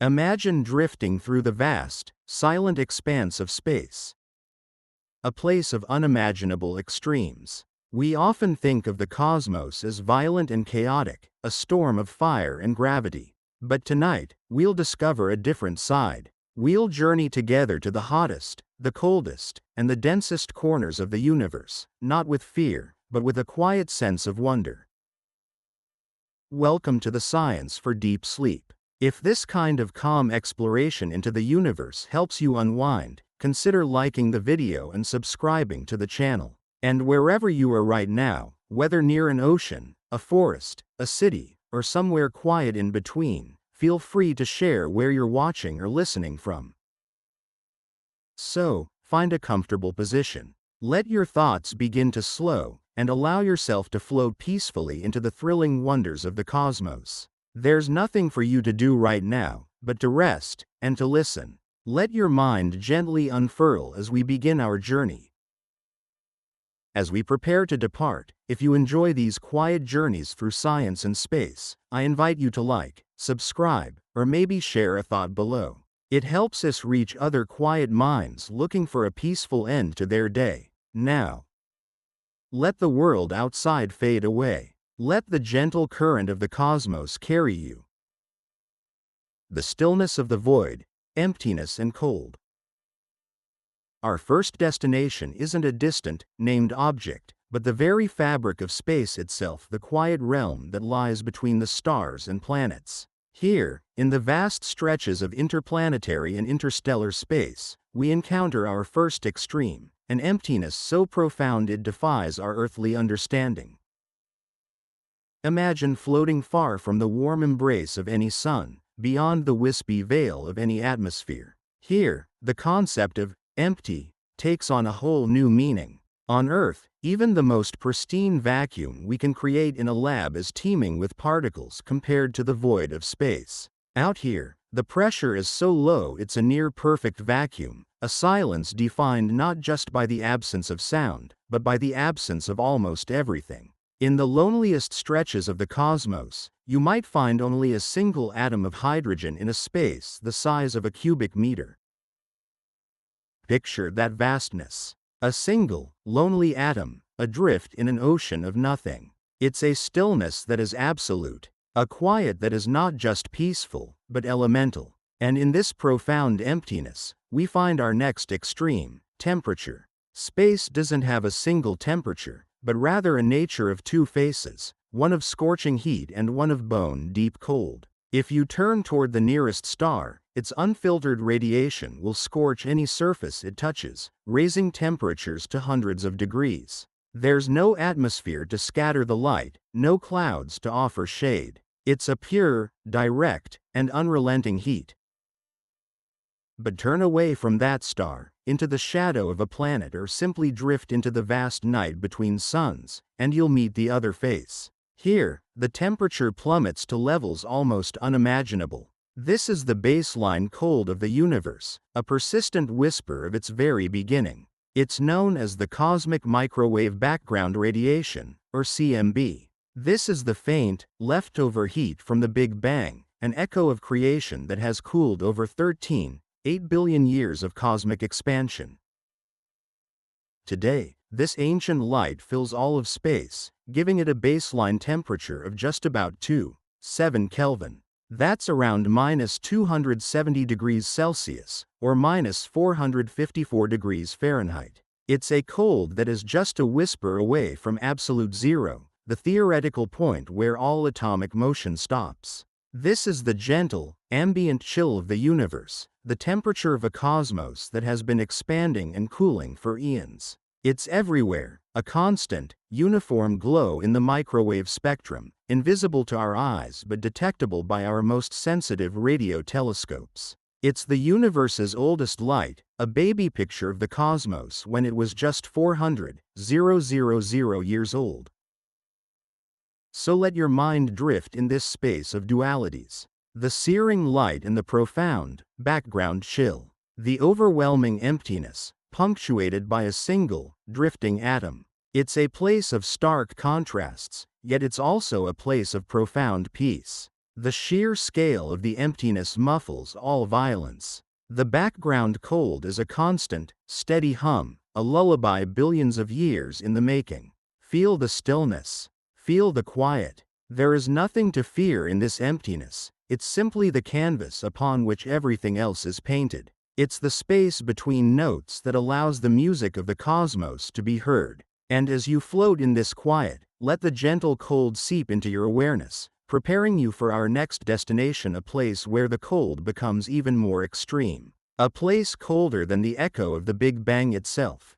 Imagine drifting through the vast, silent expanse of space. A place of unimaginable extremes. We often think of the cosmos as violent and chaotic, a storm of fire and gravity. But tonight, we'll discover a different side. We'll journey together to the hottest, the coldest, and the densest corners of the universe, not with fear, but with a quiet sense of wonder. Welcome to the Science for Deep Sleep. If this kind of calm exploration into the universe helps you unwind, consider liking the video and subscribing to the channel. And wherever you are right now, whether near an ocean, a forest, a city, or somewhere quiet in between, feel free to share where you're watching or listening from. So, find a comfortable position. Let your thoughts begin to slow, and allow yourself to float peacefully into the thrilling wonders of the cosmos. There's nothing for you to do right now, but to rest, and to listen. Let your mind gently unfurl as we begin our journey. As we prepare to depart, if you enjoy these quiet journeys through science and space, I invite you to like, subscribe, or maybe share a thought below. It helps us reach other quiet minds looking for a peaceful end to their day. Now, let the world outside fade away. Let the gentle current of the cosmos carry you. The stillness of the void, emptiness and cold. Our first destination isn't a distant, named object, but the very fabric of space itself, the quiet realm that lies between the stars and planets. Here, in the vast stretches of interplanetary and interstellar space, we encounter our first extreme, an emptiness so profound it defies our earthly understanding. Imagine floating far from the warm embrace of any sun, beyond the wispy veil of any atmosphere. Here, the concept of empty takes on a whole new meaning. On Earth, even the most pristine vacuum we can create in a lab is teeming with particles compared to the void of space. Out here, the pressure is so low it's a near-perfect vacuum, a silence defined not just by the absence of sound, but by the absence of almost everything. In the loneliest stretches of the cosmos, you might find only a single atom of hydrogen in a space the size of a cubic meter. Picture that vastness. A single, lonely atom, adrift in an ocean of nothing. It's a stillness that is absolute, a quiet that is not just peaceful, but elemental. And in this profound emptiness, we find our next extreme, temperature. Space doesn't have a single temperature, but rather a nature of two faces, one of scorching heat and one of bone-deep cold. If you turn toward the nearest star, its unfiltered radiation will scorch any surface it touches, raising temperatures to hundreds of degrees. There's no atmosphere to scatter the light, no clouds to offer shade. It's a pure, direct, and unrelenting heat. But turn away from that star, into the shadow of a planet, or simply drift into the vast night between suns, and you'll meet the other face. Here, the temperature plummets to levels almost unimaginable. This is the baseline cold of the universe, a persistent whisper of its very beginning. It's known as the cosmic microwave background radiation, or CMB. This is the faint, leftover heat from the Big Bang, an echo of creation that has cooled over 13.8 billion years of cosmic expansion. Today, this ancient light fills all of space, giving it a baseline temperature of just about 2.7 Kelvin. That's around -270 degrees Celsius, or -454 degrees Fahrenheit. It's a cold that is just a whisper away from absolute zero, the theoretical point where all atomic motion stops. This is the gentle, ambient chill of the universe, the temperature of a cosmos that has been expanding and cooling for eons. It's everywhere, a constant, uniform glow in the microwave spectrum, invisible to our eyes but detectable by our most sensitive radio telescopes. It's the universe's oldest light, a baby picture of the cosmos when it was just 400,000 years old. So let your mind drift in this space of dualities. The searing light and the profound, background chill. The overwhelming emptiness, punctuated by a single, drifting atom. It's a place of stark contrasts, yet it's also a place of profound peace. The sheer scale of the emptiness muffles all violence. The background cold is a constant, steady hum, a lullaby billions of years in the making. Feel the stillness. Feel the quiet. There is nothing to fear in this emptiness. It's simply the canvas upon which everything else is painted. It's the space between notes that allows the music of the cosmos to be heard. And as you float in this quiet, let the gentle cold seep into your awareness, preparing you for our next destination, a place where the cold becomes even more extreme. A place colder than the echo of the Big Bang itself.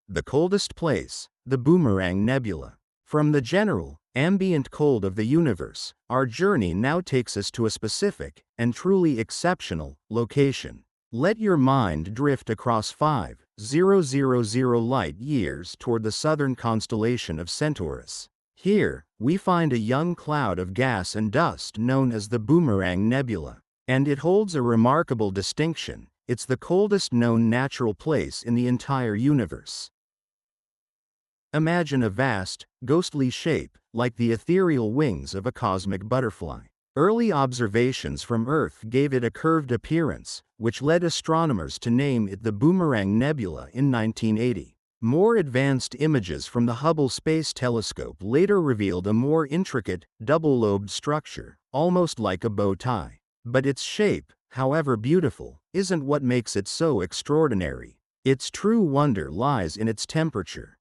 The coldest place, the Boomerang Nebula. From the general, ambient cold of the universe, our journey now takes us to a specific, and truly exceptional, location. Let your mind drift across 5,000 light-years toward the southern constellation of Centaurus. Here, we find a young cloud of gas and dust known as the Boomerang Nebula. And it holds a remarkable distinction: it's the coldest known natural place in the entire universe. Imagine a vast, ghostly shape, like the ethereal wings of a cosmic butterfly. Early observations from Earth gave it a curved appearance, which led astronomers to name it the Boomerang Nebula in 1980. More advanced images from the Hubble Space Telescope later revealed a more intricate, double-lobed structure, almost like a bow tie. But its shape, however beautiful, isn't what makes it so extraordinary. Its true wonder lies in its temperature.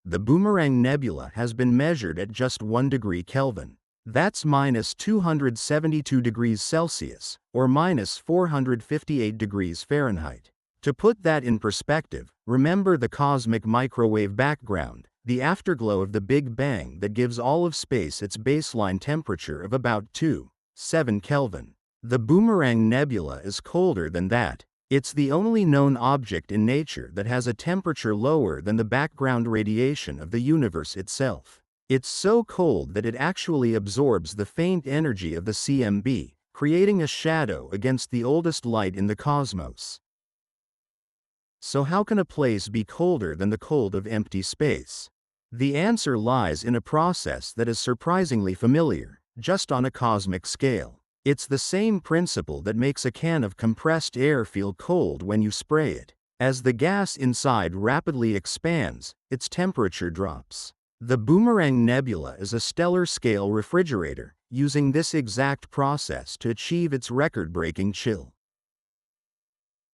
The Boomerang Nebula has been measured at just 1 degree Kelvin. That's minus 272 degrees Celsius, or minus 458 degrees Fahrenheit. To put that in perspective, remember the cosmic microwave background, the afterglow of the Big Bang that gives all of space its baseline temperature of about 2.7 Kelvin. The Boomerang Nebula is colder than that. It's the only known object in nature that has a temperature lower than the background radiation of the universe itself. It's so cold that it actually absorbs the faint energy of the CMB, creating a shadow against the oldest light in the cosmos. So how can a place be colder than the cold of empty space? The answer lies in a process that is surprisingly familiar, just on a cosmic scale. It's the same principle that makes a can of compressed air feel cold when you spray it. As the gas inside rapidly expands, its temperature drops. The Boomerang Nebula is a stellar-scale refrigerator, using this exact process to achieve its record-breaking chill.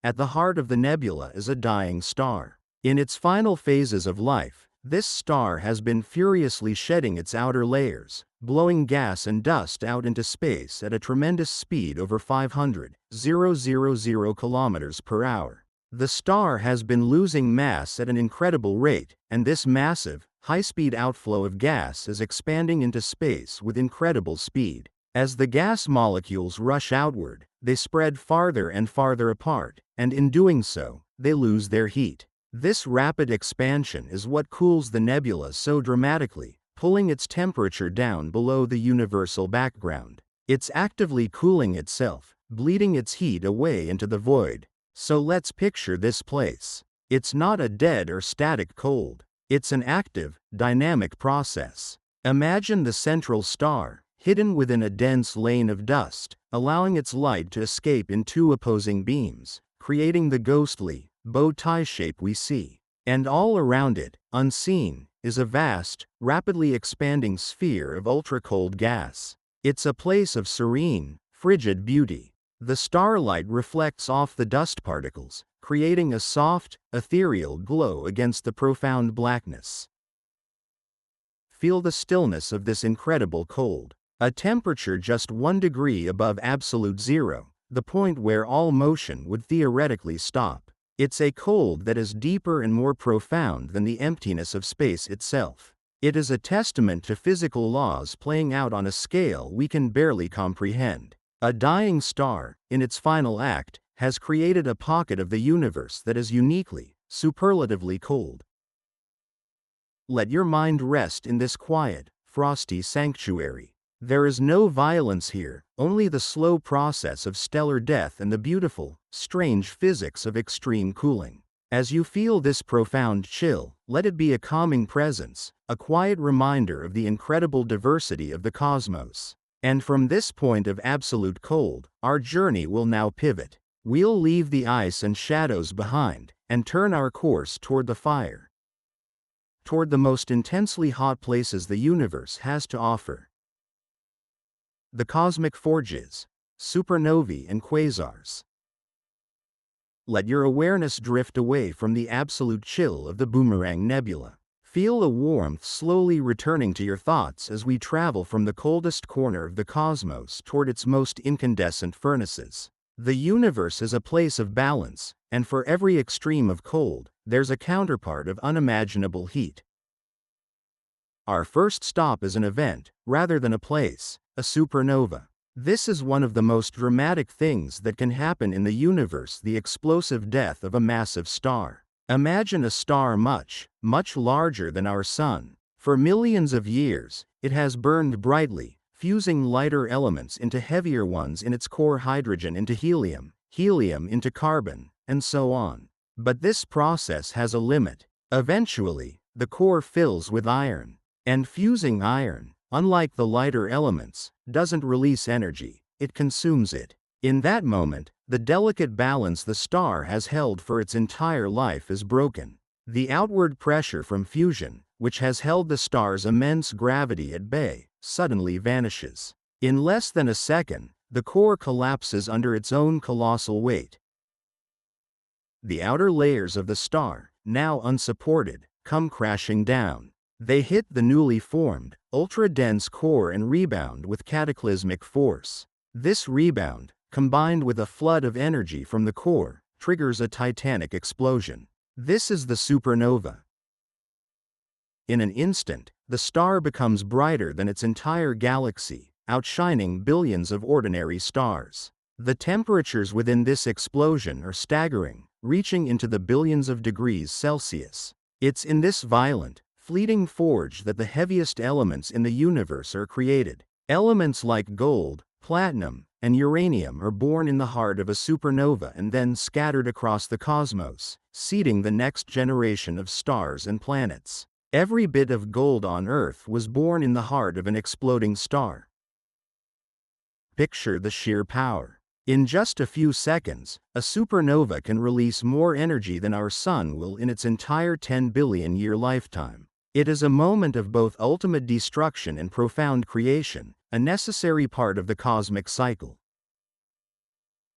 At the heart of the nebula is a dying star. In its final phases of life, this star has been furiously shedding its outer layers, blowing gas and dust out into space at a tremendous speed over 500,000 kilometers per hour. The star has been losing mass at an incredible rate, and this massive, high-speed outflow of gas is expanding into space with incredible speed. As the gas molecules rush outward, they spread farther and farther apart, and in doing so, they lose their heat. This rapid expansion is what cools the nebula so dramatically, pulling its temperature down below the universal background. It's actively cooling itself, bleeding its heat away into the void. So let's picture this place. It's not a dead or static cold. It's an active, dynamic process. Imagine the central star, hidden within a dense lane of dust, allowing its light to escape in two opposing beams, creating the ghostly, bow-tie shape we see. And all around it, unseen, is a vast, rapidly expanding sphere of ultra-cold gas. It's a place of serene, frigid beauty. The starlight reflects off the dust particles, creating a soft, ethereal glow against the profound blackness. Feel the stillness of this incredible cold. A temperature just 1 degree above absolute zero, the point where all motion would theoretically stop. It's a cold that is deeper and more profound than the emptiness of space itself. It is a testament to physical laws playing out on a scale we can barely comprehend. A dying star, in its final act, has created a pocket of the universe that is uniquely, superlatively cold. Let your mind rest in this quiet, frosty sanctuary. There is no violence here, only the slow process of stellar death and the beautiful, strange physics of extreme cooling. As you feel this profound chill, let it be a calming presence, a quiet reminder of the incredible diversity of the cosmos. And from this point of absolute cold, our journey will now pivot. We'll leave the ice and shadows behind, and turn our course toward the fire. Toward the most intensely hot places the universe has to offer. The cosmic forges, supernovae and quasars. Let your awareness drift away from the absolute chill of the Boomerang Nebula. Feel a warmth slowly returning to your thoughts as we travel from the coldest corner of the cosmos toward its most incandescent furnaces. The universe is a place of balance, and for every extreme of cold, there's a counterpart of unimaginable heat. Our first stop is an event, rather than a place, a supernova. This is one of the most dramatic things that can happen in the universe: the explosive death of a massive star. Imagine a star much, much larger than our Sun. For millions of years, it has burned brightly, fusing lighter elements into heavier ones in its core: hydrogen into helium, helium into carbon, and so on. But this process has a limit. Eventually, the core fills with iron. And fusing iron, unlike the lighter elements, doesn't release energy, it consumes it. In that moment, the delicate balance the star has held for its entire life is broken. The outward pressure from fusion, which has held the star's immense gravity at bay, suddenly vanishes. In less than a second, the core collapses under its own colossal weight. The outer layers of the star, now unsupported, come crashing down. They hit the newly formed, ultra-dense core and rebound with cataclysmic force. This rebound, combined with a flood of energy from the core, triggers a titanic explosion. This is the supernova. In an instant, the star becomes brighter than its entire galaxy, outshining billions of ordinary stars. The temperatures within this explosion are staggering, reaching into the billions of degrees Celsius. It's in this violent, fleeting forge that the heaviest elements in the universe are created. Elements like gold, platinum, and uranium are born in the heart of a supernova and then scattered across the cosmos, seeding the next generation of stars and planets. Every bit of gold on Earth was born in the heart of an exploding star. Picture the sheer power. In just a few seconds, a supernova can release more energy than our Sun will in its entire 10 billion-year lifetime. It is a moment of both ultimate destruction and profound creation, a necessary part of the cosmic cycle.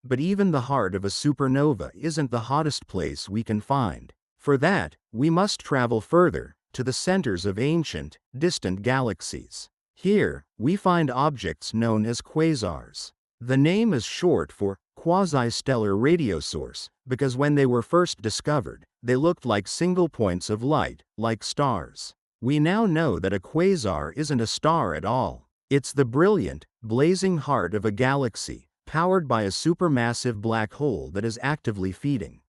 But even the heart of a supernova isn't the hottest place we can find. For that, we must travel further, to the centers of ancient, distant galaxies. Here, we find objects known as quasars. The name is short for quasi-stellar radio source, because when they were first discovered, they looked like single points of light, like stars. We now know that a quasar isn't a star at all. It's the brilliant, blazing heart of a galaxy, powered by a supermassive black hole that is actively feeding.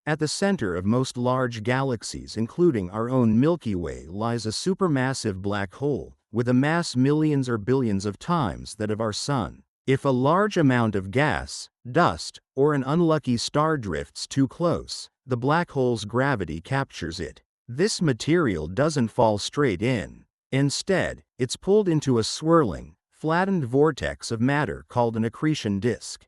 At the center of most large galaxies, including our own Milky Way, lies a supermassive black hole, with a mass millions or billions of times that of our Sun. If a large amount of gas, dust, or an unlucky star drifts too close, the black hole's gravity captures it. This material doesn't fall straight in. Instead, it's pulled into a swirling, flattened vortex of matter called an accretion disk.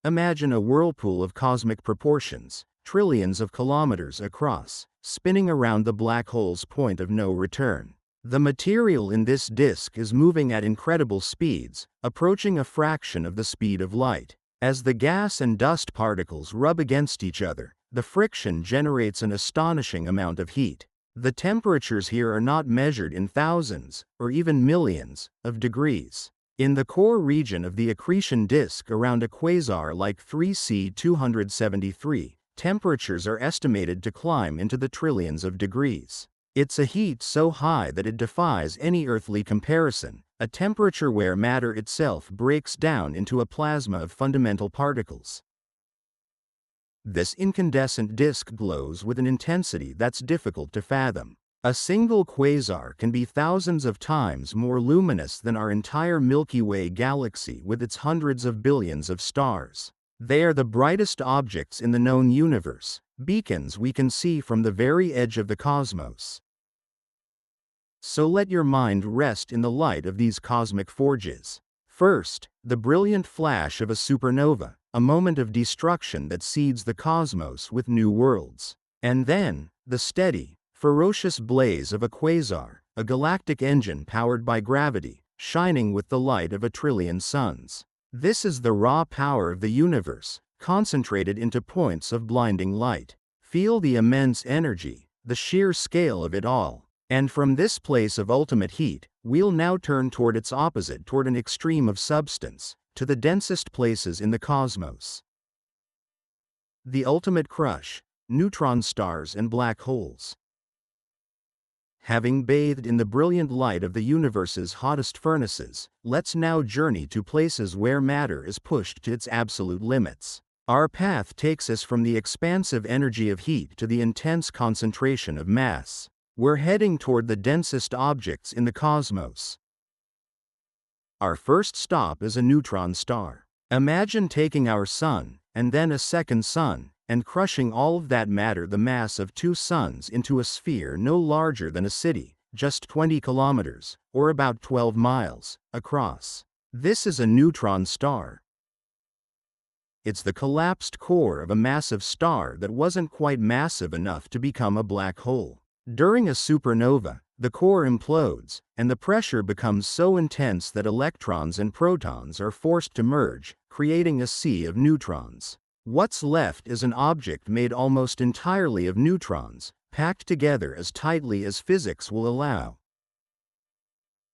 Imagine a whirlpool of cosmic proportions, trillions of kilometers across, spinning around the black hole's point of no return. The material in this disk is moving at incredible speeds, approaching a fraction of the speed of light. As the gas and dust particles rub against each other, the friction generates an astonishing amount of heat. The temperatures here are not measured in thousands, or even millions, of degrees. In the core region of the accretion disk around a quasar like 3C273, temperatures are estimated to climb into the trillions of degrees. It's a heat so high that it defies any earthly comparison, a temperature where matter itself breaks down into a plasma of fundamental particles. This incandescent disk glows with an intensity that's difficult to fathom. A single quasar can be thousands of times more luminous than our entire Milky Way galaxy with its hundreds of billions of stars. They are the brightest objects in the known universe, beacons we can see from the very edge of the cosmos. So let your mind rest in the light of these cosmic forges. First, the brilliant flash of a supernova, a moment of destruction that seeds the cosmos with new worlds. And then, the steady, ferocious blaze of a quasar, a galactic engine powered by gravity, shining with the light of a trillion suns. This is the raw power of the universe, concentrated into points of blinding light. Feel the immense energy, the sheer scale of it all. And from this place of ultimate heat, we'll now turn toward its opposite, toward an extreme of substance, to the densest places in the cosmos. The ultimate crush, neutron stars and black holes. Having bathed in the brilliant light of the universe's hottest furnaces, let's now journey to places where matter is pushed to its absolute limits. Our path takes us from the expansive energy of heat to the intense concentration of mass. We're heading toward the densest objects in the cosmos. Our first stop is a neutron star. Imagine taking our sun, and then a second sun, and crushing all of that matter, the mass of two suns, into a sphere no larger than a city, just 20 kilometers, or about 12 miles, across. This is a neutron star. It's the collapsed core of a massive star that wasn't quite massive enough to become a black hole. During a supernova, the core implodes, and the pressure becomes so intense that electrons and protons are forced to merge, creating a sea of neutrons. What's left is an object made almost entirely of neutrons, packed together as tightly as physics will allow.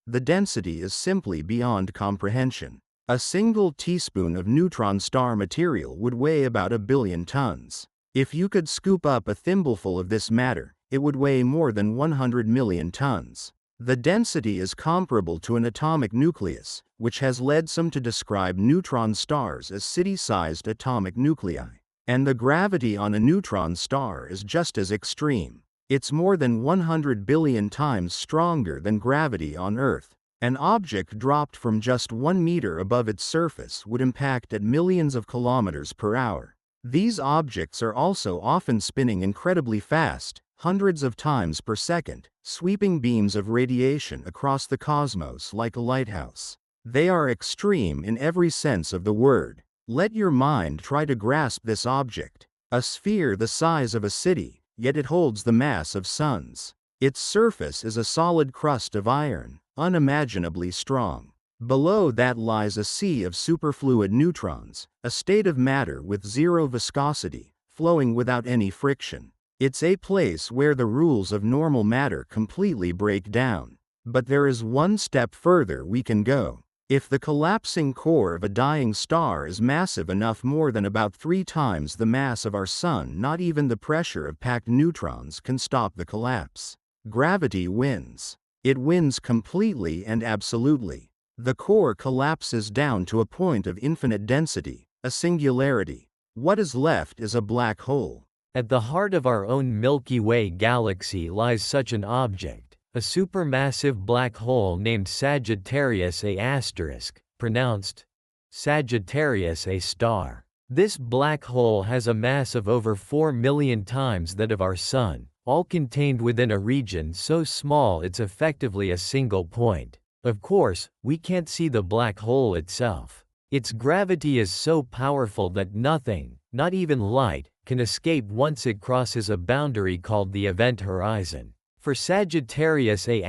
The density is simply beyond comprehension. A single teaspoon of neutron star material would weigh about 1 billion tons. If you could scoop up a thimbleful of this matter, it would weigh more than 100 million tons. The density is comparable to an atomic nucleus, which has led some to describe neutron stars as city-sized atomic nuclei. And the gravity on a neutron star is just as extreme. It's more than 100 billion times stronger than gravity on Earth. An object dropped from just 1 meter above its surface would impact at millions of kilometers per hour. These objects are also often spinning incredibly fast, hundreds of times per second, sweeping beams of radiation across the cosmos like a lighthouse. They are extreme in every sense of the word. Let your mind try to grasp this object. A sphere the size of a city, yet it holds the mass of suns. Its surface is a solid crust of iron, unimaginably strong. Below that lies a sea of superfluid neutrons, a state of matter with zero viscosity, flowing without any friction. It's a place where the rules of normal matter completely break down. But there is one step further we can go. If the collapsing core of a dying star is massive enough, more than about 3 times the mass of our sun, not even the pressure of packed neutrons can stop the collapse. Gravity wins. It wins completely and absolutely. The core collapses down to a point of infinite density, a singularity. What is left is a black hole. At the heart of our own Milky Way galaxy lies such an object, a supermassive black hole named Sagittarius A*, pronounced Sagittarius A star. This black hole has a mass of over 4 million times that of our Sun, all contained within a region so small it's effectively a single point. Of course, we can't see the black hole itself. Its gravity is so powerful that nothing, not even light, can escape once it crosses a boundary called the event horizon. For Sagittarius A*,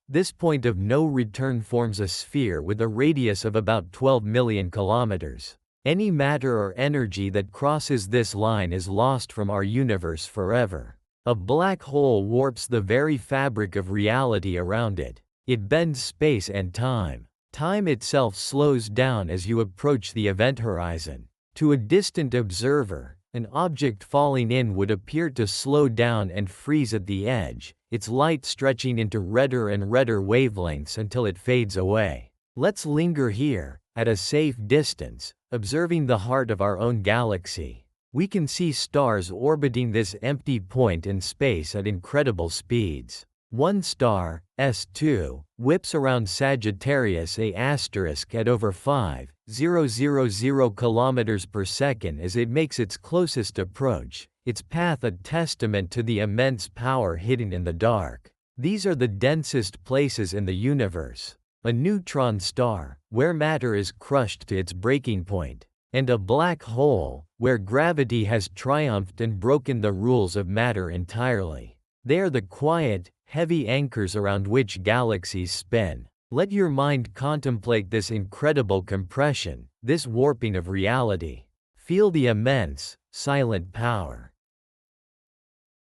this point of no return forms a sphere with a radius of about 12 million kilometers. Any matter or energy that crosses this line is lost from our universe forever. A black hole warps the very fabric of reality around it. It bends space and time. Time itself slows down as you approach the event horizon. To a distant observer, an object falling in would appear to slow down and freeze at the edge, its light stretching into redder and redder wavelengths until it fades away. Let's linger here, at a safe distance, observing the heart of our own galaxy. We can see stars orbiting this empty point in space at incredible speeds. One star, S2, whips around Sagittarius A** at over 5,000 kilometers per second as it makes its closest approach, its path a testament to the immense power hidden in the dark. These are the densest places in the universe: a neutron star, where matter is crushed to its breaking point, and a black hole, where gravity has triumphed and broken the rules of matter entirely. They are the quiet, heavy anchors around which galaxies spin. Let your mind contemplate this incredible compression, this warping of reality. Feel the immense, silent power.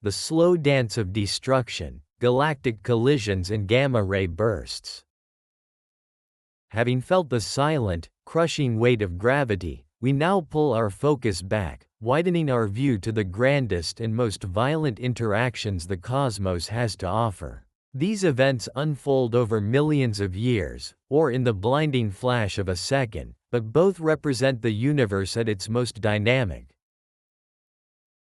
The slow dance of destruction, galactic collisions and gamma-ray bursts. Having felt the silent, crushing weight of gravity, we now pull our focus back, widening our view to the grandest and most violent interactions the cosmos has to offer. These events unfold over millions of years, or in the blinding flash of a second, but both represent the universe at its most dynamic.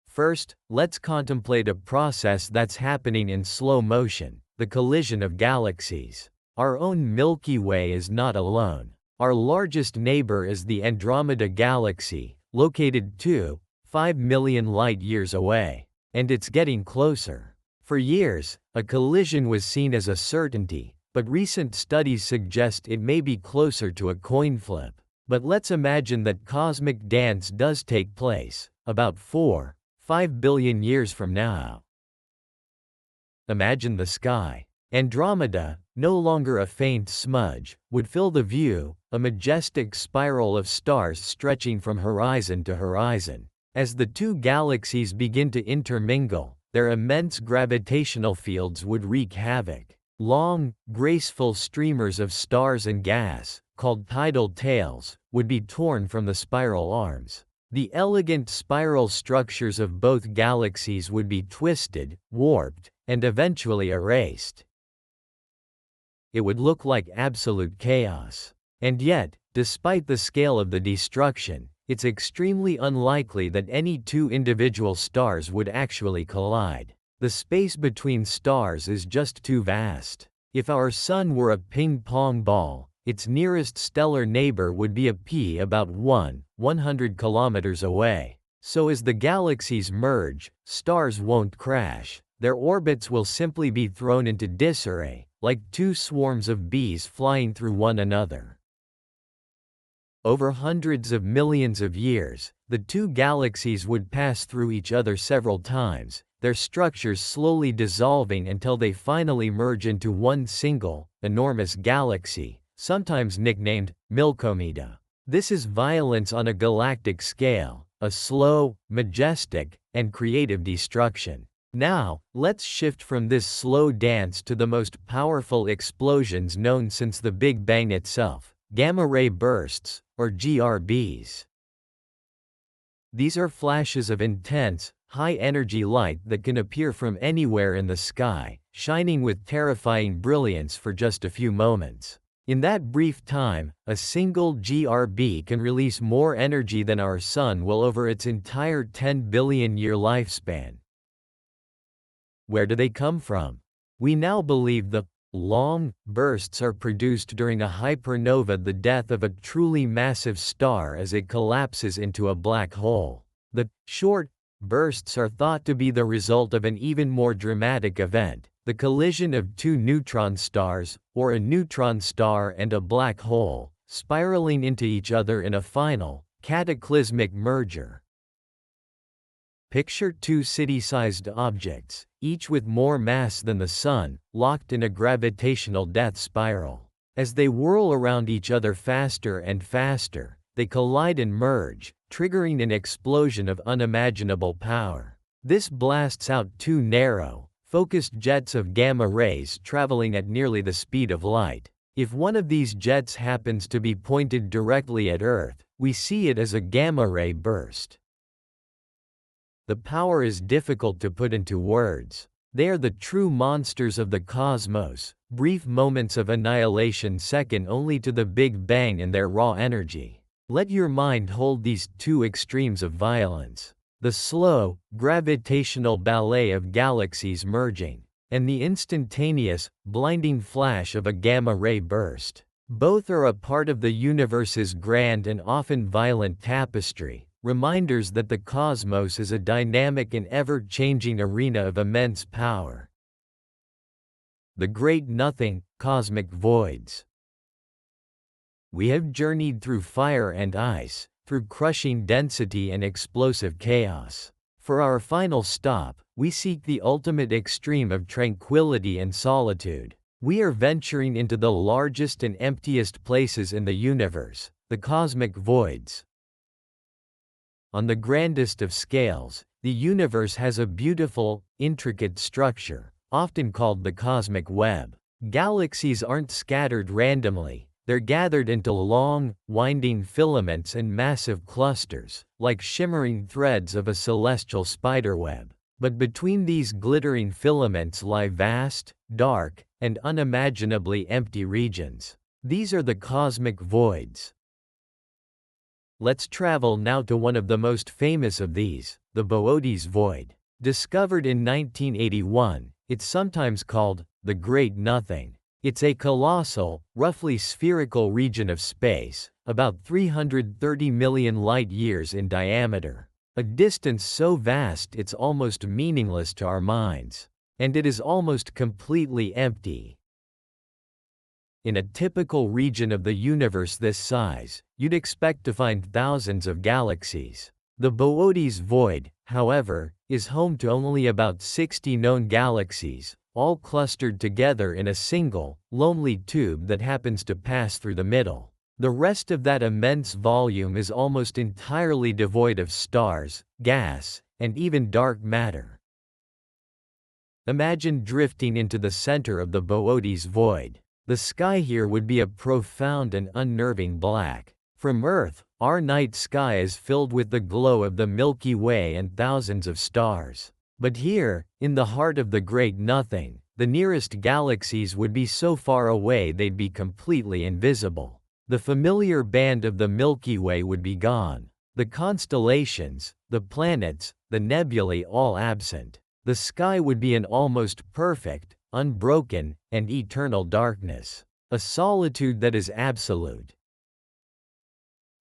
First, let's contemplate a process that's happening in slow motion: the collision of galaxies. Our own Milky Way is not alone. Our largest neighbor is the Andromeda Galaxy, located 2.5 million light-years away. And it's getting closer. For years, a collision was seen as a certainty, but recent studies suggest it may be closer to a coin flip. But let's imagine that cosmic dance does take place, about 4.5 billion years from now. Imagine the sky. Andromeda, no longer a faint smudge, would fill the view, a majestic spiral of stars stretching from horizon to horizon. As the two galaxies begin to intermingle, their immense gravitational fields would wreak havoc. Long, graceful streamers of stars and gas, called tidal tails, would be torn from the spiral arms. The elegant spiral structures of both galaxies would be twisted, warped, and eventually erased. It would look like absolute chaos. And yet, despite the scale of the destruction, it's extremely unlikely that any two individual stars would actually collide. The space between stars is just too vast. If our Sun were a ping-pong ball, its nearest stellar neighbor would be a pea about 100 kilometers away. So as the galaxies merge, stars won't crash. Their orbits will simply be thrown into disarray, like two swarms of bees flying through one another. Over hundreds of millions of years, the two galaxies would pass through each other several times, their structures slowly dissolving until they finally merge into one single, enormous galaxy, sometimes nicknamed Milkomeda. This is violence on a galactic scale, a slow, majestic, and creative destruction. Now, let's shift from this slow dance to the most powerful explosions known since the Big Bang itself: gamma-ray bursts, or GRBs. These are flashes of intense, high-energy light that can appear from anywhere in the sky, shining with terrifying brilliance for just a few moments. In that brief time, a single GRB can release more energy than our Sun will over its entire 10 billion-year lifespan. Where do they come from? We now believe the long bursts are produced during a hypernova, the death of a truly massive star as it collapses into a black hole. The short bursts are thought to be the result of an even more dramatic event: the collision of two neutron stars, or a neutron star and a black hole, spiraling into each other in a final, cataclysmic merger. Picture two city-sized objects, each with more mass than the Sun, locked in a gravitational death spiral. As they whirl around each other faster and faster, they collide and merge, triggering an explosion of unimaginable power. This blasts out two narrow, focused jets of gamma rays traveling at nearly the speed of light. If one of these jets happens to be pointed directly at Earth, we see it as a gamma-ray burst. The power is difficult to put into words. They are the true monsters of the cosmos, brief moments of annihilation second only to the Big Bang in their raw energy. Let your mind hold these two extremes of violence: the slow, gravitational ballet of galaxies merging, and the instantaneous, blinding flash of a gamma-ray burst. Both are a part of the universe's grand and often violent tapestry, reminders that the cosmos is a dynamic and ever-changing arena of immense power. The Great Nothing, Cosmic Voids. We have journeyed through fire and ice, through crushing density and explosive chaos. For our final stop, we seek the ultimate extreme of tranquility and solitude. We are venturing into the largest and emptiest places in the universe, the cosmic voids. On the grandest of scales, the universe has a beautiful, intricate structure, often called the cosmic web. Galaxies aren't scattered randomly, they're gathered into long, winding filaments and massive clusters, like shimmering threads of a celestial spiderweb. But between these glittering filaments lie vast, dark, and unimaginably empty regions. These are the cosmic voids. Let's travel now to one of the most famous of these, the Boötes Void. Discovered in 1981, it's sometimes called the Great Nothing. It's a colossal, roughly spherical region of space, about 330 million light-years in diameter. A distance so vast it's almost meaningless to our minds. And it is almost completely empty. In a typical region of the universe this size, you'd expect to find thousands of galaxies. The Boötes Void, however, is home to only about 60 known galaxies, all clustered together in a single, lonely tube that happens to pass through the middle. The rest of that immense volume is almost entirely devoid of stars, gas, and even dark matter. Imagine drifting into the center of the Boötes Void. The sky here would be a profound and unnerving black. From Earth, our night sky is filled with the glow of the Milky Way and thousands of stars. But here, in the heart of the Great Nothing, the nearest galaxies would be so far away they'd be completely invisible. The familiar band of the Milky Way would be gone. The constellations, the planets, the nebulae all absent. The sky would be an almost perfect, unbroken, and eternal darkness. A solitude that is absolute.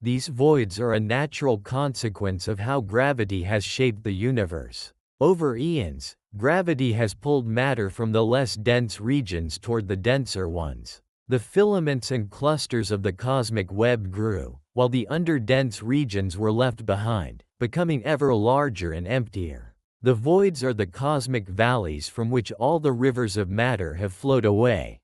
These voids are a natural consequence of how gravity has shaped the universe. Over eons, gravity has pulled matter from the less dense regions toward the denser ones. The filaments and clusters of the cosmic web grew, while the underdense regions were left behind, becoming ever larger and emptier. The voids are the cosmic valleys from which all the rivers of matter have flowed away.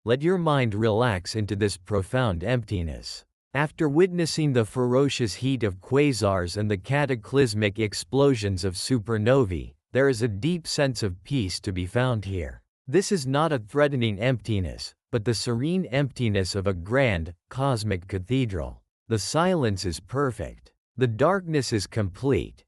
Let your mind relax into this profound emptiness. After witnessing the ferocious heat of quasars and the cataclysmic explosions of supernovae, there is a deep sense of peace to be found here. This is not a threatening emptiness, but the serene emptiness of a grand, cosmic cathedral. The silence is perfect. The darkness is complete.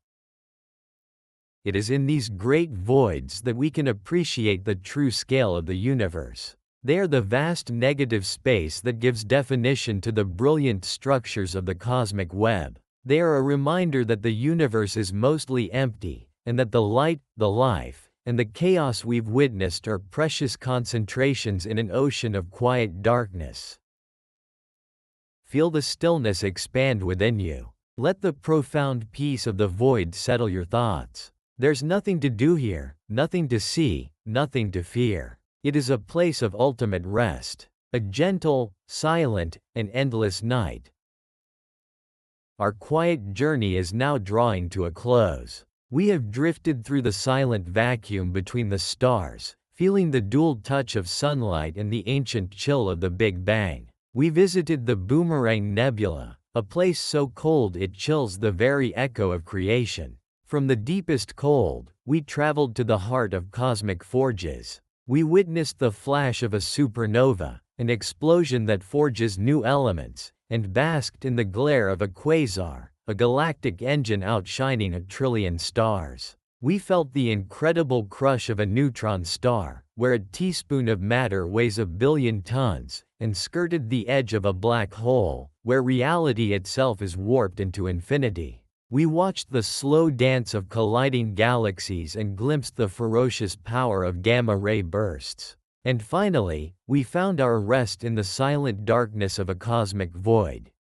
It is in these great voids that we can appreciate the true scale of the universe. They are the vast negative space that gives definition to the brilliant structures of the cosmic web. They are a reminder that the universe is mostly empty, and that the light, the life, and the chaos we've witnessed are precious concentrations in an ocean of quiet darkness. Feel the stillness expand within you. Let the profound peace of the void settle your thoughts. There's nothing to do here, nothing to see, nothing to fear. It is a place of ultimate rest, a gentle, silent, and endless night. Our quiet journey is now drawing to a close. We have drifted through the silent vacuum between the stars, feeling the dual touch of sunlight and the ancient chill of the Big Bang. We visited the Boomerang Nebula, a place so cold it chills the very echo of creation. From the deepest cold, we traveled to the heart of cosmic forges. We witnessed the flash of a supernova, an explosion that forges new elements, and basked in the glare of a quasar, a galactic engine outshining a trillion stars. We felt the incredible crush of a neutron star, where a teaspoon of matter weighs 1 billion tons, and skirted the edge of a black hole, where reality itself is warped into infinity. We watched the slow dance of colliding galaxies and glimpsed the ferocious power of gamma-ray bursts. And finally, we found our rest in the silent darkness of a cosmic void.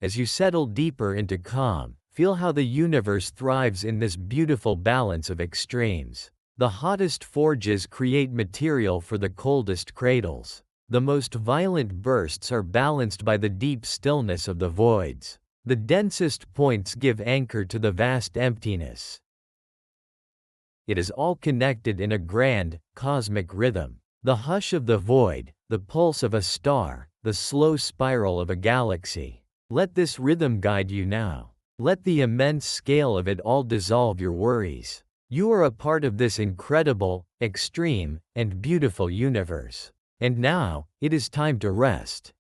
As you settle deeper into calm, feel how the universe thrives in this beautiful balance of extremes. The hottest forges create material for the coldest cradles. The most violent bursts are balanced by the deep stillness of the voids. The densest points give anchor to the vast emptiness. It is all connected in a grand, cosmic rhythm. The hush of the void, the pulse of a star, the slow spiral of a galaxy. Let this rhythm guide you now. Let the immense scale of it all dissolve your worries. You are a part of this incredible, extreme, and beautiful universe. And now, it is time to rest.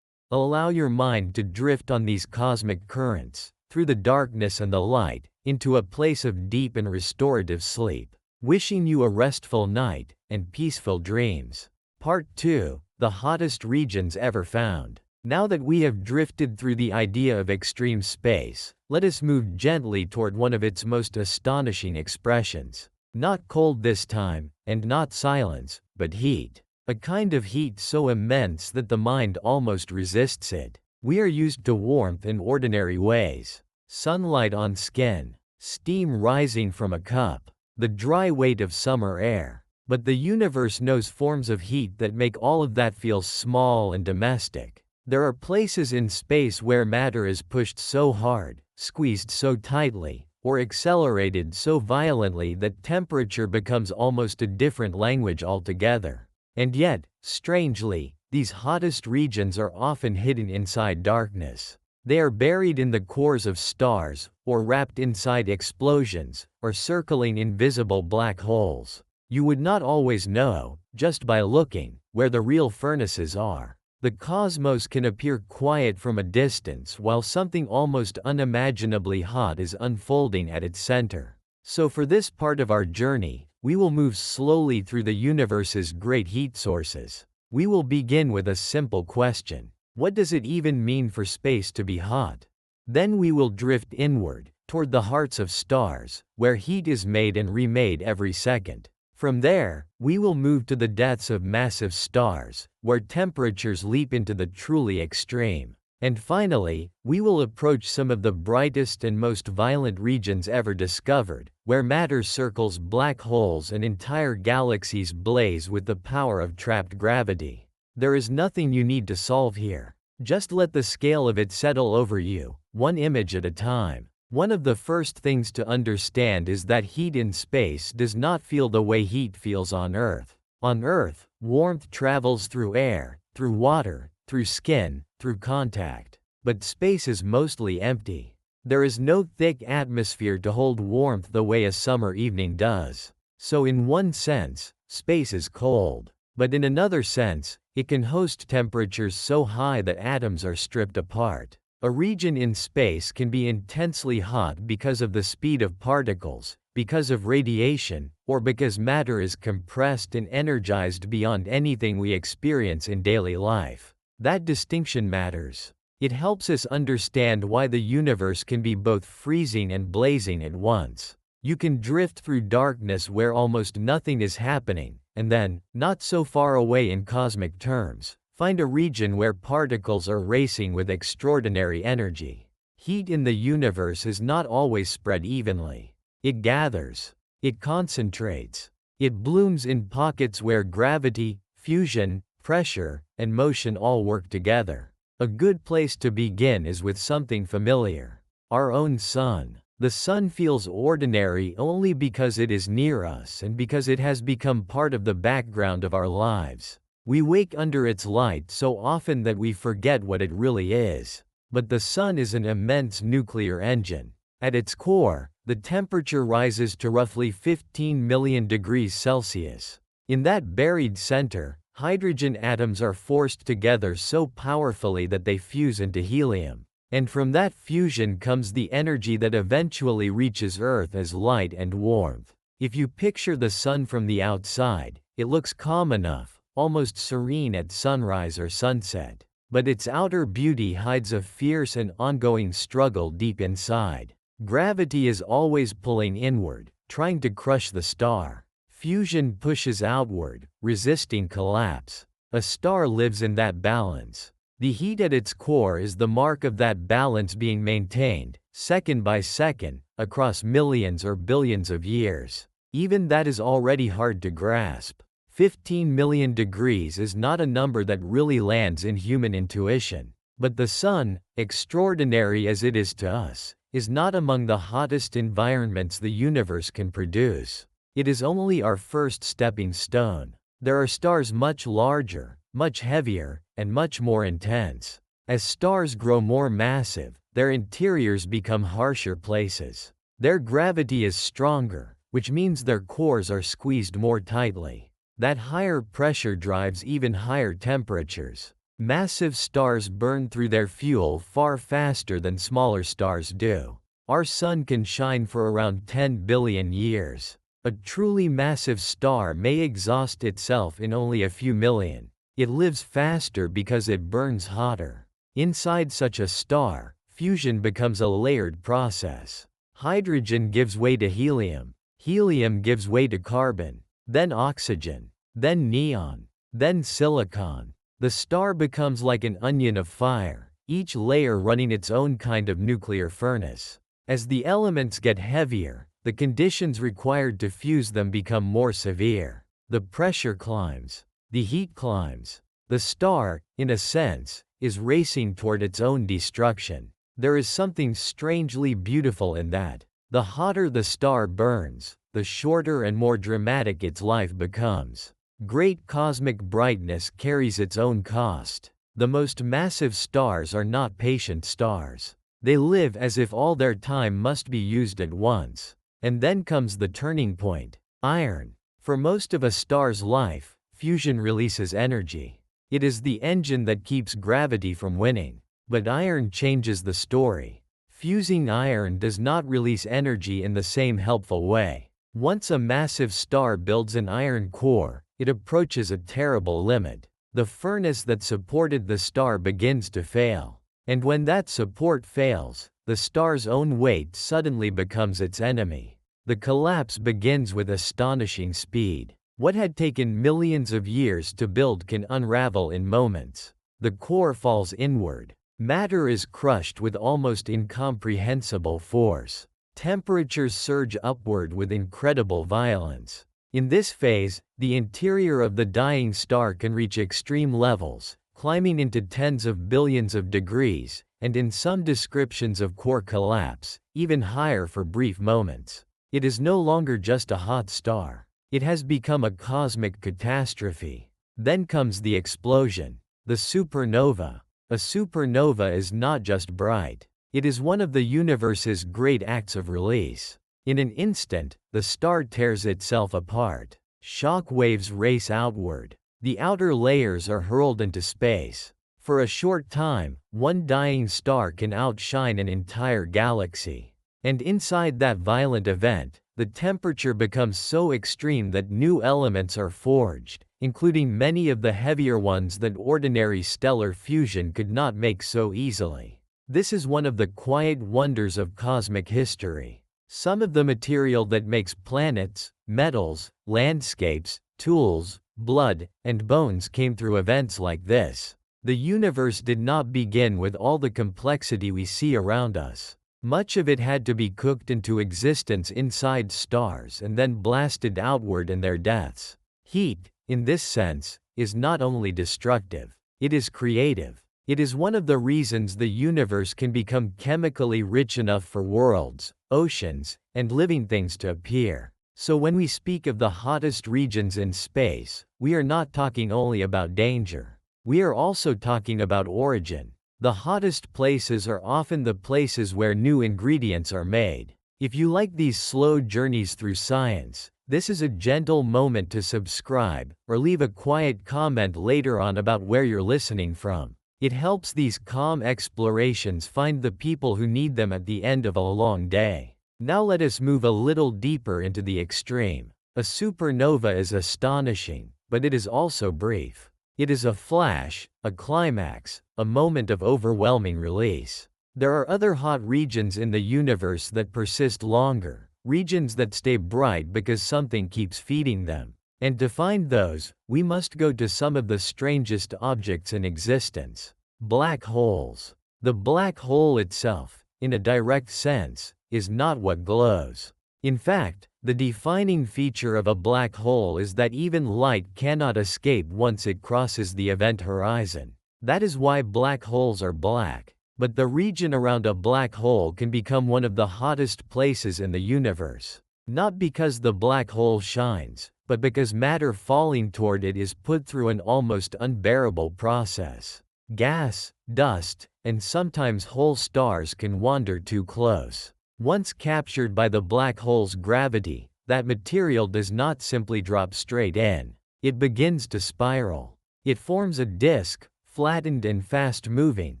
Allow your mind to drift on these cosmic currents, through the darkness and the light, into a place of deep and restorative sleep. Wishing you a restful night, and peaceful dreams. Part 2, the hottest regions ever found. Now that we have drifted through the idea of extreme space, let us move gently toward one of its most astonishing expressions. Not cold this time, and not silence, but heat. A kind of heat so immense that the mind almost resists it. We are used to warmth in ordinary ways. Sunlight on skin, steam rising from a cup, the dry weight of summer air. But the universe knows forms of heat that make all of that feel small and domestic. There are places in space where matter is pushed so hard, squeezed so tightly, or accelerated so violently that temperature becomes almost a different language altogether. And yet, strangely, these hottest regions are often hidden inside darkness. They are buried in the cores of stars, or wrapped inside explosions, or circling invisible black holes. You would not always know, just by looking, where the real furnaces are. The cosmos can appear quiet from a distance while something almost unimaginably hot is unfolding at its center. So for this part of our journey, we will move slowly through the universe's great heat sources. We will begin with a simple question. What does it even mean for space to be hot? Then we will drift inward, toward the hearts of stars, where heat is made and remade every second. From there, we will move to the depths of massive stars, where temperatures leap into the truly extreme. And finally, we will approach some of the brightest and most violent regions ever discovered, where matter circles black holes and entire galaxies blaze with the power of trapped gravity. There is nothing you need to solve here. Just let the scale of it settle over you, one image at a time. One of the first things to understand is that heat in space does not feel the way heat feels on Earth. On Earth, warmth travels through air, through water, through skin, through contact. But space is mostly empty. There is no thick atmosphere to hold warmth the way a summer evening does. So in one sense, space is cold. But in another sense, it can host temperatures so high that atoms are stripped apart. A region in space can be intensely hot because of the speed of particles, because of radiation, or because matter is compressed and energized beyond anything we experience in daily life. That distinction matters. It helps us understand why the universe can be both freezing and blazing at once. You can drift through darkness where almost nothing is happening, and then, not so far away in cosmic terms, find a region where particles are racing with extraordinary energy. Heat in the universe is not always spread evenly. It gathers. It concentrates. It blooms in pockets where gravity, fusion, pressure, and motion all work together. A good place to begin is with something familiar. Our own sun. The sun feels ordinary only because it is near us and because it has become part of the background of our lives. We wake under its light so often that we forget what it really is. But the sun is an immense nuclear engine. At its core, the temperature rises to roughly 15 million degrees Celsius. In that buried center, hydrogen atoms are forced together so powerfully that they fuse into helium. And from that fusion comes the energy that eventually reaches Earth as light and warmth. If you picture the sun from the outside, it looks calm enough, almost serene at sunrise or sunset. but its outer beauty hides a fierce and ongoing struggle deep inside. Gravity is always pulling inward, trying to crush the star. Fusion pushes outward, resisting collapse. A star lives in that balance. The heat at its core is the mark of that balance being maintained, second by second, across millions or billions of years. Even that is already hard to grasp. 15 million degrees is not a number that really lands in human intuition. But the Sun, extraordinary as it is to us, is not among the hottest environments the universe can produce. It is only our first stepping stone. There are stars much larger, much heavier, and much more intense. As stars grow more massive, their interiors become harsher places. Their gravity is stronger, which means their cores are squeezed more tightly. That higher pressure drives even higher temperatures. Massive stars burn through their fuel far faster than smaller stars do. Our Sun can shine for around 10 billion years. A truly massive star may exhaust itself in only a few million. It lives faster because it burns hotter. Inside such a star, fusion becomes a layered process. Hydrogen gives way to helium. Helium gives way to carbon, then oxygen, then neon, then silicon. The star becomes like an onion of fire, each layer running its own kind of nuclear furnace. As the elements get heavier, the conditions required to fuse them become more severe. The pressure climbs. The heat climbs. The star, in a sense, is racing toward its own destruction. There is something strangely beautiful in that. The hotter the star burns, the shorter and more dramatic its life becomes. Great cosmic brightness carries its own cost. The most massive stars are not patient stars. They live as if all their time must be used at once. And then comes the turning point. Iron. For most of a star's life, fusion releases energy. It is the engine that keeps gravity from winning. But iron changes the story. Fusing iron does not release energy in the same helpful way. Once a massive star builds an iron core, it approaches a terrible limit. The furnace that supported the star begins to fail. And when that support fails, the star's own weight suddenly becomes its enemy. The collapse begins with astonishing speed. What had taken millions of years to build can unravel in moments. The core falls inward. Matter is crushed with almost incomprehensible force. Temperatures surge upward with incredible violence. In this phase, the interior of the dying star can reach extreme levels, climbing into tens of billions of degrees, and in some descriptions of core collapse, even higher for brief moments. It is no longer just a hot star. It has become a cosmic catastrophe. Then comes the explosion, the supernova. A supernova is not just bright. It is one of the universe's great acts of release. In an instant, the star tears itself apart. Shock waves race outward. The outer layers are hurled into space. For a short time, one dying star can outshine an entire galaxy. And inside that violent event, the temperature becomes so extreme that new elements are forged, including many of the heavier ones that ordinary stellar fusion could not make so easily. This is one of the quiet wonders of cosmic history. Some of the material that makes planets, metals, landscapes, tools, blood, and bones came through events like this. The universe did not begin with all the complexity we see around us. Much of it had to be cooked into existence inside stars and then blasted outward in their deaths. Heat, in this sense, is not only destructive, it is creative. It is one of the reasons the universe can become chemically rich enough for worlds, oceans, and living things to appear. So when we speak of the hottest regions in space, we are not talking only about danger. We are also talking about origin. The hottest places are often the places where new ingredients are made. If you like these slow journeys through science, this is a gentle moment to subscribe, or leave a quiet comment later on about where you're listening from. It helps these calm explorations find the people who need them at the end of a long day. Now let us move a little deeper into the extreme. A supernova is astonishing, but it is also brief. It is a flash, a climax, a moment of overwhelming release. There are other hot regions in the universe that persist longer, regions that stay bright because something keeps feeding them. And to find those, we must go to some of the strangest objects in existence. Black holes. The black hole itself, in a direct sense, is not what glows. In fact, the defining feature of a black hole is that even light cannot escape once it crosses the event horizon. That is why black holes are black. But the region around a black hole can become one of the hottest places in the universe. Not because the black hole shines, but because matter falling toward it is put through an almost unbearable process. Gas, dust, and sometimes whole stars can wander too close. Once captured by the black hole's gravity, that material does not simply drop straight in. It begins to spiral. It forms a disk, flattened and fast-moving,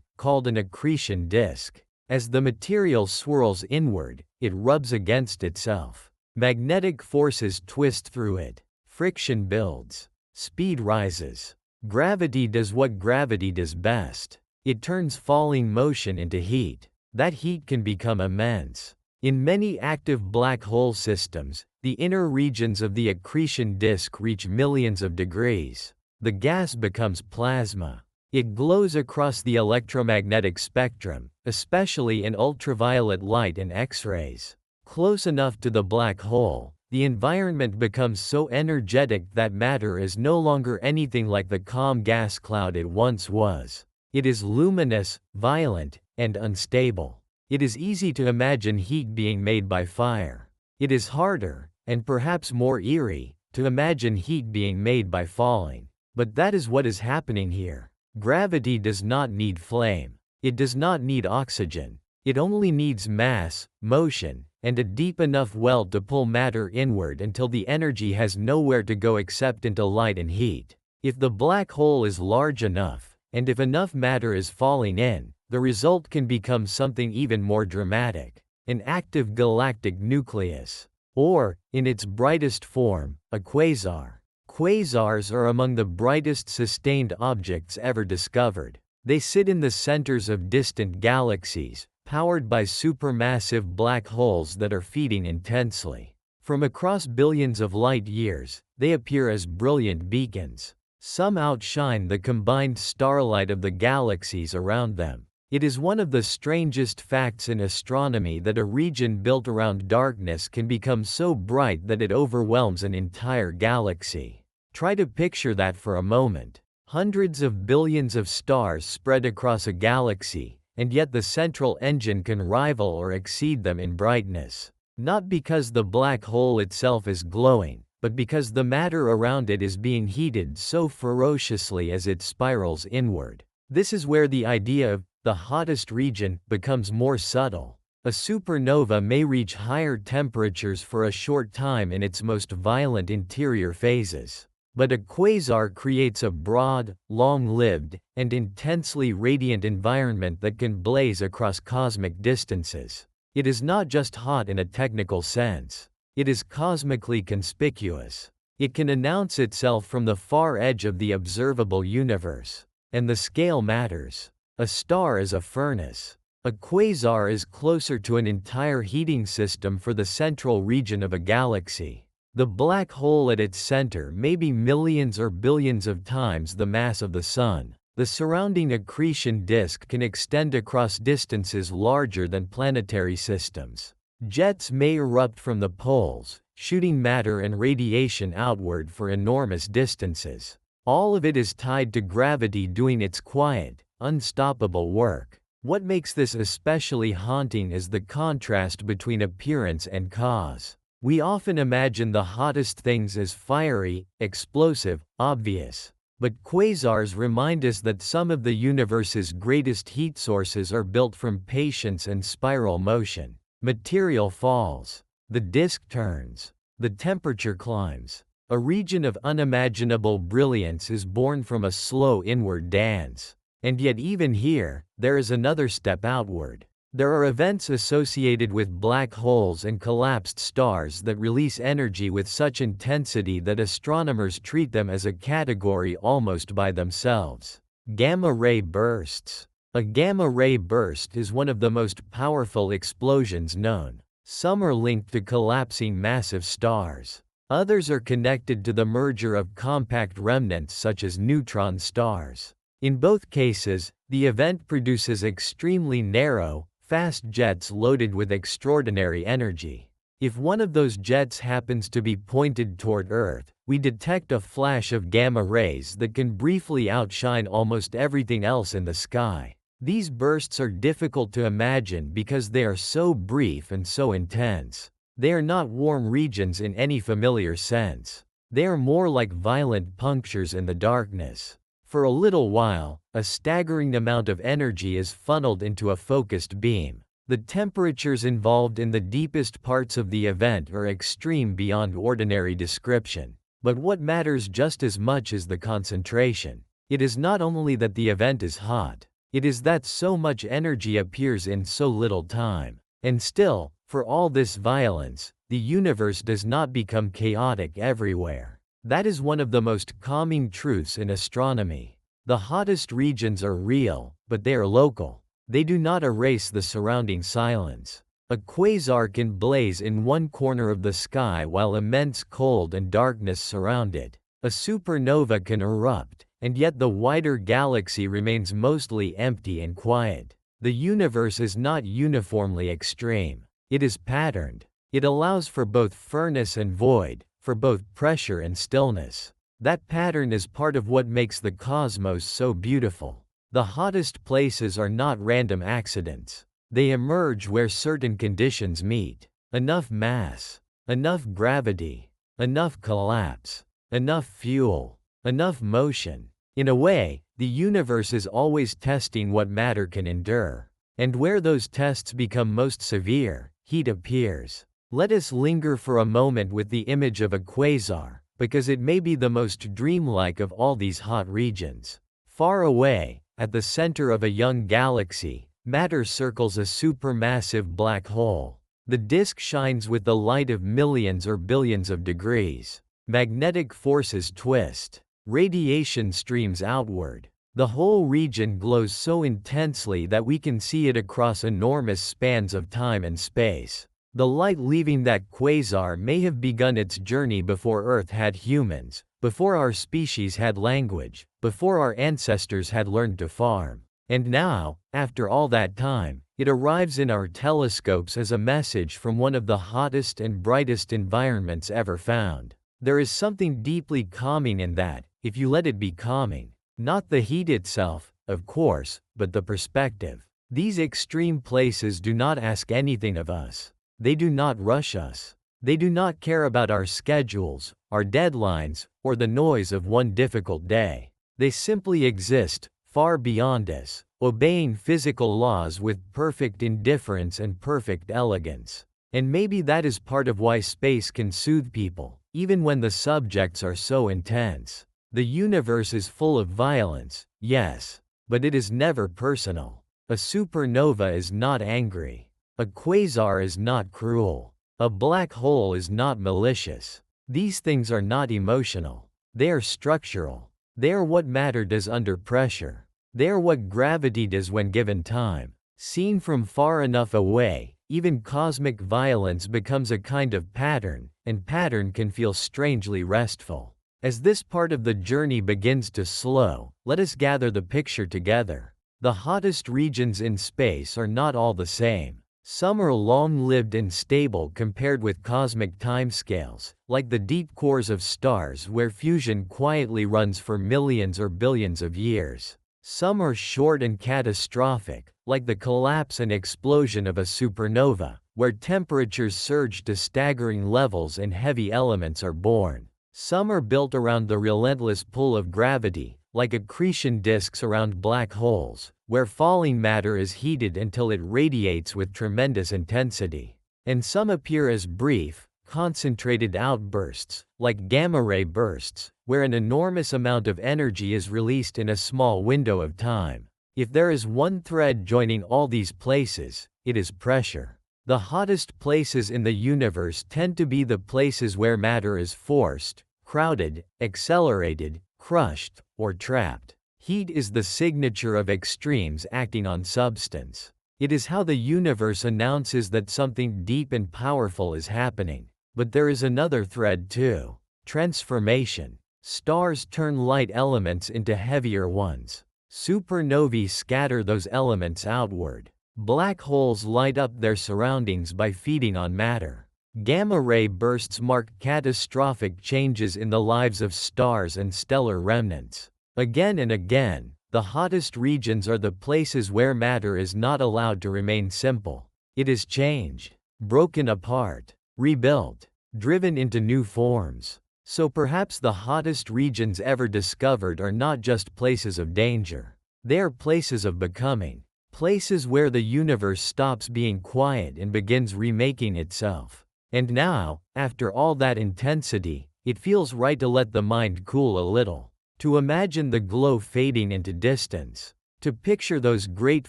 called an accretion disk. As the material swirls inward, it rubs against itself. Magnetic forces twist through it. Friction builds. Speed rises. Gravity does what gravity does best. It turns falling motion into heat. That heat can become immense. In many active black hole systems, the inner regions of the accretion disk reach millions of degrees. The gas becomes plasma. It glows across the electromagnetic spectrum, especially in ultraviolet light and X-rays. Close enough to the black hole, the environment becomes so energetic that matter is no longer anything like the calm gas cloud it once was. It is luminous, violent, and unstable. It is easy to imagine heat being made by fire. It is harder, and perhaps more eerie, to imagine heat being made by falling. But that is what is happening here. Gravity does not need flame. It does not need oxygen. It only needs mass, motion, and a deep enough well to pull matter inward until the energy has nowhere to go except into light and heat. If the black hole is large enough, and if enough matter is falling in, the result can become something even more dramatic: an active galactic nucleus. Or, in its brightest form, a quasar. Quasars are among the brightest sustained objects ever discovered. They sit in the centers of distant galaxies, powered by supermassive black holes that are feeding intensely. From across billions of light years, they appear as brilliant beacons. Some outshine the combined starlight of the galaxies around them. It is one of the strangest facts in astronomy that a region built around darkness can become so bright that it overwhelms an entire galaxy. Try to picture that for a moment. Hundreds of billions of stars spread across a galaxy, and yet the central engine can rival or exceed them in brightness. Not because the black hole itself is glowing, but because the matter around it is being heated so ferociously as it spirals inward. This is where the idea of the hottest region becomes more subtle. A supernova may reach higher temperatures for a short time in its most violent interior phases. But a quasar creates a broad, long-lived, and intensely radiant environment that can blaze across cosmic distances. It is not just hot in a technical sense. It is cosmically conspicuous. It can announce itself from the far edge of the observable universe. And the scale matters. A star is a furnace. A quasar is closer to an entire heating system for the central region of a galaxy. The black hole at its center may be millions or billions of times the mass of the Sun. The surrounding accretion disk can extend across distances larger than planetary systems. Jets may erupt from the poles, shooting matter and radiation outward for enormous distances. All of it is tied to gravity doing its quiet, unstoppable work. What makes this especially haunting is the contrast between appearance and cause. We often imagine the hottest things as fiery, explosive, obvious. But quasars remind us that some of the universe's greatest heat sources are built from patience and spiral motion. Material falls. The disk turns. The temperature climbs. A region of unimaginable brilliance is born from a slow inward dance. And yet even here, there is another step outward. There are events associated with black holes and collapsed stars that release energy with such intensity that astronomers treat them as a category almost by themselves. Gamma-ray bursts. A gamma-ray burst is one of the most powerful explosions known. Some are linked to collapsing massive stars. Others are connected to the merger of compact remnants such as neutron stars. In both cases, the event produces extremely narrow, fast jets loaded with extraordinary energy. If one of those jets happens to be pointed toward Earth, we detect a flash of gamma rays that can briefly outshine almost everything else in the sky. These bursts are difficult to imagine because they are so brief and so intense. They are not warm regions in any familiar sense. They are more like violent punctures in the darkness. For a little while, a staggering amount of energy is funneled into a focused beam. The temperatures involved in the deepest parts of the event are extreme beyond ordinary description. But what matters just as much is the concentration. It is not only that the event is hot, it is that so much energy appears in so little time. And still, for all this violence, the universe does not become chaotic everywhere. That is one of the most calming truths in astronomy. The hottest regions are real, but they are local. They do not erase the surrounding silence. A quasar can blaze in one corner of the sky while immense cold and darkness surround it. A supernova can erupt, and yet the wider galaxy remains mostly empty and quiet. The universe is not uniformly extreme. It is patterned. It allows for both furnace and void, for both pressure and stillness. That pattern is part of what makes the cosmos so beautiful. The hottest places are not random accidents. They emerge where certain conditions meet. Enough mass, enough gravity, enough collapse, enough fuel, enough motion. In a way, the universe is always testing what matter can endure. And where those tests become most severe, heat appears. Let us linger for a moment with the image of a quasar, because it may be the most dreamlike of all these hot regions. Far away, at the center of a young galaxy, matter circles a supermassive black hole. The disk shines with the light of millions or billions of degrees. Magnetic forces twist. Radiation streams outward. The whole region glows so intensely that we can see it across enormous spans of time and space. The light leaving that quasar may have begun its journey before Earth had humans, before our species had language, before our ancestors had learned to farm. And now, after all that time, it arrives in our telescopes as a message from one of the hottest and brightest environments ever found. There is something deeply calming in that, if you let it be calming. Not the heat itself, of course, but the perspective. These extreme places do not ask anything of us. They do not rush us. They do not care about our schedules, our deadlines, or the noise of one difficult day. They simply exist, far beyond us, obeying physical laws with perfect indifference and perfect elegance. And maybe that is part of why space can soothe people, even when the subjects are so intense. The universe is full of violence, yes, but it is never personal. A supernova is not angry. A quasar is not cruel. A black hole is not malicious. These things are not emotional. They are structural. They are what matter does under pressure. They are what gravity does when given time. Seen from far enough away, even cosmic violence becomes a kind of pattern, and pattern can feel strangely restful. As this part of the journey begins to slow, let us gather the picture together. The hottest regions in space are not all the same. Some are long-lived and stable compared with cosmic timescales, like the deep cores of stars where fusion quietly runs for millions or billions of years. Some are short and catastrophic, like the collapse and explosion of a supernova, where temperatures surge to staggering levels and heavy elements are born. Some are built around the relentless pull of gravity, like accretion disks around black holes, where falling matter is heated until it radiates with tremendous intensity. And some appear as brief, concentrated outbursts, like gamma-ray bursts, where an enormous amount of energy is released in a small window of time. If there is one thread joining all these places, it is pressure. The hottest places in the universe tend to be the places where matter is forced, crowded, accelerated, crushed, or trapped. Heat is the signature of extremes acting on substance. It is how the universe announces that something deep and powerful is happening. But there is another thread too. Transformation. Stars turn light elements into heavier ones. Supernovae scatter those elements outward. Black holes light up their surroundings by feeding on matter. Gamma-ray bursts mark catastrophic changes in the lives of stars and stellar remnants. Again and again, the hottest regions are the places where matter is not allowed to remain simple. It is changed, broken apart, rebuilt, driven into new forms. So perhaps the hottest regions ever discovered are not just places of danger. They are places of becoming. Places where the universe stops being quiet and begins remaking itself. And now, after all that intensity, it feels right to let the mind cool a little. To imagine the glow fading into distance. To picture those great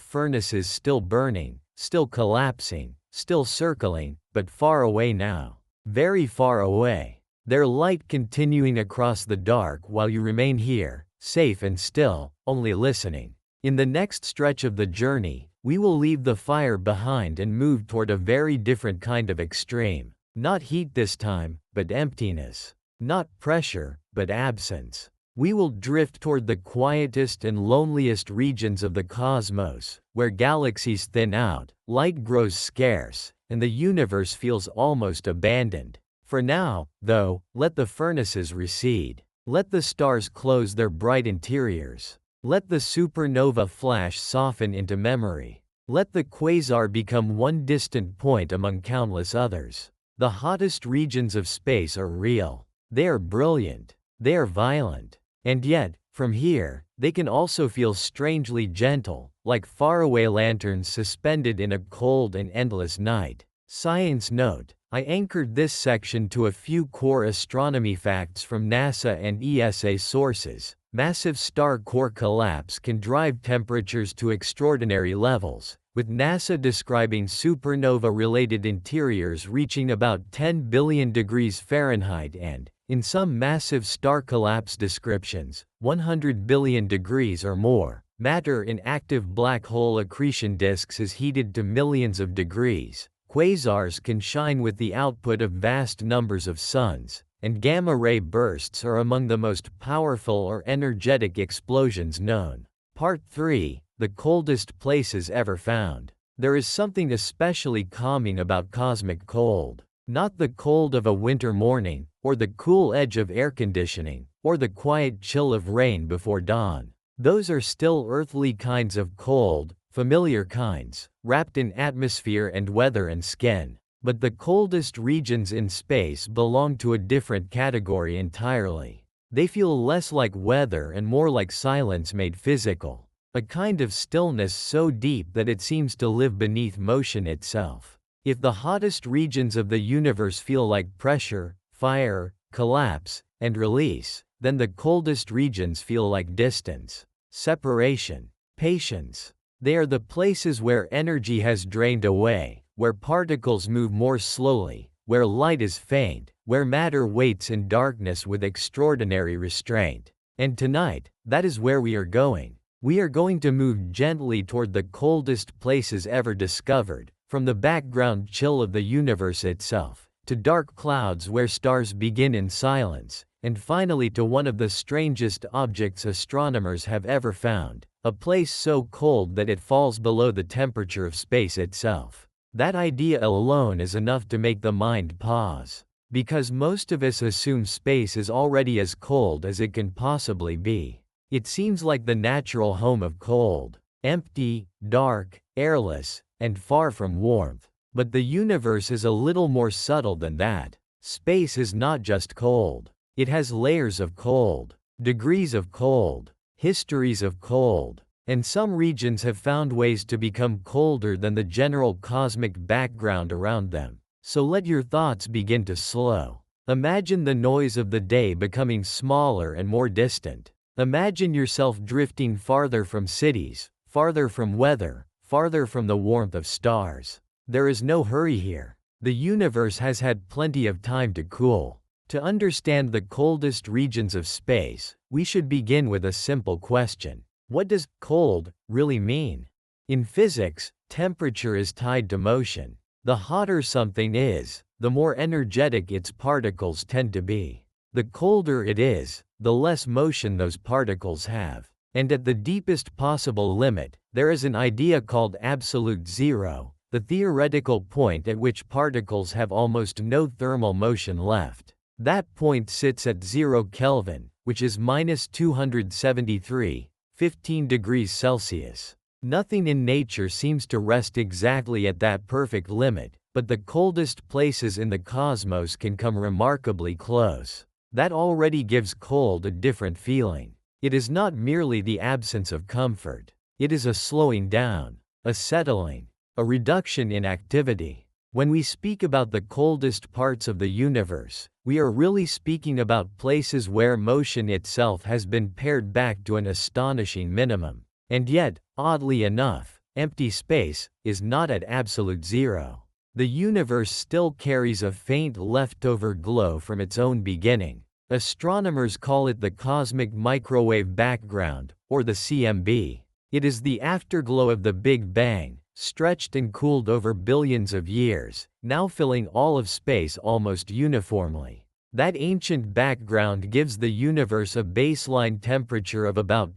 furnaces still burning, still collapsing, still circling, but far away now. Very far away. Their light continuing across the dark while you remain here, safe and still, only listening. In the next stretch of the journey, we will leave the fire behind and move toward a very different kind of extreme. Not heat this time, but emptiness. Not pressure, but absence. We will drift toward the quietest and loneliest regions of the cosmos, where galaxies thin out, light grows scarce, and the universe feels almost abandoned. For now, though, let the furnaces recede. Let the stars close their bright interiors. Let the supernova flash soften into memory. Let the quasar become one distant point among countless others. The hottest regions of space are real. They are brilliant. They are violent. And yet, from here, they can also feel strangely gentle, like faraway lanterns suspended in a cold and endless night. Science note: I anchored this section to a few core astronomy facts from NASA and ESA sources. Massive star core collapse can drive temperatures to extraordinary levels, with NASA describing supernova-related interiors reaching about 10 billion degrees Fahrenheit and, in some massive star collapse descriptions, 100 billion degrees or more. Matter in active black hole accretion disks is heated to millions of degrees. Quasars can shine with the output of vast numbers of suns, and gamma-ray bursts are among the most powerful or energetic explosions known. Part 3: The coldest places ever found. There is something especially calming about cosmic cold. Not the cold of a winter morning, or the cool edge of air conditioning, or the quiet chill of rain before dawn. Those are still earthly kinds of cold, familiar kinds, wrapped in atmosphere and weather and skin. But the coldest regions in space belong to a different category entirely. They feel less like weather and more like silence made physical. A kind of stillness so deep that it seems to live beneath motion itself. If the hottest regions of the universe feel like pressure, fire, collapse, and release, then the coldest regions feel like distance, separation, patience. They are the places where energy has drained away, where particles move more slowly, where light is faint, where matter waits in darkness with extraordinary restraint. And tonight, that is where we are going. We are going to move gently toward the coldest places ever discovered, from the background chill of the universe itself, to dark clouds where stars begin in silence, and finally to one of the strangest objects astronomers have ever found, a place so cold that it falls below the temperature of space itself. That idea alone is enough to make the mind pause. Because most of us assume space is already as cold as it can possibly be. It seems like the natural home of cold. Empty, dark, airless, and far from warmth. But the universe is a little more subtle than that. Space is not just cold. It has layers of cold, degrees of cold, histories of cold. And some regions have found ways to become colder than the general cosmic background around them. So let your thoughts begin to slow. Imagine the noise of the day becoming smaller and more distant. Imagine yourself drifting farther from cities, farther from weather, farther from the warmth of stars. There is no hurry here. The universe has had plenty of time to cool. To understand the coldest regions of space, we should begin with a simple question. What does cold really mean? In physics, temperature is tied to motion. The hotter something is, the more energetic its particles tend to be. The colder it is, the less motion those particles have. And at the deepest possible limit, there is an idea called absolute zero, the theoretical point at which particles have almost no thermal motion left. That point sits at 0 Kelvin, which is -273, 15 degrees Celsius. Nothing in nature seems to rest exactly at that perfect limit, but the coldest places in the cosmos can come remarkably close. That already gives cold a different feeling. It is not merely the absence of comfort. It is a slowing down, a settling, a reduction in activity. When we speak about the coldest parts of the universe, we are really speaking about places where motion itself has been pared back to an astonishing minimum. And yet, oddly enough, empty space is not at absolute zero. The universe still carries a faint leftover glow from its own beginning. Astronomers call it the cosmic microwave background, or the CMB. It is the afterglow of the Big Bang, stretched and cooled over billions of years, now filling all of space almost uniformly. That ancient background gives the universe a baseline temperature of about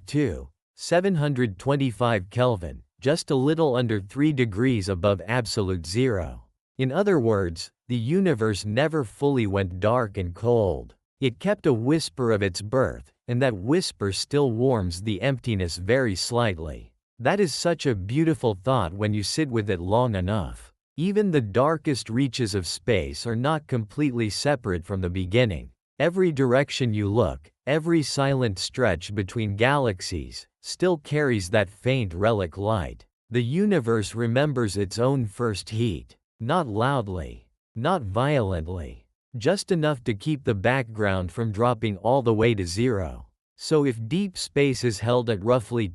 725 Kelvin, just a little under 3 degrees above absolute zero. In other words, the universe never fully went dark and cold. It kept a whisper of its birth, and that whisper still warms the emptiness very slightly. That is such a beautiful thought when you sit with it long enough. Even the darkest reaches of space are not completely separate from the beginning. Every direction you look, every silent stretch between galaxies, still carries that faint relic light. The universe remembers its own first heat. Not loudly, not violently, just enough to keep the background from dropping all the way to zero. So if deep space is held at roughly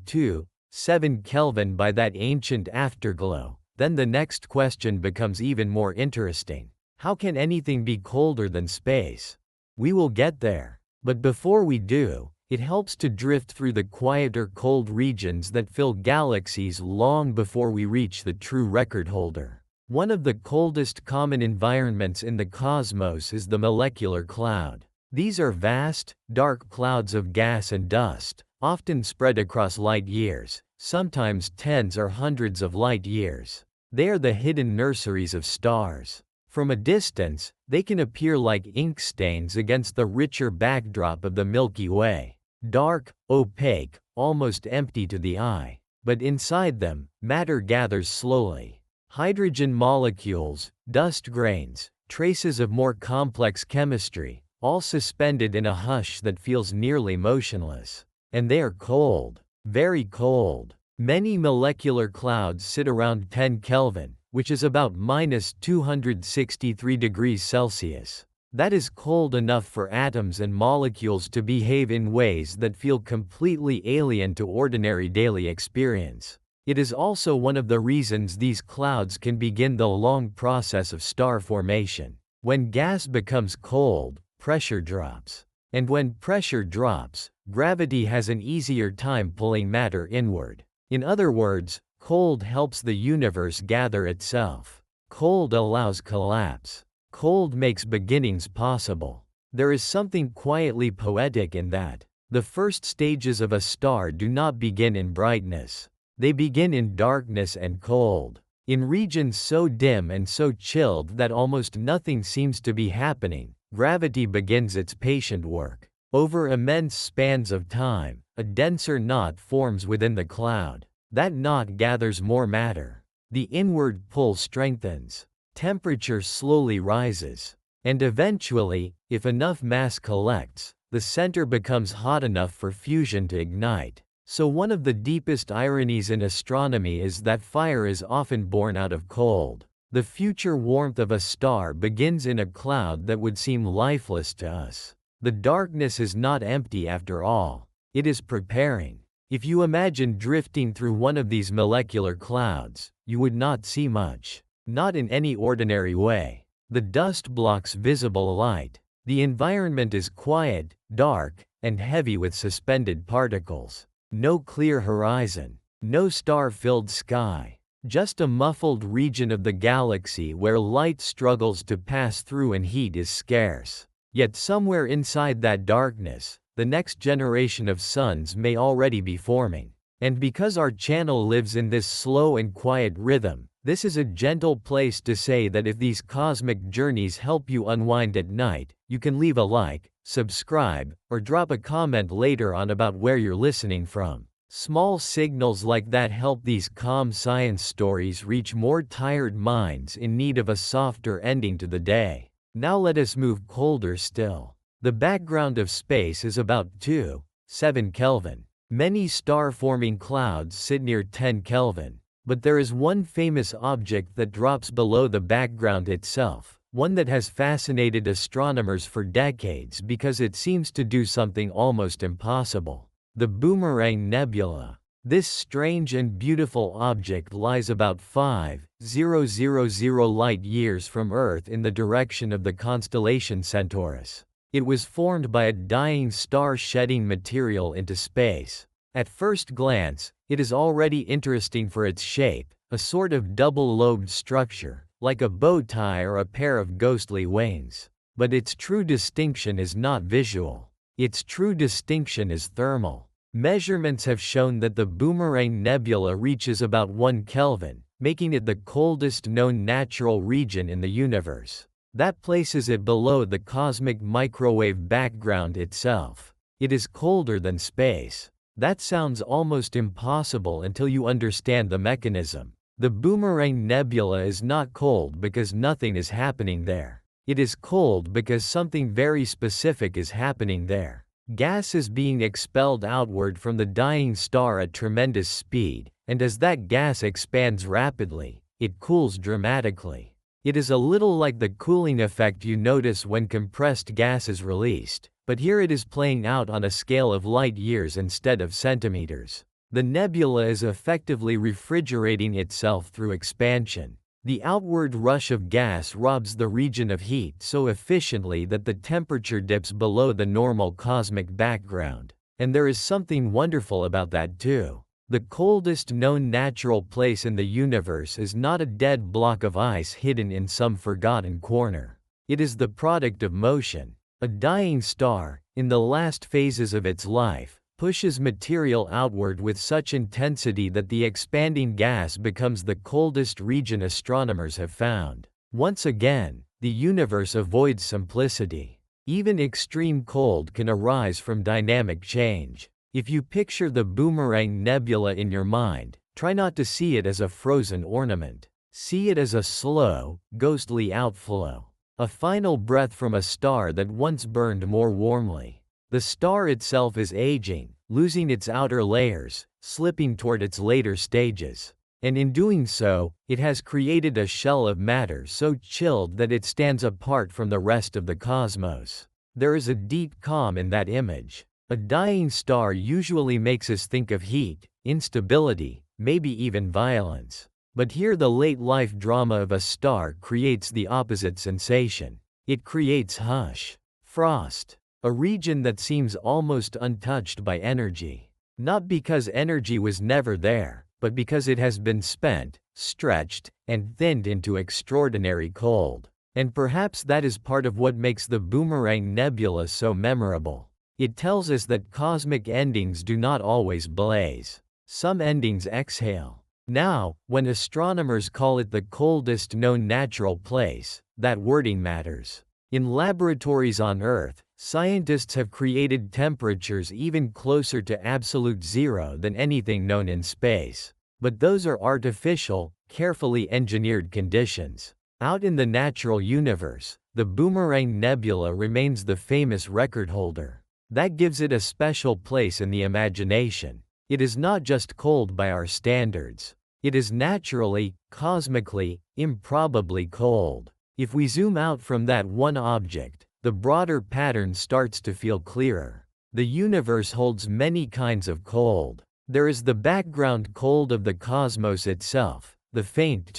7 Kelvin by that ancient afterglow, then the next question becomes even more interesting. How can anything be colder than space? We will get there. But before we do, it helps to drift through the quieter cold regions that fill galaxies long before we reach the true record holder. One of the coldest common environments in the cosmos is the molecular cloud. These are vast, dark clouds of gas and dust, often spread across light years, sometimes tens or hundreds of light years. They are the hidden nurseries of stars. From a distance, they can appear like ink stains against the richer backdrop of the Milky Way. Dark, opaque, almost empty to the eye. But inside them, matter gathers slowly. Hydrogen molecules, dust grains, traces of more complex chemistry, all suspended in a hush that feels nearly motionless. And they are cold. Very cold. Many molecular clouds sit around 10 Kelvin, which is about -263 degrees Celsius. That is cold enough for atoms and molecules to behave in ways that feel completely alien to ordinary daily experience. It is also one of the reasons these clouds can begin the long process of star formation. When gas becomes cold, pressure drops. And when pressure drops, gravity has an easier time pulling matter inward. In other words, cold helps the universe gather itself. Cold allows collapse. Cold makes beginnings possible. There is something quietly poetic in that. The first stages of a star do not begin in brightness. They begin in darkness and cold. In regions so dim and so chilled that almost nothing seems to be happening, gravity begins its patient work. Over immense spans of time, a denser knot forms within the cloud. That knot gathers more matter. The inward pull strengthens. Temperature slowly rises. And eventually, if enough mass collects, the center becomes hot enough for fusion to ignite. So one of the deepest ironies in astronomy is that fire is often born out of cold. The future warmth of a star begins in a cloud that would seem lifeless to us. The darkness is not empty after all. It is preparing. If you imagine drifting through one of these molecular clouds, you would not see much. Not in any ordinary way. The dust blocks visible light. The environment is quiet, dark, and heavy with suspended particles. No clear horizon. No star-filled sky. Just a muffled region of the galaxy where light struggles to pass through and heat is scarce. Yet somewhere inside that darkness, the next generation of suns may already be forming. And because our channel lives in this slow and quiet rhythm, this is a gentle place to say that if these cosmic journeys help you unwind at night, you can leave a like, subscribe, or drop a comment later on about where you're listening from. Small signals like that help these calm science stories reach more tired minds in need of a softer ending to the day. Now let us move colder still. The background of space is about 2.7 Kelvin. Many star-forming clouds sit near 10 Kelvin. But there is one famous object that drops below the background itself, one that has fascinated astronomers for decades because it seems to do something almost impossible. The Boomerang Nebula. This strange and beautiful object lies about 5,000 light-years from Earth in the direction of the constellation Centaurus. It was formed by a dying star shedding material into space. At first glance, it is already interesting for its shape, a sort of double-lobed structure, like a bow tie or a pair of ghostly wings. But its true distinction is not visual. Its true distinction is thermal. Measurements have shown that the Boomerang Nebula reaches about 1 Kelvin, making it the coldest known natural region in the universe. That places it below the cosmic microwave background itself. It is colder than space. That sounds almost impossible until you understand the mechanism. The Boomerang Nebula is not cold because nothing is happening there. It is cold because something very specific is happening there. Gas is being expelled outward from the dying star at tremendous speed, and as that gas expands rapidly, it cools dramatically. It is a little like the cooling effect you notice when compressed gas is released, but here it is playing out on a scale of light years instead of centimeters. The nebula is effectively refrigerating itself through expansion. The outward rush of gas robs the region of heat so efficiently that the temperature dips below the normal cosmic background. And there is something wonderful about that too. The coldest known natural place in the universe is not a dead block of ice hidden in some forgotten corner. It is the product of motion. A dying star, in the last phases of its life, pushes material outward with such intensity that the expanding gas becomes the coldest region astronomers have found. Once again, the universe avoids simplicity. Even extreme cold can arise from dynamic change. If you picture the Boomerang Nebula in your mind, try not to see it as a frozen ornament. See it as a slow, ghostly outflow. A final breath from a star that once burned more warmly. The star itself is aging, losing its outer layers, slipping toward its later stages. And in doing so, it has created a shell of matter so chilled that it stands apart from the rest of the cosmos. There is a deep calm in that image. A dying star usually makes us think of heat, instability, maybe even violence. But here the late-life drama of a star creates the opposite sensation. It creates hush, frost, a region that seems almost untouched by energy. Not because energy was never there, but because it has been spent, stretched, and thinned into extraordinary cold. And perhaps that is part of what makes the Boomerang Nebula so memorable. It tells us that cosmic endings do not always blaze. Some endings exhale. Now, when astronomers call it the coldest known natural place, that wording matters. In laboratories on Earth, scientists have created temperatures even closer to absolute zero than anything known in space. But those are artificial, carefully engineered conditions. Out in the natural universe, the Boomerang Nebula remains the famous record holder. That gives it a special place in the imagination. It is not just cold by our standards. It is naturally, cosmically, improbably cold. If we zoom out from that one object, the broader pattern starts to feel clearer. The universe holds many kinds of cold. There is the background cold of the cosmos itself, the faint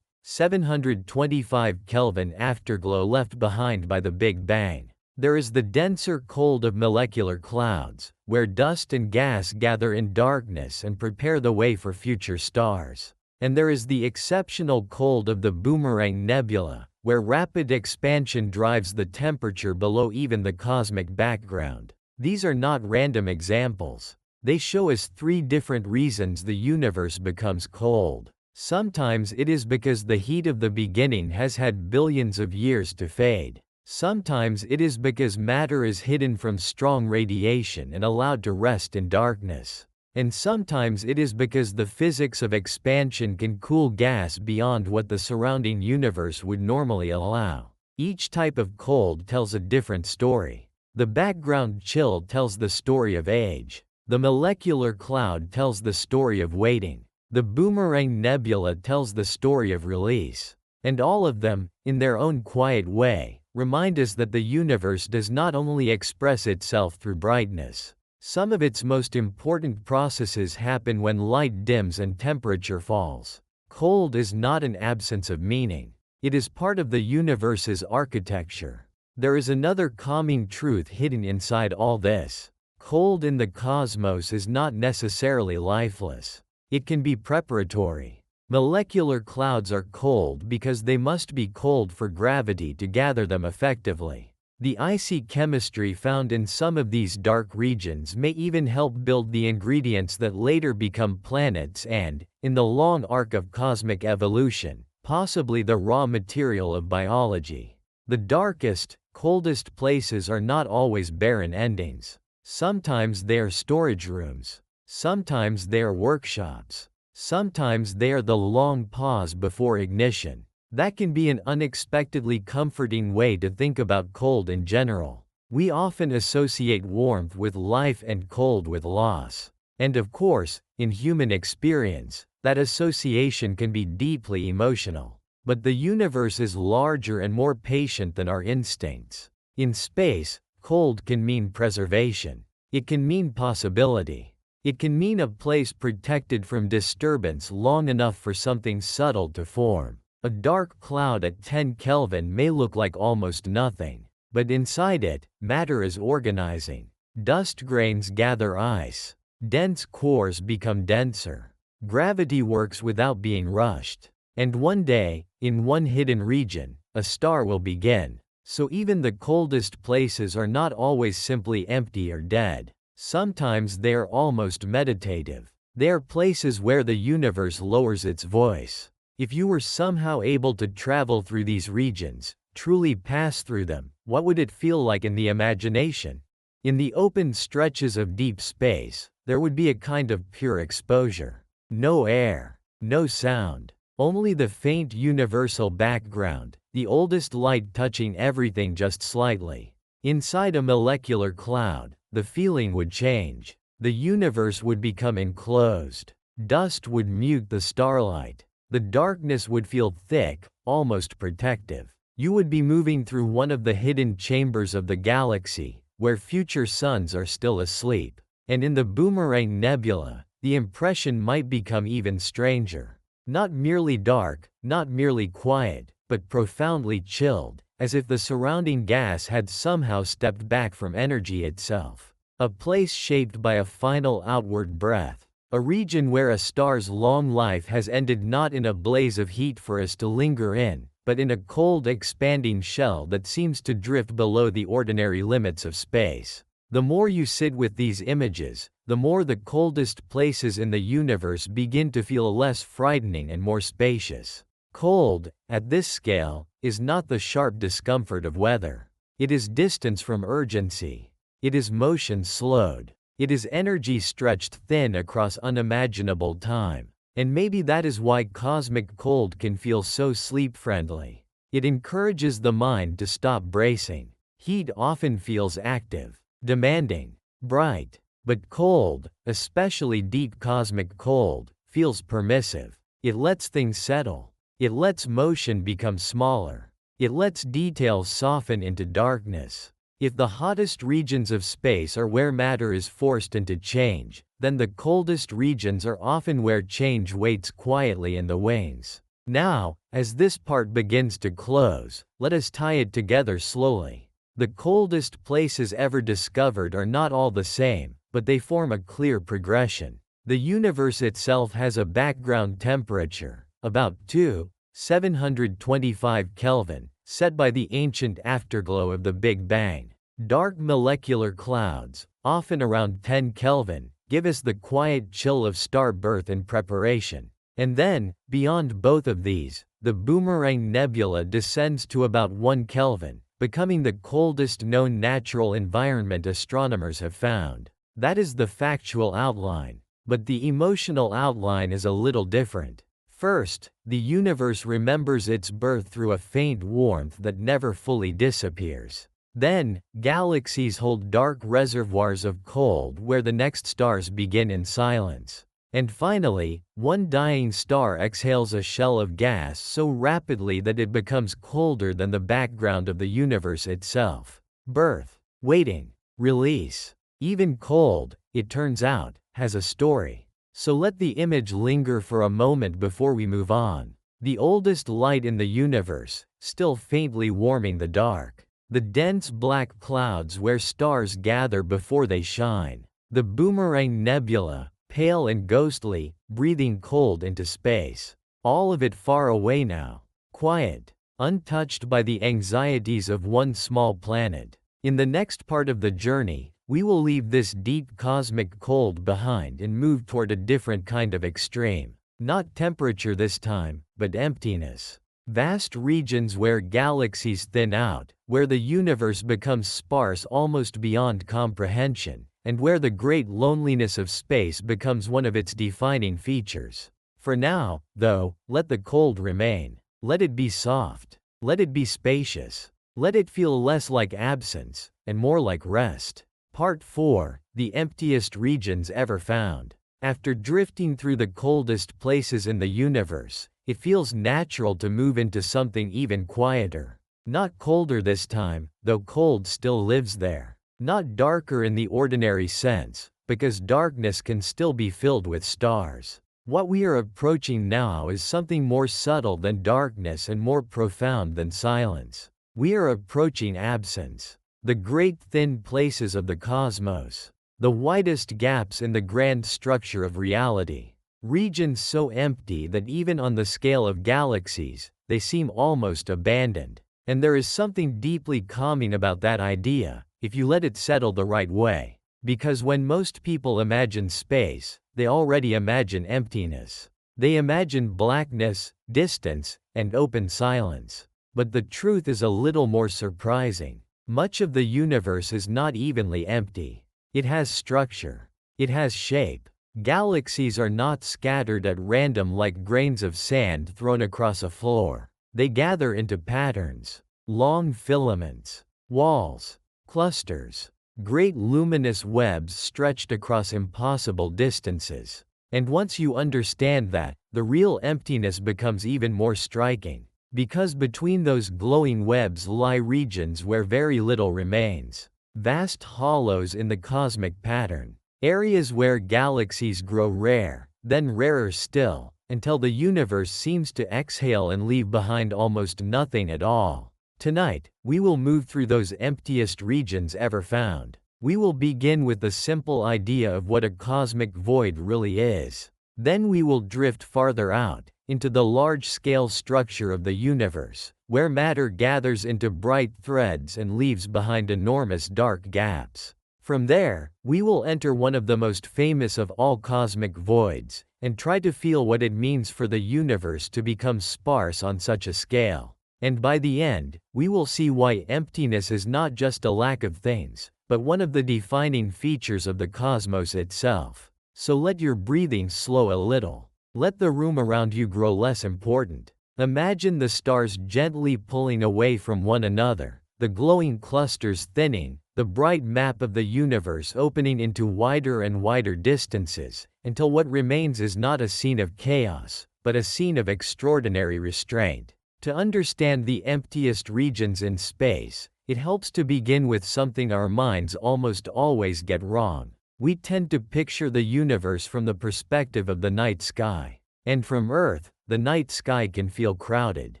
725 Kelvin afterglow left behind by the Big Bang. There is the denser cold of molecular clouds, where dust and gas gather in darkness and prepare the way for future stars. And there is the exceptional cold of the Boomerang Nebula, where rapid expansion drives the temperature below even the cosmic background. These are not random examples. They show us three different reasons the universe becomes cold. Sometimes it is because the heat of the beginning has had billions of years to fade. Sometimes it is because matter is hidden from strong radiation and allowed to rest in darkness. And sometimes it is because the physics of expansion can cool gas beyond what the surrounding universe would normally allow. Each type of cold tells a different story. The background chill tells the story of age. The molecular cloud tells the story of waiting. The Boomerang Nebula tells the story of release. And all of them, in their own quiet way, remind us that the universe does not only express itself through brightness. Some of its most important processes happen when light dims and temperature falls. Cold is not an absence of meaning. It is part of the universe's architecture. There is another calming truth hidden inside all this. Cold in the cosmos is not necessarily lifeless. It can be preparatory. Molecular clouds are cold because they must be cold for gravity to gather them effectively. The icy chemistry found in some of these dark regions may even help build the ingredients that later become planets and, in the long arc of cosmic evolution, possibly the raw material of biology. The darkest, coldest places are not always barren endings. Sometimes they are storage rooms. Sometimes they are workshops. Sometimes they are the long pause before ignition. That can be an unexpectedly comforting way to think about cold in general. We often associate warmth with life and cold with loss. And of course, in human experience, that association can be deeply emotional. But the universe is larger and more patient than our instincts. In space, cold can mean preservation. It can mean possibility. It can mean a place protected from disturbance long enough for something subtle to form. A dark cloud at 10 Kelvin may look like almost nothing, but inside it, matter is organizing. Dust grains gather ice. Dense cores become denser. Gravity works without being rushed. And one day, in one hidden region, a star will begin. So even the coldest places are not always simply empty or dead. Sometimes they are almost meditative. They are places where the universe lowers its voice. If you were somehow able to travel through these regions, truly pass through them, what would it feel like in the imagination? In the open stretches of deep space, there would be a kind of pure exposure. No air, no sound, only the faint universal background, the oldest light touching everything just slightly. Inside a molecular cloud, the feeling would change. The universe would become enclosed. Dust would mute the starlight. The darkness would feel thick, almost protective. You would be moving through one of the hidden chambers of the galaxy, where future suns are still asleep. And in the Boomerang Nebula, the impression might become even stranger. Not merely dark, not merely quiet, but profoundly chilled, as if the surrounding gas had somehow stepped back from energy itself. A place shaped by a final outward breath. A region where a star's long life has ended not in a blaze of heat for us to linger in, but in a cold expanding shell that seems to drift below the ordinary limits of space. The more you sit with these images, the more the coldest places in the universe begin to feel less frightening and more spacious. Cold, at this scale, is not the sharp discomfort of weather. It is distance from urgency. It is motion slowed. It is energy stretched thin across unimaginable time. And maybe that is why cosmic cold can feel so sleep-friendly. It encourages the mind to stop bracing. Heat often feels active, demanding, bright. But cold, especially deep cosmic cold, feels permissive. It lets things settle. It lets motion become smaller. It lets details soften into darkness. If the hottest regions of space are where matter is forced into change, then the coldest regions are often where change waits quietly in the wings. Now, as this part begins to close, let us tie it together slowly. The coldest places ever discovered are not all the same, but they form a clear progression. The universe itself has a background temperature, about 725 Kelvin, set by the ancient afterglow of the Big Bang. Dark molecular clouds, often around 10 Kelvin, give us the quiet chill of star birth and preparation. And then, beyond both of these, the Boomerang Nebula descends to about 1 Kelvin, becoming the coldest known natural environment astronomers have found. That is the factual outline, but the emotional outline is a little different. First, the universe remembers its birth through a faint warmth that never fully disappears. Then, galaxies hold dark reservoirs of cold where the next stars begin in silence. And finally, one dying star exhales a shell of gas so rapidly that it becomes colder than the background of the universe itself. Birth, waiting, release. Even cold, it turns out, has a story. So let the image linger for a moment before we move on. The oldest light in the universe, still faintly warming the dark. The dense black clouds where stars gather before they shine. The Boomerang Nebula, pale and ghostly, breathing cold into space. All of it far away now. Quiet, untouched by the anxieties of one small planet. In the next part of the journey, we will leave this deep cosmic cold behind and move toward a different kind of extreme. Not temperature this time, but emptiness. Vast regions where galaxies thin out, where the universe becomes sparse almost beyond comprehension, and where the great loneliness of space becomes one of its defining features. For now, though, let the cold remain. Let it be soft. Let it be spacious. Let it feel less like absence, and more like rest. Part 4, the emptiest regions ever found. After drifting through the coldest places in the universe, it feels natural to move into something even quieter. Not colder this time, though cold still lives there. Not darker in the ordinary sense, because darkness can still be filled with stars. What we are approaching now is something more subtle than darkness and more profound than silence. We are approaching absence. The great thin places of the cosmos. The widest gaps in the grand structure of reality. Regions so empty that even on the scale of galaxies, they seem almost abandoned. And there is something deeply calming about that idea, if you let it settle the right way. Because when most people imagine space, they already imagine emptiness. They imagine blackness, distance, and open silence. But the truth is a little more surprising. Much of the universe is not evenly empty. It has structure. It has shape. Galaxies are not scattered at random like grains of sand thrown across a floor. They gather into patterns. Long filaments. Walls. Clusters. Great luminous webs stretched across impossible distances. And once you understand that, the real emptiness becomes even more striking. Because between those glowing webs lie regions where very little remains. Vast hollows in the cosmic pattern. Areas where galaxies grow rare, then rarer still, until the universe seems to exhale and leave behind almost nothing at all. Tonight, we will move through those emptiest regions ever found. We will begin with the simple idea of what a cosmic void really is. Then we will drift farther out, into the large-scale structure of the universe, where matter gathers into bright threads and leaves behind enormous dark gaps. From there, we will enter one of the most famous of all cosmic voids, and try to feel what it means for the universe to become sparse on such a scale. And by the end, we will see why emptiness is not just a lack of things, but one of the defining features of the cosmos itself. So let your breathing slow a little. Let the room around you grow less important. Imagine the stars gently pulling away from one another, the glowing clusters thinning, the bright map of the universe opening into wider and wider distances, until what remains is not a scene of chaos, but a scene of extraordinary restraint. To understand the emptiest regions in space, It helps to begin with something our minds almost always get wrong. We tend to picture the universe from the perspective of the night sky. And from Earth, the night sky can feel crowded.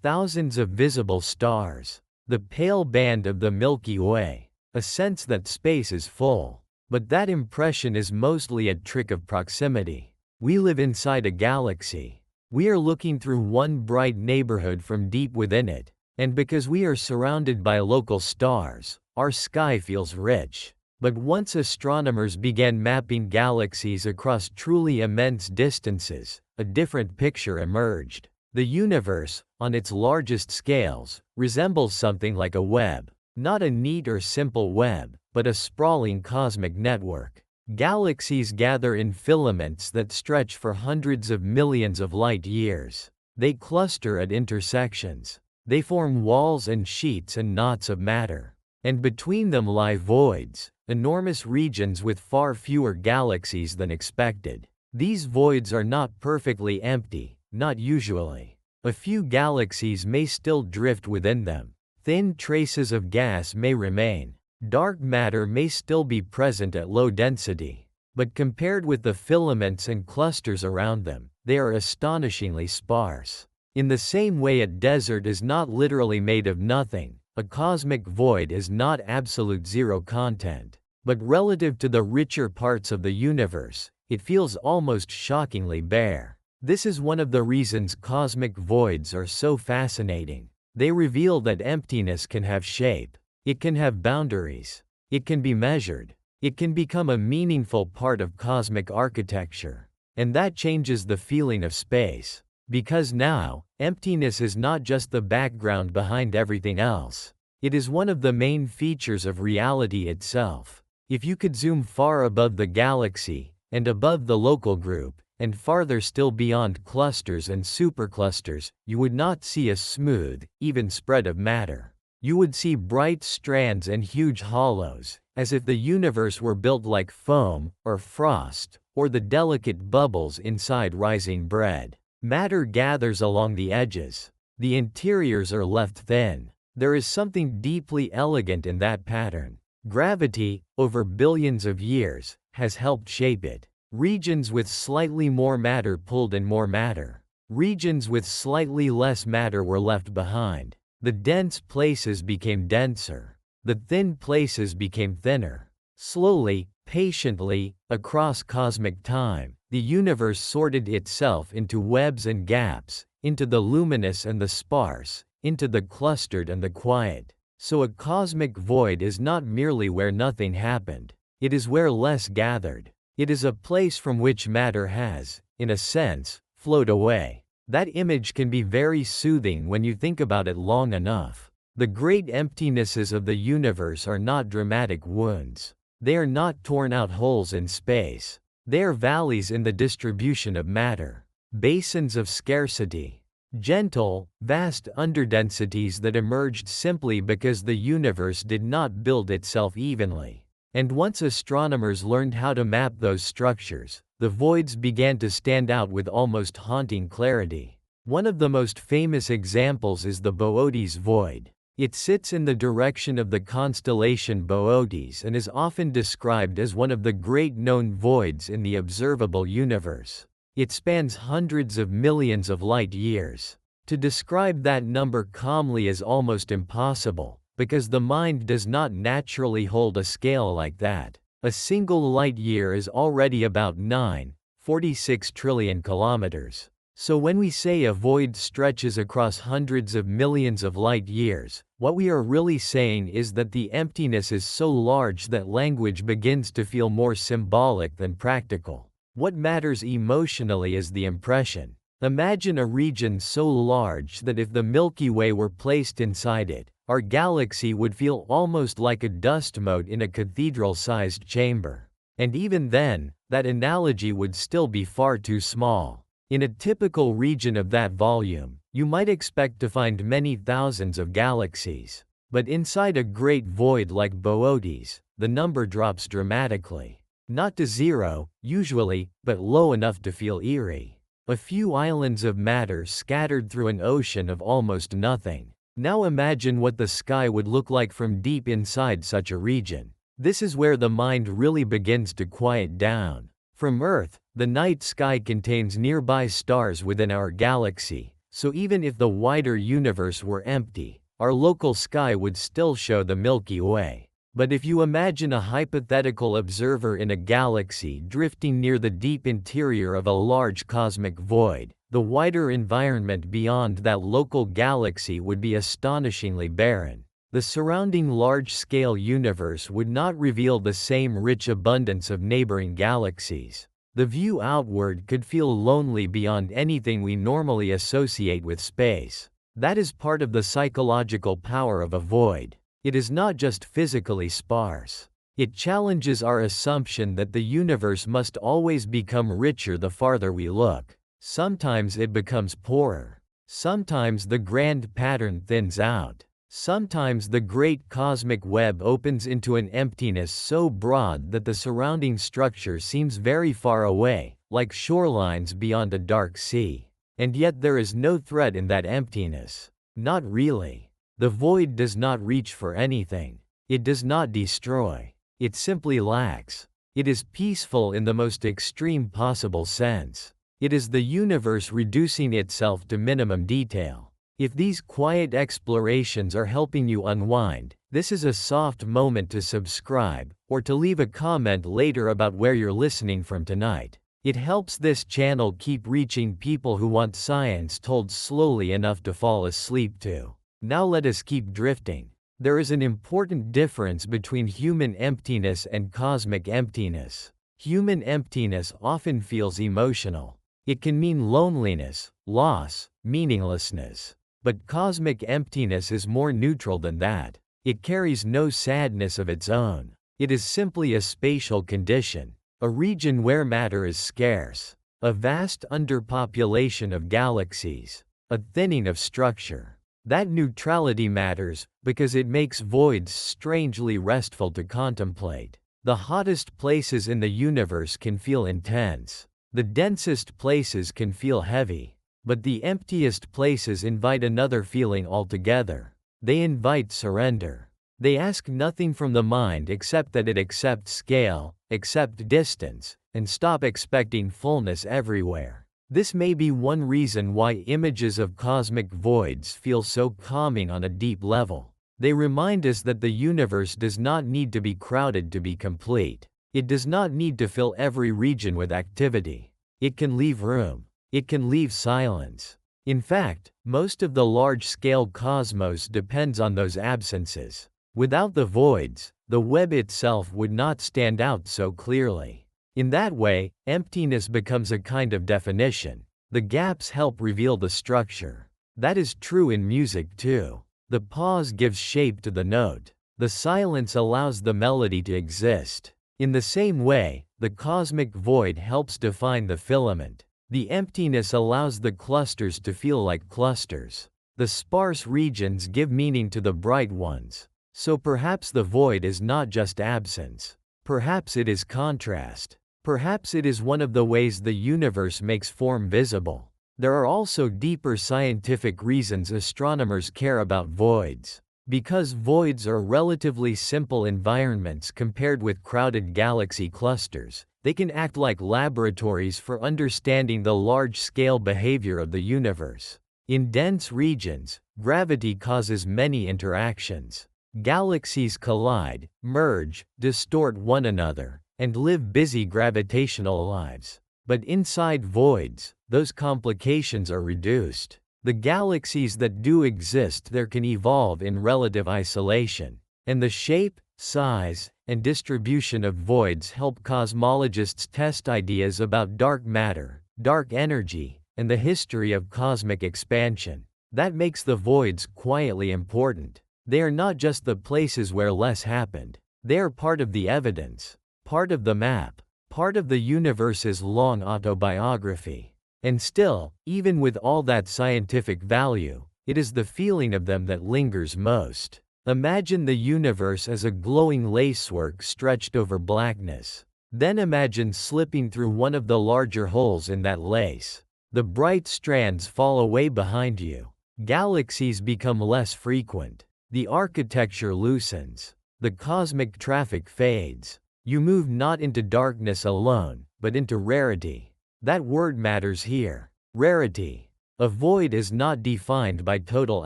Thousands of visible stars. The pale band of the Milky Way. A sense that space is full. But that impression is mostly a trick of proximity. We live inside a galaxy. We are looking through one bright neighborhood from deep within it. And because we are surrounded by local stars, our sky feels rich. But once astronomers began mapping galaxies across truly immense distances, a different picture emerged. The universe, on its largest scales, resembles something like a web. Not a neat or simple web, but a sprawling cosmic network. Galaxies gather in filaments that stretch for hundreds of millions of light years. They cluster at intersections. They form walls and sheets and knots of matter. And between them lie voids, enormous regions with far fewer galaxies than expected. These voids are not perfectly empty, not usually. A few galaxies may still drift within them. Thin traces of gas may remain. Dark matter may still be present at low density. But compared with the filaments and clusters around them, they are astonishingly sparse. In the same way a desert is not literally made of nothing, a cosmic void is not absolute zero content. But relative to the richer parts of the universe, it feels almost shockingly bare. This is one of the reasons cosmic voids are so fascinating. They reveal that emptiness can have shape. It can have boundaries. It can be measured. It can become a meaningful part of cosmic architecture. And that changes the feeling of space. Because now, emptiness is not just the background behind everything else. It is one of the main features of reality itself. If you could zoom far above the galaxy, and above the local group, and farther still beyond clusters and superclusters, you would not see a smooth, even spread of matter. You would see bright strands and huge hollows, as if the universe were built like foam, or frost, or the delicate bubbles inside rising bread. Matter gathers along the edges. The interiors are left thin. There is something deeply elegant in that pattern. Gravity, over billions of years, has helped shape it. Regions with slightly more matter pulled in more matter. Regions with slightly less matter were left behind. The dense places became denser. The thin places became thinner. Slowly, patiently, across cosmic time, the universe sorted itself into webs and gaps, into the luminous and the sparse, into the clustered and the quiet. So a cosmic void is not merely where nothing happened. It is where less gathered. It is a place from which matter has, in a sense, flowed away. That image can be very soothing when you think about it long enough. The great emptinesses of the universe are not dramatic wounds. They are not torn out holes in space. They are valleys in the distribution of matter. Basins of scarcity. Gentle, vast underdensities that emerged simply because the universe did not build itself evenly. And once astronomers learned how to map those structures, the voids began to stand out with almost haunting clarity. One of the most famous examples is the Boötes void. It sits in the direction of the constellation Boötes and is often described as one of the great known voids in the observable universe. It spans hundreds of millions of light years. To describe that number calmly is almost impossible, because the mind does not naturally hold a scale like that. A single light year is already about 9.46 trillion kilometers. So when we say a void stretches across hundreds of millions of light years, what we are really saying is that the emptiness is so large that language begins to feel more symbolic than practical. What matters emotionally is the impression. Imagine a region so large that if the Milky Way were placed inside it, our galaxy would feel almost like a dust mote in a cathedral-sized chamber. And even then, that analogy would still be far too small. In a typical region of that volume, you might expect to find many thousands of galaxies. But inside a great void like Boötes, the number drops dramatically. Not to zero, usually, but low enough to feel eerie. A few islands of matter scattered through an ocean of almost nothing. Now imagine what the sky would look like from deep inside such a region. This is where the mind really begins to quiet down. From Earth, the night sky contains nearby stars within our galaxy, so even if the wider universe were empty, our local sky would still show the Milky Way. But if you imagine a hypothetical observer in a galaxy drifting near the deep interior of a large cosmic void, the wider environment beyond that local galaxy would be astonishingly barren. The surrounding large-scale universe would not reveal the same rich abundance of neighboring galaxies. The view outward could feel lonely beyond anything we normally associate with space. That is part of the psychological power of a void. It is not just physically sparse. It challenges our assumption that the universe must always become richer the farther we look. Sometimes it becomes poorer. Sometimes the grand pattern thins out. Sometimes the great cosmic web opens into an emptiness so broad that the surrounding structure seems very far away, like shorelines beyond a dark sea. And yet there is no threat in that emptiness. Not really. The void does not reach for anything. It does not destroy. It simply lacks. It is peaceful in the most extreme possible sense. It is the universe reducing itself to minimum detail. If these quiet explorations are helping you unwind, this is a soft moment to subscribe, or to leave a comment later about where you're listening from tonight. It helps this channel keep reaching people who want science told slowly enough to fall asleep to. Now let us keep drifting. There is an important difference between human emptiness and cosmic emptiness. Human emptiness often feels emotional. It can mean loneliness, loss, meaninglessness. But cosmic emptiness is more neutral than that. It carries no sadness of its own. It is simply a spatial condition, a region where matter is scarce, a vast underpopulation of galaxies, a thinning of structure. That neutrality matters, because it makes voids strangely restful to contemplate. The hottest places in the universe can feel intense. The densest places can feel heavy. But the emptiest places invite another feeling altogether. They invite surrender. They ask nothing from the mind except that it accept scale, accept distance, and stop expecting fullness everywhere. This may be one reason why images of cosmic voids feel so calming on a deep level. They remind us that the universe does not need to be crowded to be complete. It does not need to fill every region with activity. It can leave room. It can leave silence. In fact, most of the large-scale cosmos depends on those absences. Without the voids, the web itself would not stand out so clearly. In that way, emptiness becomes a kind of definition. The gaps help reveal the structure. That is true in music too. The pause gives shape to the note. The silence allows the melody to exist. In the same way, the cosmic void helps define the filament. The emptiness allows the clusters to feel like clusters. The sparse regions give meaning to the bright ones. So perhaps the void is not just absence. Perhaps it is contrast. Perhaps it is one of the ways the universe makes form visible. There are also deeper scientific reasons astronomers care about voids. Because voids are relatively simple environments compared with crowded galaxy clusters, they can act like laboratories for understanding the large-scale behavior of the universe. In dense regions, gravity causes many interactions. Galaxies collide, merge, distort one another, and live busy gravitational lives. But inside voids, those complications are reduced. The galaxies that do exist there can evolve in relative isolation. And the shape, size, and distribution of voids help cosmologists test ideas about dark matter, dark energy, and the history of cosmic expansion. That makes the voids quietly important. They are not just the places where less happened. They are part of the evidence, part of the map, part of the universe's long autobiography. And still, even with all that scientific value, it is the feeling of them that lingers most. Imagine the universe as a glowing lacework stretched over blackness. Then imagine slipping through one of the larger holes in that lace. The bright strands fall away behind you, Galaxies become less frequent. The architecture loosens. The cosmic traffic fades. You move not into darkness alone, but into rarity. That word matters here. Rarity. A void is not defined by total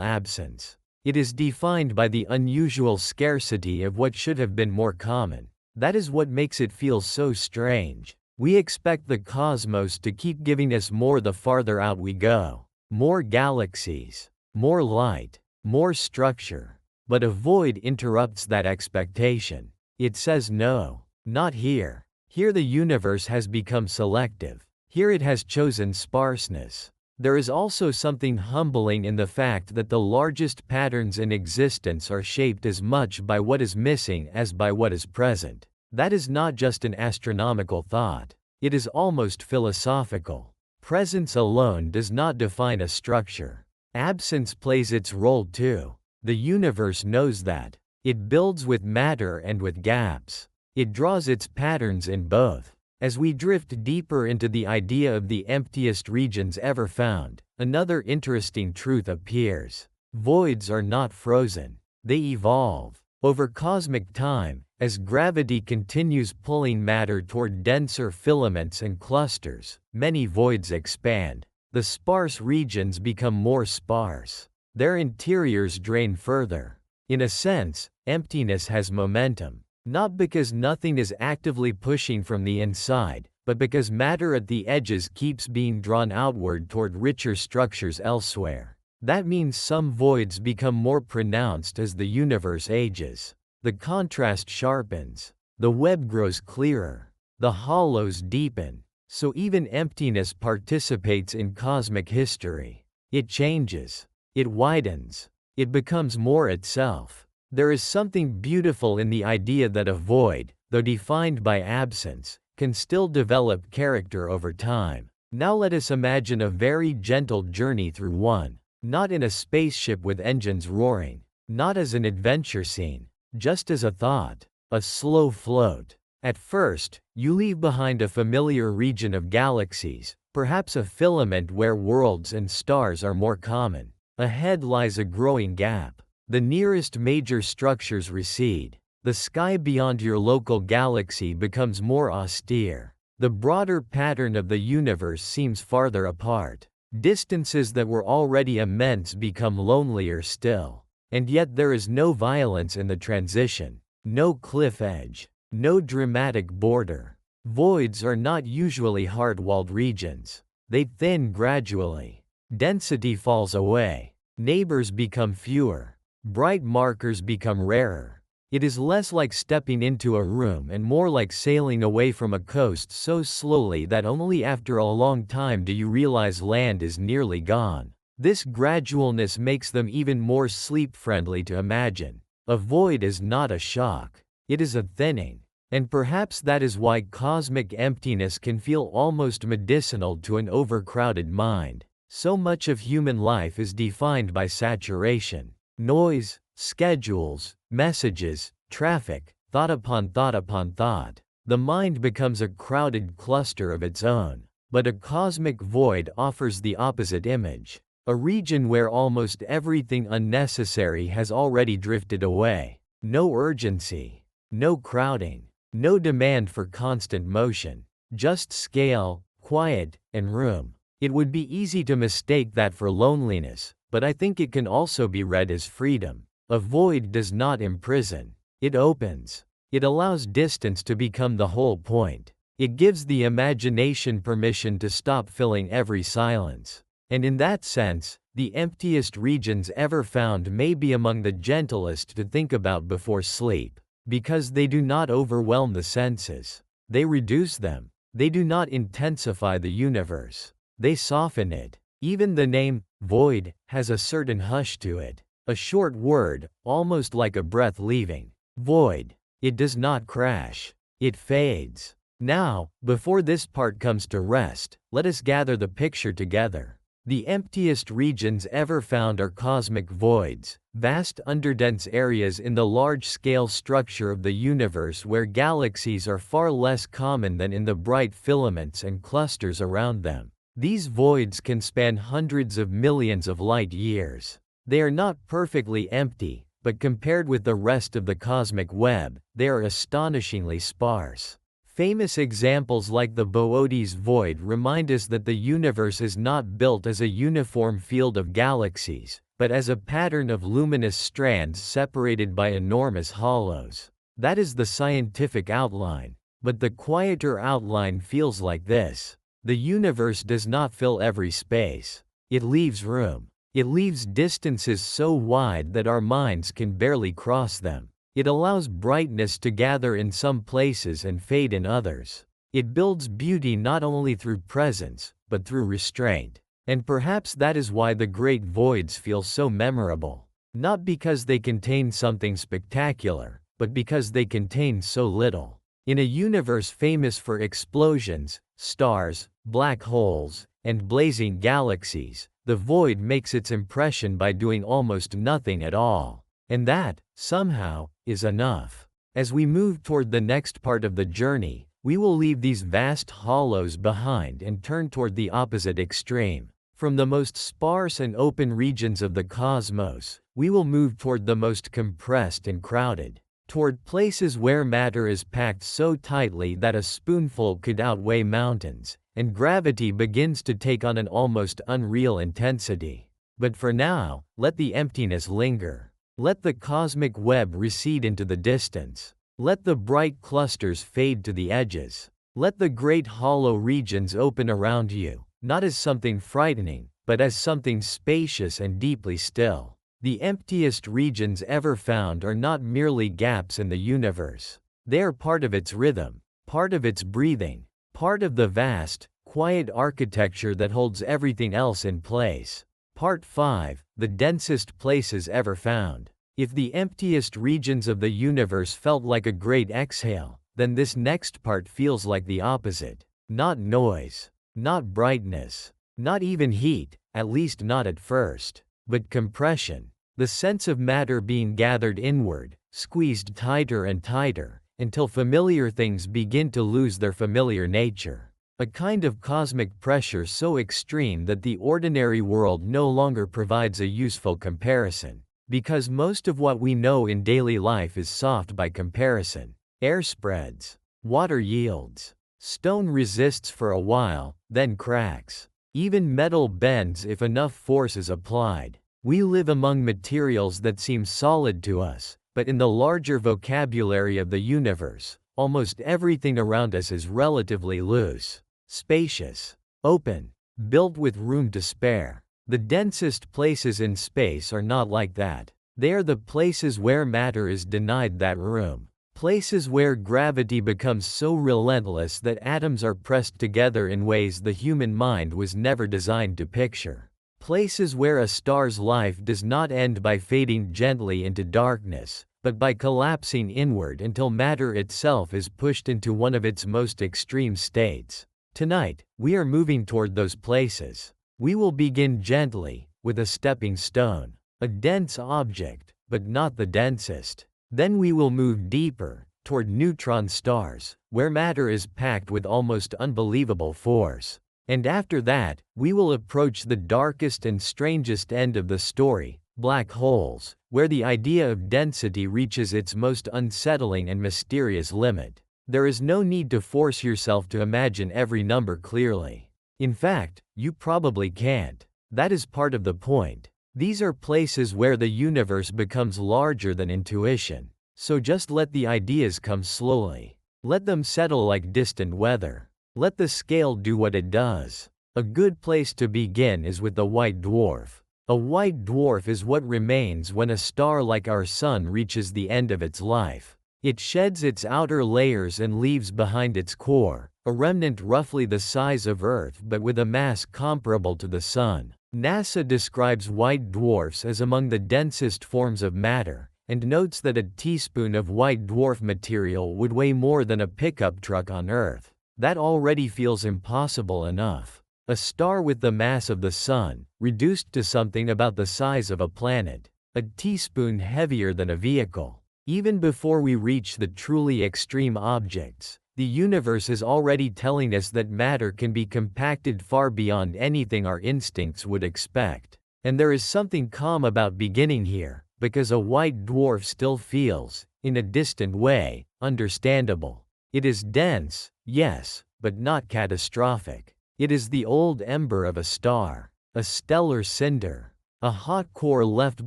absence. It is defined by the unusual scarcity of what should have been more common. That is what makes it feel so strange. We expect the cosmos to keep giving us more the farther out we go. More galaxies, more light, more structure. But a void interrupts that expectation. It says no, not here. Here the universe has become selective. Here it has chosen sparseness. There is also something humbling in the fact that the largest patterns in existence are shaped as much by what is missing as by what is present. That is not just an astronomical thought. It is almost philosophical. Presence alone does not define a structure. Absence plays its role too. The universe knows that. It builds with matter and with gaps. It draws its patterns in both. As we drift deeper into the idea of the emptiest regions ever found, another interesting truth appears. Voids are not frozen. They evolve. Over cosmic time, as gravity continues pulling matter toward denser filaments and clusters, many voids expand. The sparse regions become more sparse. Their interiors drain further. In a sense, emptiness has momentum. Not because nothing is actively pushing from the inside, but because matter at the edges keeps being drawn outward toward richer structures elsewhere. That means some voids become more pronounced as the universe ages. The contrast sharpens. The web grows clearer. The hollows deepen. So even emptiness participates in cosmic history. It changes. It widens. It becomes more itself. There is something beautiful in the idea that a void, though defined by absence, can still develop character over time. Now let us imagine a very gentle journey through one. Not in a spaceship with engines roaring. Not as an adventure scene. Just as a thought. A slow float. At first, you leave behind a familiar region of galaxies, perhaps a filament where worlds and stars are more common. Ahead lies a growing gap. The nearest major structures recede. The sky beyond your local galaxy becomes more austere. The broader pattern of the universe seems farther apart. Distances that were already immense become lonelier still. And yet there is no violence in the transition. No cliff edge. No dramatic border. Voids are not usually hard-walled regions. They thin gradually. Density falls away. Neighbors become fewer. Bright markers become rarer. It is less like stepping into a room and more like sailing away from a coast so slowly that only after a long time do you realize land is nearly gone. This gradualness makes them even more sleep-friendly to imagine. A void is not a shock. It is a thinning. And perhaps that is why cosmic emptiness can feel almost medicinal to an overcrowded mind. So much of human life is defined by saturation. Noise, schedules, messages, traffic, thought upon thought upon thought. The mind becomes a crowded cluster of its own. But a cosmic void offers the opposite image. A region where almost everything unnecessary has already drifted away. No urgency. No crowding. No demand for constant motion. Just scale, quiet, and room. It would be easy to mistake that for loneliness, but I think it can also be read as freedom. A void does not imprison. It opens. It allows distance to become the whole point. It gives the imagination permission to stop filling every silence. And in that sense, the emptiest regions ever found may be among the gentlest to think about before sleep. Because they do not overwhelm the senses. They reduce them. They do not intensify the universe. They soften it. Even the name, void, has a certain hush to it. A short word, almost like a breath leaving. Void. It does not crash. It fades. Now, before this part comes to rest, let us gather the picture together. The emptiest regions ever found are cosmic voids, vast underdense areas in the large-scale structure of the universe where galaxies are far less common than in the bright filaments and clusters around them. These voids can span hundreds of millions of light years. They are not perfectly empty, but compared with the rest of the cosmic web, they are astonishingly sparse. Famous examples like the Boötes void remind us that the universe is not built as a uniform field of galaxies, but as a pattern of luminous strands separated by enormous hollows. That is the scientific outline. But the quieter outline feels like this. The universe does not fill every space. It leaves room. It leaves distances so wide that our minds can barely cross them. It allows brightness to gather in some places and fade in others. It builds beauty not only through presence, but through restraint. And perhaps that is why the great voids feel so memorable. Not because they contain something spectacular, but because they contain so little. In a universe famous for explosions, stars, black holes, and blazing galaxies, the void makes its impression by doing almost nothing at all. And that, somehow, is enough. As we move toward the next part of the journey, we will leave these vast hollows behind and turn toward the opposite extreme. From the most sparse and open regions of the cosmos, we will move toward the most compressed and crowded. Toward places where matter is packed so tightly that a spoonful could outweigh mountains, and gravity begins to take on an almost unreal intensity. But for now, let the emptiness linger. Let the cosmic web recede into the distance. Let the bright clusters fade to the edges. Let the great hollow regions open around you, not as something frightening, but as something spacious and deeply still. The emptiest regions ever found are not merely gaps in the universe. They are part of its rhythm, part of its breathing, part of the vast, quiet architecture that holds everything else in place. Part 5. The densest places ever found. If the emptiest regions of the universe felt like a great exhale, then this next part feels like the opposite. Not noise, not brightness, not even heat, at least not at first, but compression. The sense of matter being gathered inward, squeezed tighter and tighter, until familiar things begin to lose their familiar nature. A kind of cosmic pressure so extreme that the ordinary world no longer provides a useful comparison. Because most of what we know in daily life is soft by comparison. Air spreads. Water yields. Stone resists for a while, then cracks. Even metal bends if enough force is applied. We live among materials that seem solid to us, but in the larger vocabulary of the universe, almost everything around us is relatively loose, spacious, open, built with room to spare. The densest places in space are not like that. They are the places where matter is denied that room. Places where gravity becomes so relentless that atoms are pressed together in ways the human mind was never designed to picture. Places where a star's life does not end by fading gently into darkness, but by collapsing inward until matter itself is pushed into one of its most extreme states. Tonight, we are moving toward those places. We will begin gently, with a stepping stone, a dense object, but not the densest. Then we will move deeper, toward neutron stars, where matter is packed with almost unbelievable force. And after that, we will approach the darkest and strangest end of the story, black holes, where the idea of density reaches its most unsettling and mysterious limit. There is no need to force yourself to imagine every number clearly. In fact, you probably can't. That is part of the point. These are places where the universe becomes larger than intuition. So just let the ideas come slowly. Let them settle like distant weather. Let the scale do what it does. A good place to begin is with the white dwarf. A white dwarf is what remains when a star like our Sun reaches the end of its life. It sheds its outer layers and leaves behind its core, a remnant roughly the size of Earth but with a mass comparable to the Sun. NASA describes white dwarfs as among the densest forms of matter, and notes that a teaspoon of white dwarf material would weigh more than a pickup truck on Earth. That already feels impossible enough. A star with the mass of the Sun, reduced to something about the size of a planet. A teaspoon heavier than a vehicle. Even before we reach the truly extreme objects, The universe is already telling us that matter can be compacted far beyond anything our instincts would expect. And there is something calm about beginning here, because a white dwarf still feels, in a distant way, understandable. It is dense, yes, but not catastrophic. It is the old ember of a star, a stellar cinder, a hot core left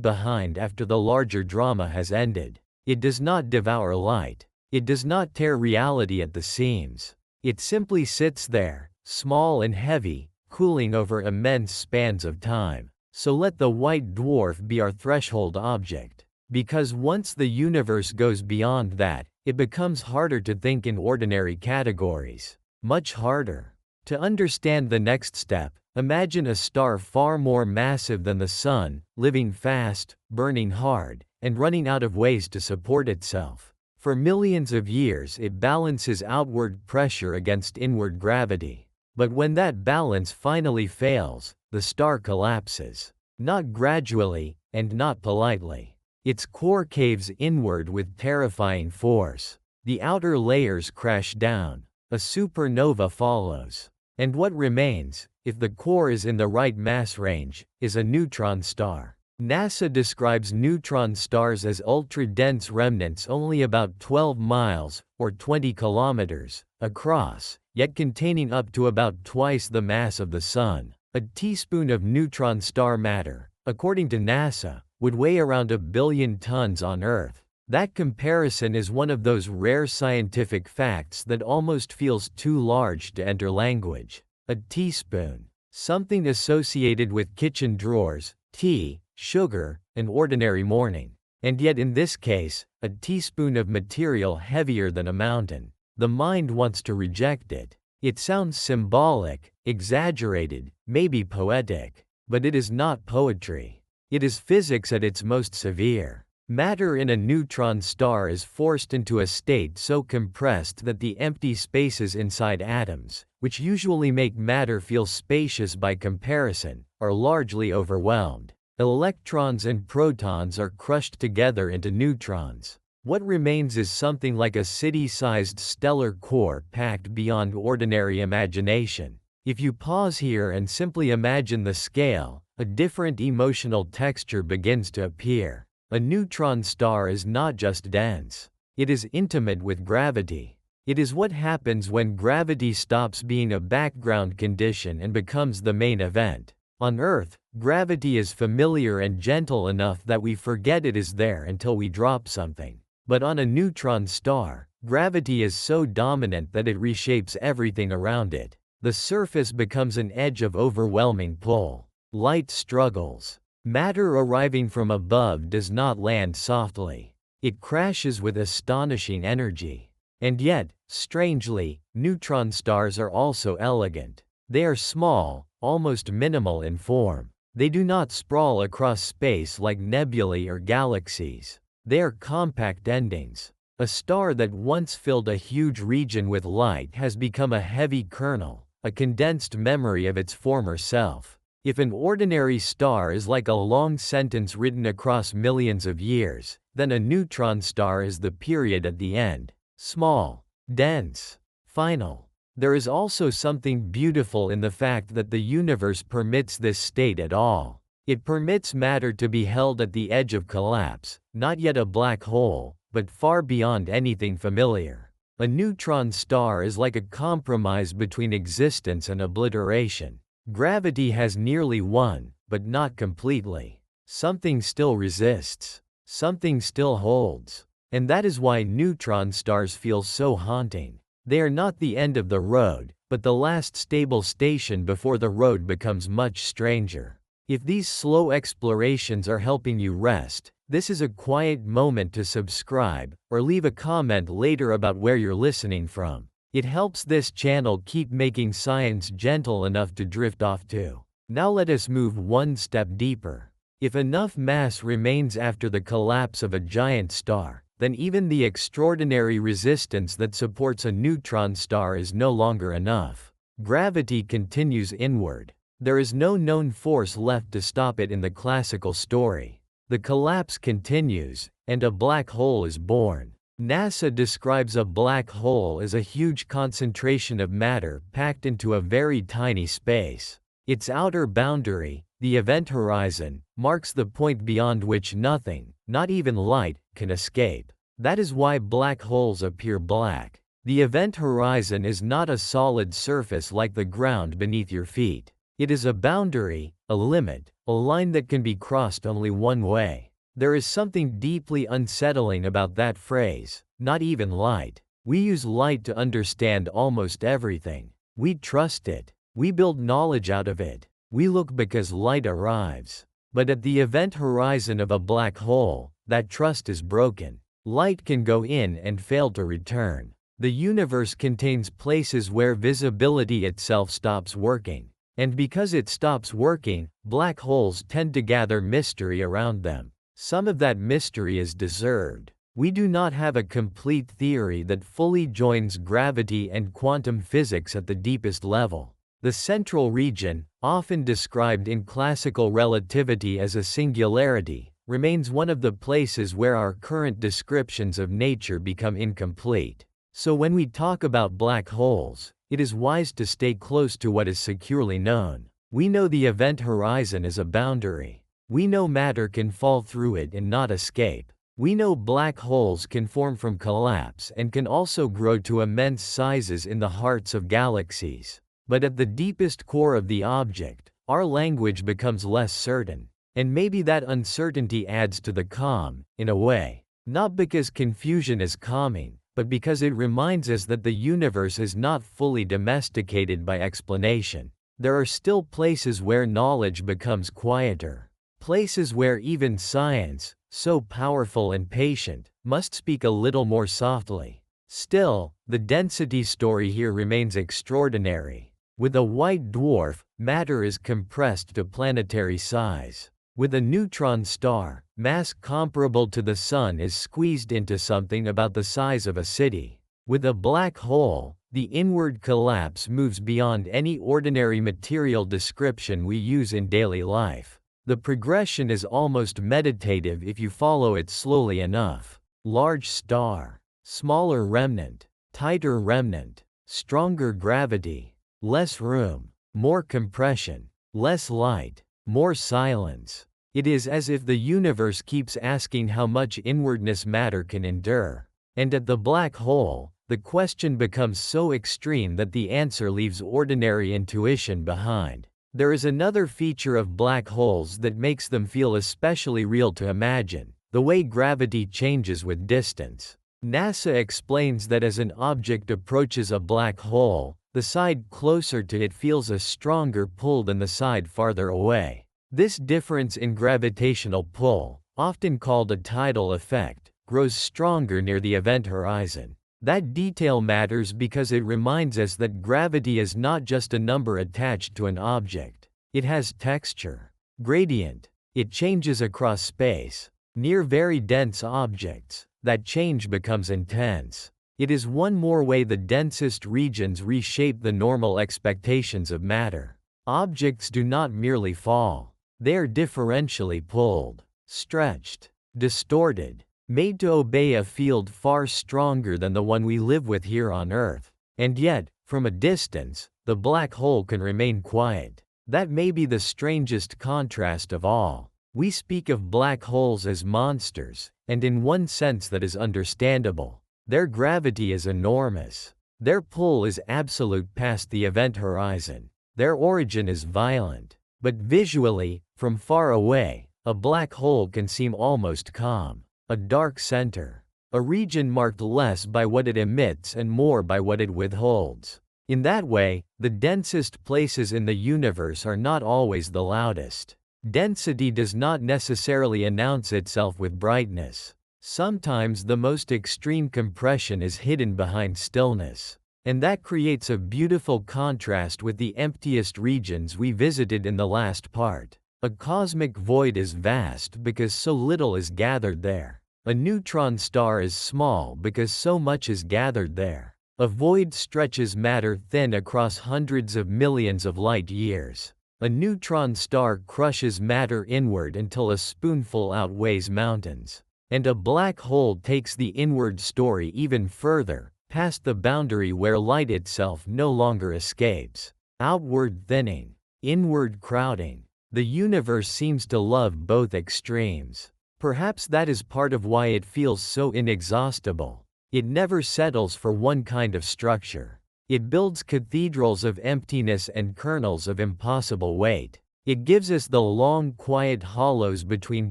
behind after the larger drama has ended. It does not devour light. It does not tear reality at the seams. It simply sits there, small and heavy, cooling over immense spans of time. So let the white dwarf be our threshold object. Because once the universe goes beyond that, it becomes harder to think in ordinary categories. Much harder. To understand the next step, imagine a star far more massive than the Sun, living fast, burning hard, and running out of ways to support itself. For millions of years it balances outward pressure against inward gravity. But when that balance finally fails, the star collapses. Not gradually, and not politely. Its core caves inward with terrifying force. The outer layers crash down. A supernova follows. And what remains, if the core is in the right mass range, is a neutron star. NASA describes neutron stars as ultra-dense remnants only about 12 miles, or 20 kilometers, across, yet containing up to about twice the mass of the Sun. A teaspoon of neutron star matter, according to NASA, would weigh around 1 billion tons on Earth. That comparison is one of those rare scientific facts that almost feels too large to enter language. A teaspoon. Something associated with kitchen drawers, tea, sugar, an ordinary morning. And yet in this case, a teaspoon of material heavier than a mountain. The mind wants to reject it. It sounds symbolic, exaggerated, maybe poetic. But it is not poetry. It is physics at its most severe. Matter in a neutron star is forced into a state so compressed that the empty spaces inside atoms, which usually make matter feel spacious by comparison, are largely overwhelmed. Electrons and protons are crushed together into neutrons. What remains is something like a city-sized stellar core packed beyond ordinary imagination. If you pause here and simply imagine the scale, a different emotional texture begins to appear. A neutron star is not just dense. It is intimate with gravity. It is what happens when gravity stops being a background condition and becomes the main event. On Earth, gravity is familiar and gentle enough that we forget it is there until we drop something. But on a neutron star, gravity is so dominant that it reshapes everything around it. The surface becomes an edge of overwhelming pull. Light struggles. Matter arriving from above does not land softly. It crashes with astonishing energy. And yet, strangely, neutron stars are also elegant. They are small, almost minimal in form. They do not sprawl across space like nebulae or galaxies. They are compact endings. A star that once filled a huge region with light has become a heavy kernel, a condensed memory of its former self. If an ordinary star is like a long sentence written across millions of years, then a neutron star is the period at the end. Small, dense, final. There is also something beautiful in the fact that the universe permits this state at all. It permits matter to be held at the edge of collapse, not yet a black hole, but far beyond anything familiar. A neutron star is like a compromise between existence and obliteration. Gravity has nearly won, but not completely. Something still resists. Something still holds. And that is why neutron stars feel so haunting. They are not the end of the road, but the last stable station before the road becomes much stranger. If these slow explorations are helping you rest, this is a quiet moment to subscribe, or leave a comment later about where you're listening from. It helps this channel keep making science gentle enough to drift off to. Now let us move one step deeper. If enough mass remains after the collapse of a giant star, then even the extraordinary resistance that supports a neutron star is no longer enough. Gravity continues inward. There is no known force left to stop it in the classical story. The collapse continues, and a black hole is born. NASA describes a black hole as a huge concentration of matter packed into a very tiny space. Its outer boundary, the event horizon, marks the point beyond which nothing, not even light, can escape. That is why black holes appear black. The event horizon is not a solid surface like the ground beneath your feet. It is a boundary, a limit, a line that can be crossed only one way. There is something deeply unsettling about that phrase, not even light. We use light to understand almost everything. We trust it. We build knowledge out of it. We look because light arrives. But at the event horizon of a black hole, that trust is broken. Light can go in and fail to return. The universe contains places where visibility itself stops working. And because it stops working, black holes tend to gather mystery around them. Some of that mystery is deserved. We do not have a complete theory that fully joins gravity and quantum physics at the deepest level. The central region, often described in classical relativity as a singularity, remains one of the places where our current descriptions of nature become incomplete. So when we talk about black holes, it is wise to stay close to what is securely known. We know the event horizon is a boundary. We know matter can fall through it and not escape. We know black holes can form from collapse and can also grow to immense sizes in the hearts of galaxies. But at the deepest core of the object, our language becomes less certain. And maybe that uncertainty adds to the calm, in a way. Not because confusion is calming, but because it reminds us that the universe is not fully domesticated by explanation. There are still places where knowledge becomes quieter. Places where even science, so powerful and patient, must speak a little more softly. Still, the density story here remains extraordinary. With a white dwarf, matter is compressed to planetary size. With a neutron star, mass comparable to the Sun is squeezed into something about the size of a city. With a black hole, the inward collapse moves beyond any ordinary material description we use in daily life. The progression is almost meditative if you follow it slowly enough. Large star, smaller remnant, tighter remnant, stronger gravity, less room, more compression, less light, more silence. It is as if the universe keeps asking how much inwardness matter can endure. And at the black hole, the question becomes so extreme that the answer leaves ordinary intuition behind. There is another feature of black holes that makes them feel especially real to imagine: the way gravity changes with distance. NASA explains that as an object approaches a black hole, the side closer to it feels a stronger pull than the side farther away. This difference in gravitational pull, often called a tidal effect, grows stronger near the event horizon. That detail matters because it reminds us that gravity is not just a number attached to an object. It has texture, gradient. It changes across space. Near very dense objects, that change becomes intense. It is one more way the densest regions reshape the normal expectations of matter. Objects do not merely fall. They are differentially pulled, stretched, distorted, made to obey a field far stronger than the one we live with here on Earth. And yet, from a distance, the black hole can remain quiet. That may be the strangest contrast of all. We speak of black holes as monsters, and in one sense that is understandable. Their gravity is enormous. Their pull is absolute past the event horizon. Their origin is violent. But visually, from far away, a black hole can seem almost calm. A dark center. A region marked less by what it emits and more by what it withholds. In that way, the densest places in the universe are not always the loudest. Density does not necessarily announce itself with brightness. Sometimes the most extreme compression is hidden behind stillness. And that creates a beautiful contrast with the emptiest regions we visited in the last part. A cosmic void is vast because so little is gathered there. A neutron star is small because so much is gathered there. A void stretches matter thin across hundreds of millions of light years. A neutron star crushes matter inward until a spoonful outweighs mountains. And a black hole takes the inward story even further, past the boundary where light itself no longer escapes. Outward thinning, inward crowding. The universe seems to love both extremes. Perhaps that is part of why it feels so inexhaustible. It never settles for one kind of structure. It builds cathedrals of emptiness and kernels of impossible weight. It gives us the long, quiet hollows between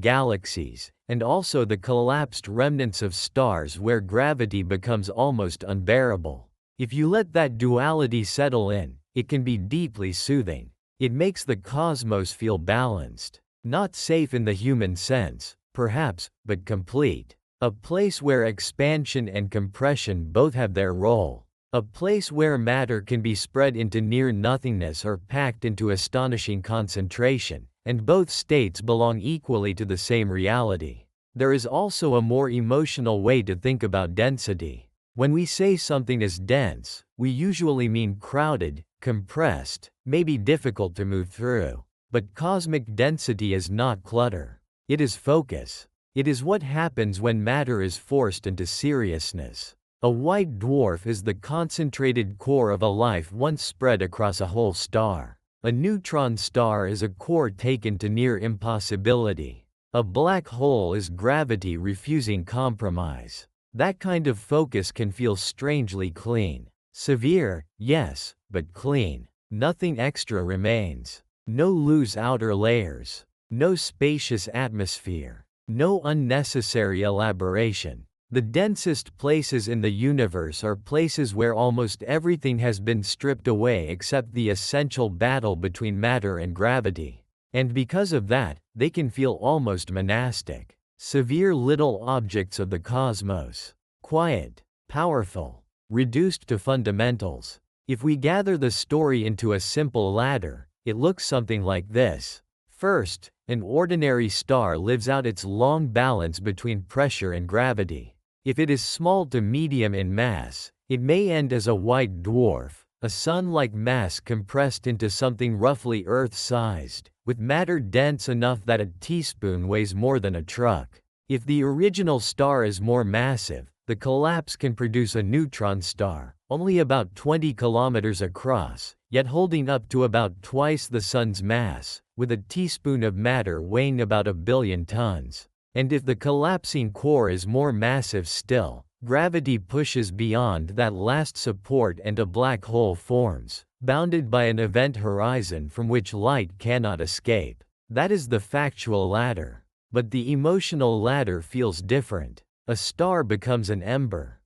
galaxies, and also the collapsed remnants of stars where gravity becomes almost unbearable. If you let that duality settle in, it can be deeply soothing. It makes the cosmos feel balanced. Not safe in the human sense, perhaps, but complete. A place where expansion and compression both have their role. A place where matter can be spread into near nothingness or packed into astonishing concentration, and both states belong equally to the same reality. There is also a more emotional way to think about density. When we say something is dense, we usually mean crowded, compressed, maybe difficult to move through. But cosmic density is not clutter. It is focus. It is what happens when matter is forced into seriousness. A white dwarf is the concentrated core of a life once spread across a whole star. A neutron star is a core taken to near impossibility. A black hole is gravity refusing compromise. That kind of focus can feel strangely clean. Severe, yes, but clean. Nothing extra remains. No loose outer layers. No spacious atmosphere. No unnecessary elaboration. The densest places in the universe are places where almost everything has been stripped away except the essential battle between matter and gravity. And because of that, they can feel almost monastic. Severe little objects of the cosmos. Quiet, powerful, reduced to fundamentals. If we gather the story into a simple ladder, it looks something like this. First, an ordinary star lives out its long balance between pressure and gravity. If it is small to medium in mass, it may end as a white dwarf, a sun-like mass compressed into something roughly Earth-sized, with matter dense enough that a teaspoon weighs more than a truck. If the original star is more massive, the collapse can produce a neutron star, only about 20 kilometers across, yet holding up to about twice the sun's mass, with a teaspoon of matter weighing about 1 billion tons. And if the collapsing core is more massive still, gravity pushes beyond that last support and a black hole forms, bounded by an event horizon from which light cannot escape. That is the factual ladder. But the emotional ladder feels different. A star becomes an ember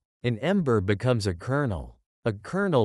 becomes a kernel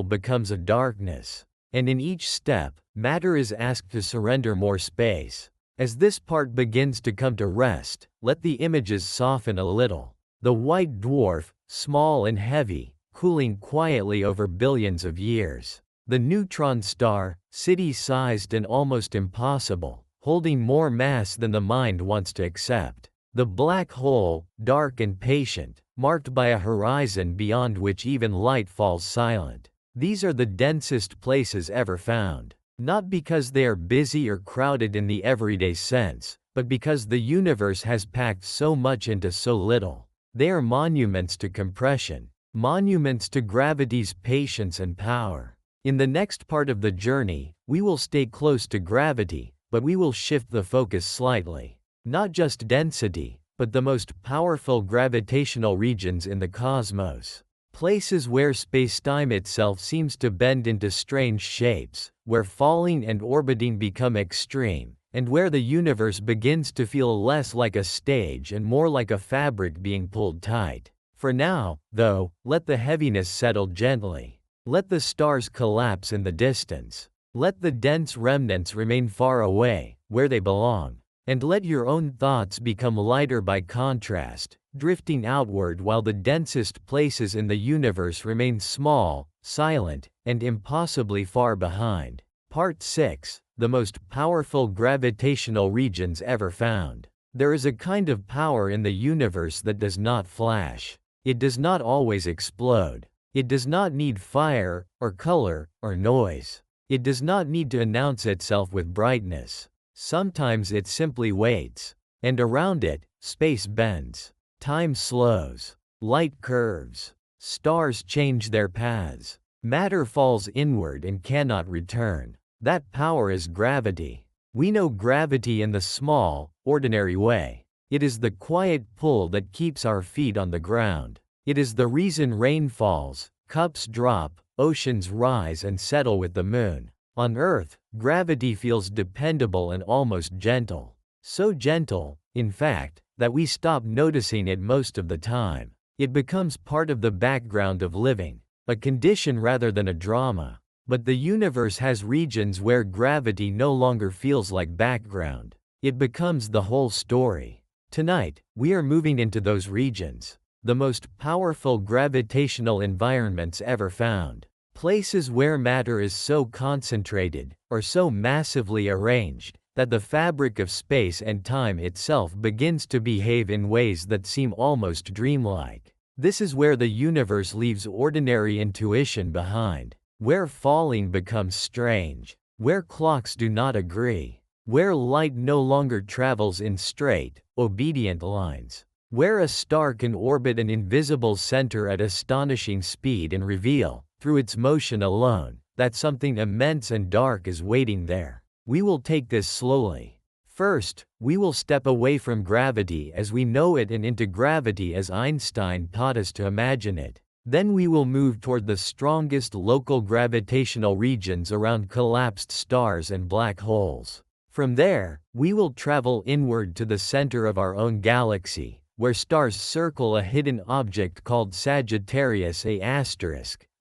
becomes a darkness. And in each step, matter is asked to surrender more space. As this part begins to come to rest, let the images soften a little. The white dwarf, small and heavy, cooling quietly over billions of years. The neutron star, city-sized and almost impossible, holding more mass than the mind wants to accept. The black hole, dark and patient, marked by a horizon beyond which even light falls silent. These are the densest places ever found. Not because they are busy or crowded in the everyday sense, but because the universe has packed so much into so little. They are monuments to compression, monuments to gravity's patience and power. In the next part of the journey, we will stay close to gravity, but we will shift the focus slightly. Not just density, but the most powerful gravitational regions in the cosmos. Places where spacetime itself seems to bend into strange shapes, where falling and orbiting become extreme, and where the universe begins to feel less like a stage and more like a fabric being pulled tight. For now, though, let the heaviness settle gently. Let the stars collapse in the distance. Let the dense remnants remain far away, where they belong. And let your own thoughts become lighter by contrast, drifting outward while the densest places in the universe remain small, silent, and impossibly far behind. Part 6. The most powerful gravitational regions ever found. There is a kind of power in the universe that does not flash. It does not always explode. It does not need fire, or color, or noise. It does not need to announce itself with brightness. Sometimes it simply waits. And around it, space bends. Time slows. Light curves. Stars change their paths. Matter falls inward and cannot return. That power is gravity. We know gravity in the small, ordinary way. It is the quiet pull that keeps our feet on the ground. It is the reason rain falls, cups drop, oceans rise and settle with the moon. On Earth, gravity feels dependable and almost gentle. So gentle, in fact, that we stop noticing it most of the time. It becomes part of the background of living, a condition rather than a drama. But the universe has regions where gravity no longer feels like background. It becomes the whole story. Tonight, we are moving into those regions. The most powerful gravitational environments ever found. Places where matter is so concentrated, or so massively arranged, that the fabric of space and time itself begins to behave in ways that seem almost dreamlike. This is where the universe leaves ordinary intuition behind, where falling becomes strange, where clocks do not agree, where light no longer travels in straight, obedient lines, where a star can orbit an invisible center at astonishing speed and reveal, through its motion alone, that something immense and dark is waiting there. We will take this slowly. First, we will step away from gravity as we know it and into gravity as Einstein taught us to imagine it. Then we will move toward the strongest local gravitational regions around collapsed stars and black holes. From there, we will travel inward to the center of our own galaxy, where stars circle a hidden object called Sagittarius A*,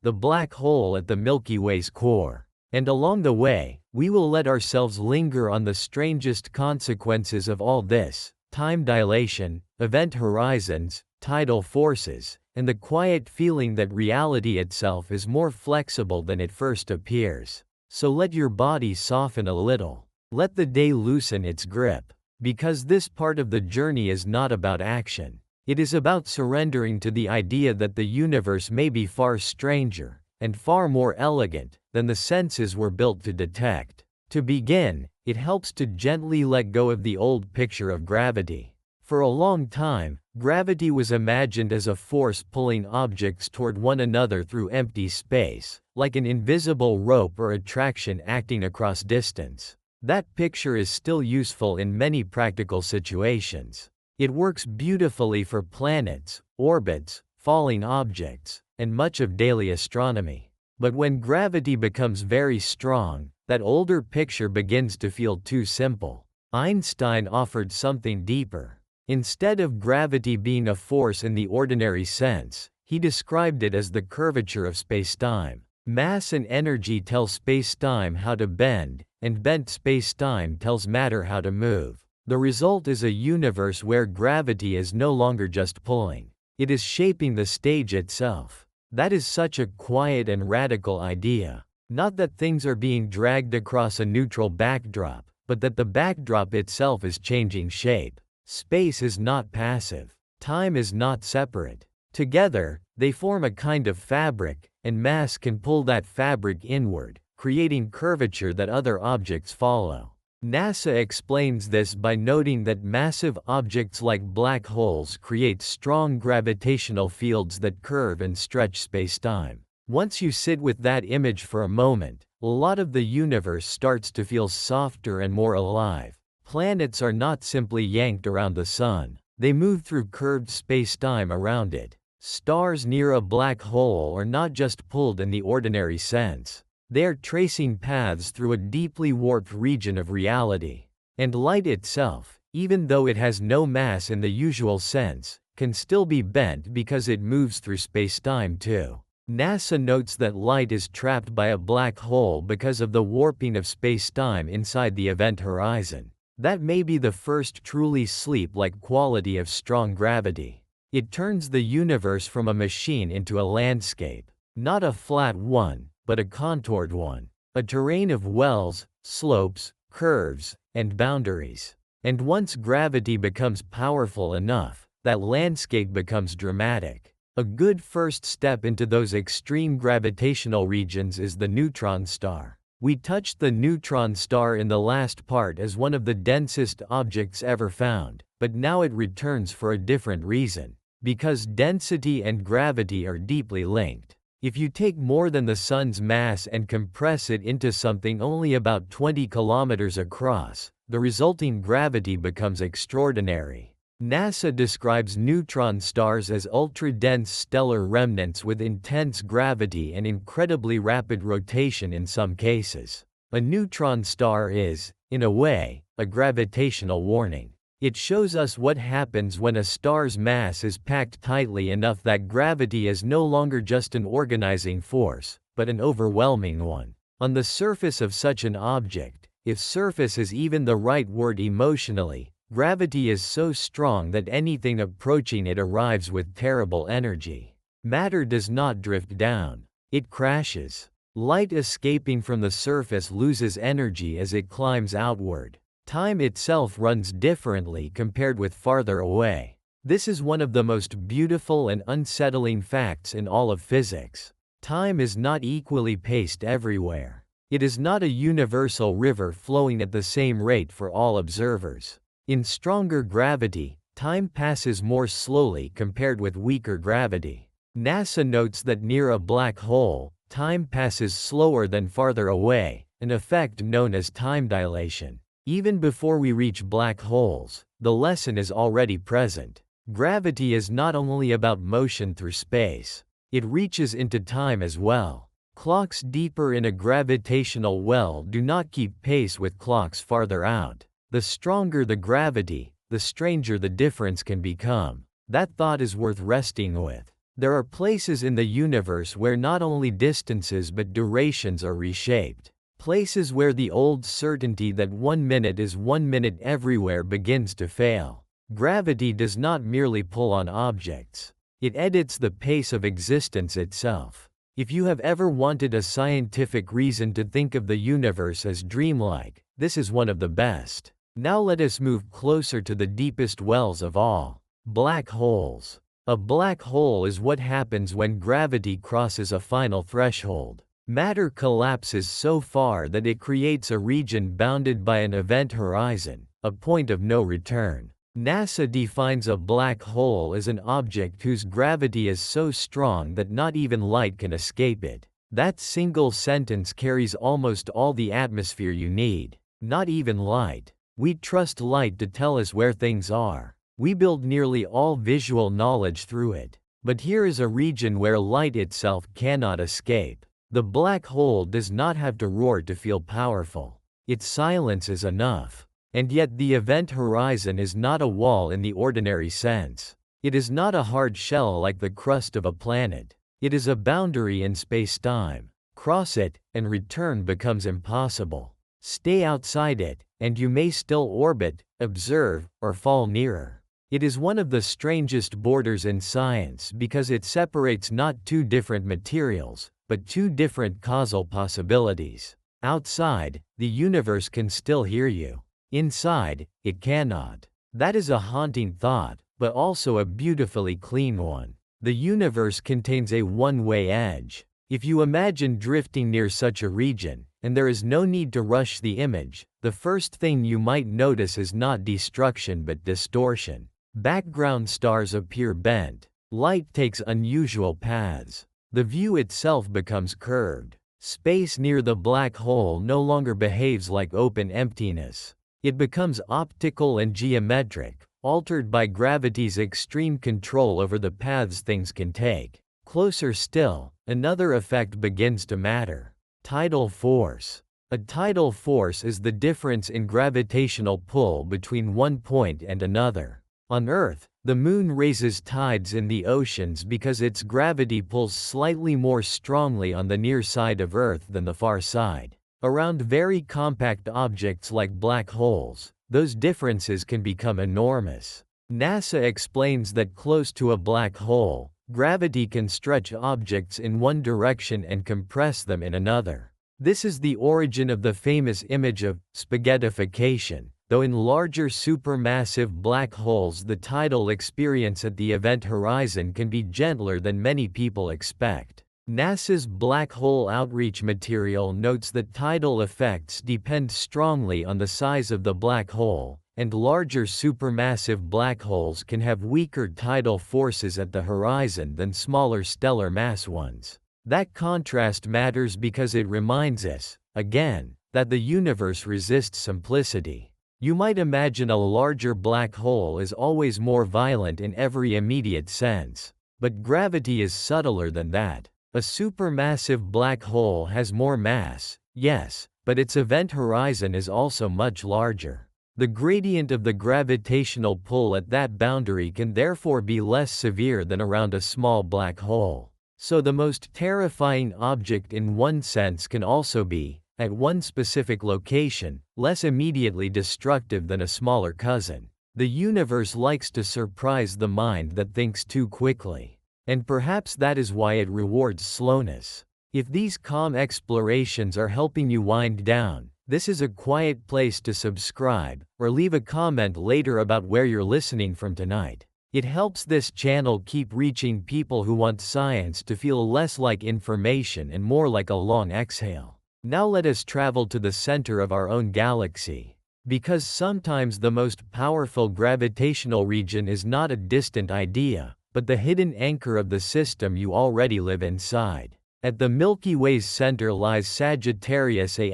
the black hole at the Milky Way's core. And along the way, we will let ourselves linger on the strangest consequences of all this: time dilation, event horizons, tidal forces, and the quiet feeling that reality itself is more flexible than it first appears. So let your body soften a little. Let the day loosen its grip. Because this part of the journey is not about action. It is about surrendering to the idea that the universe may be far stranger, and far more elegant, than the senses were built to detect. To begin, it helps to gently let go of the old picture of gravity. For a long time, gravity was imagined as a force pulling objects toward one another through empty space, like an invisible rope or attraction acting across distance. That picture is still useful in many practical situations. It works beautifully for planets, orbits, falling objects, and much of daily astronomy. But when gravity becomes very strong, that older picture begins to feel too simple. Einstein offered something deeper. Instead of gravity being a force in the ordinary sense, he described it as the curvature of spacetime. Mass and energy tell spacetime how to bend, and bent spacetime tells matter how to move. The result is a universe where gravity is no longer just pulling. It is shaping the stage itself. That is such a quiet and radical idea. Not that things are being dragged across a neutral backdrop, but that the backdrop itself is changing shape. Space is not passive. Time is not separate. Together, they form a kind of fabric, and mass can pull that fabric inward, creating curvature that other objects follow. NASA explains this by noting that massive objects like black holes create strong gravitational fields that curve and stretch spacetime. Once you sit with that image for a moment, a lot of the universe starts to feel softer and more alive. Planets are not simply yanked around the sun. They move through curved spacetime around it. Stars near a black hole are not just pulled in the ordinary sense. They are tracing paths through a deeply warped region of reality. And light itself, even though it has no mass in the usual sense, can still be bent because it moves through spacetime too. NASA notes that light is trapped by a black hole because of the warping of spacetime inside the event horizon. That may be the first truly sleep-like quality of strong gravity. It turns the universe from a machine into a landscape. Not a flat one, but a contoured one. A terrain of wells, slopes, curves, and boundaries. And once gravity becomes powerful enough, that landscape becomes dramatic. A good first step into those extreme gravitational regions is the neutron star. We touched the neutron star in the last part as one of the densest objects ever found, but now it returns for a different reason. Because density and gravity are deeply linked. If you take more than the Sun's mass and compress it into something only about 20 kilometers across, the resulting gravity becomes extraordinary. NASA describes neutron stars as ultra-dense stellar remnants with intense gravity and incredibly rapid rotation in some cases. A neutron star is, in a way, a gravitational warning. It shows us what happens when a star's mass is packed tightly enough that gravity is no longer just an organizing force, but an overwhelming one. On the surface of such an object, if surface is even the right word emotionally, gravity is so strong that anything approaching it arrives with terrible energy. Matter does not drift down. It crashes. Light escaping from the surface loses energy as it climbs outward. Time itself runs differently compared with farther away. This is one of the most beautiful and unsettling facts in all of physics. Time is not equally paced everywhere. It is not a universal river flowing at the same rate for all observers. In stronger gravity, time passes more slowly compared with weaker gravity. NASA notes that near a black hole, time passes slower than farther away, an effect known as time dilation. Even before we reach black holes, the lesson is already present. Gravity is not only about motion through space. It reaches into time as well. Clocks deeper in a gravitational well do not keep pace with clocks farther out. The stronger the gravity, the stranger the difference can become. That thought is worth resting with. There are places in the universe where not only distances but durations are reshaped. Places where the old certainty that 1 minute is 1 minute everywhere begins to fail. Gravity does not merely pull on objects. It edits the pace of existence itself. If you have ever wanted a scientific reason to think of the universe as dreamlike, this is one of the best. Now let us move closer to the deepest wells of all. Black holes. A black hole is what happens when gravity crosses a final threshold. Matter collapses so far that it creates a region bounded by an event horizon, a point of no return. NASA defines a black hole as an object whose gravity is so strong that not even light can escape it. That single sentence carries almost all the atmosphere you need. Not even light. We trust light to tell us where things are. We build nearly all visual knowledge through it. But here is a region where light itself cannot escape. The black hole does not have to roar to feel powerful. Its silence is enough. And yet the event horizon is not a wall in the ordinary sense. It is not a hard shell like the crust of a planet. It is a boundary in space-time. Cross it, and return becomes impossible. Stay outside it, and you may still orbit, observe, or fall nearer. It is one of the strangest borders in science because it separates not two different materials, but two different causal possibilities. Outside, the universe can still hear you. Inside, it cannot. That is a haunting thought, but also a beautifully clean one. The universe contains a one-way edge. If you imagine drifting near such a region, and there is no need to rush the image, the first thing you might notice is not destruction but distortion. Background stars appear bent. Light takes unusual paths. The view itself becomes curved. Space near the black hole no longer behaves like open emptiness. It becomes optical and geometric, altered by gravity's extreme control over the paths things can take. Closer still, another effect begins to matter. Tidal force. A tidal force is the difference in gravitational pull between one point and another. On Earth, the Moon raises tides in the oceans because its gravity pulls slightly more strongly on the near side of Earth than the far side. Around very compact objects like black holes, those differences can become enormous. NASA explains that close to a black hole, gravity can stretch objects in one direction and compress them in another. This is the origin of the famous image of spaghettification. Though in larger supermassive black holes the tidal experience at the event horizon can be gentler than many people expect. NASA's Black Hole Outreach material notes that tidal effects depend strongly on the size of the black hole, and larger supermassive black holes can have weaker tidal forces at the horizon than smaller stellar mass ones. That contrast matters because it reminds us, again, that the universe resists simplicity. You might imagine a larger black hole is always more violent in every immediate sense. But gravity is subtler than that. A supermassive black hole has more mass, yes, but its event horizon is also much larger. The gradient of the gravitational pull at that boundary can therefore be less severe than around a small black hole. So the most terrifying object in one sense can also be, at one specific location, less immediately destructive than a smaller cousin. The universe likes to surprise the mind that thinks too quickly. And perhaps that is why it rewards slowness. If these calm explorations are helping you wind down, this is a quiet place to subscribe, or leave a comment later about where you're listening from tonight. It helps this channel keep reaching people who want science to feel less like information and more like a long exhale. Now let us travel to the center of our own galaxy. Because sometimes the most powerful gravitational region is not a distant idea, but the hidden anchor of the system you already live inside. At the Milky Way's center lies Sagittarius A*,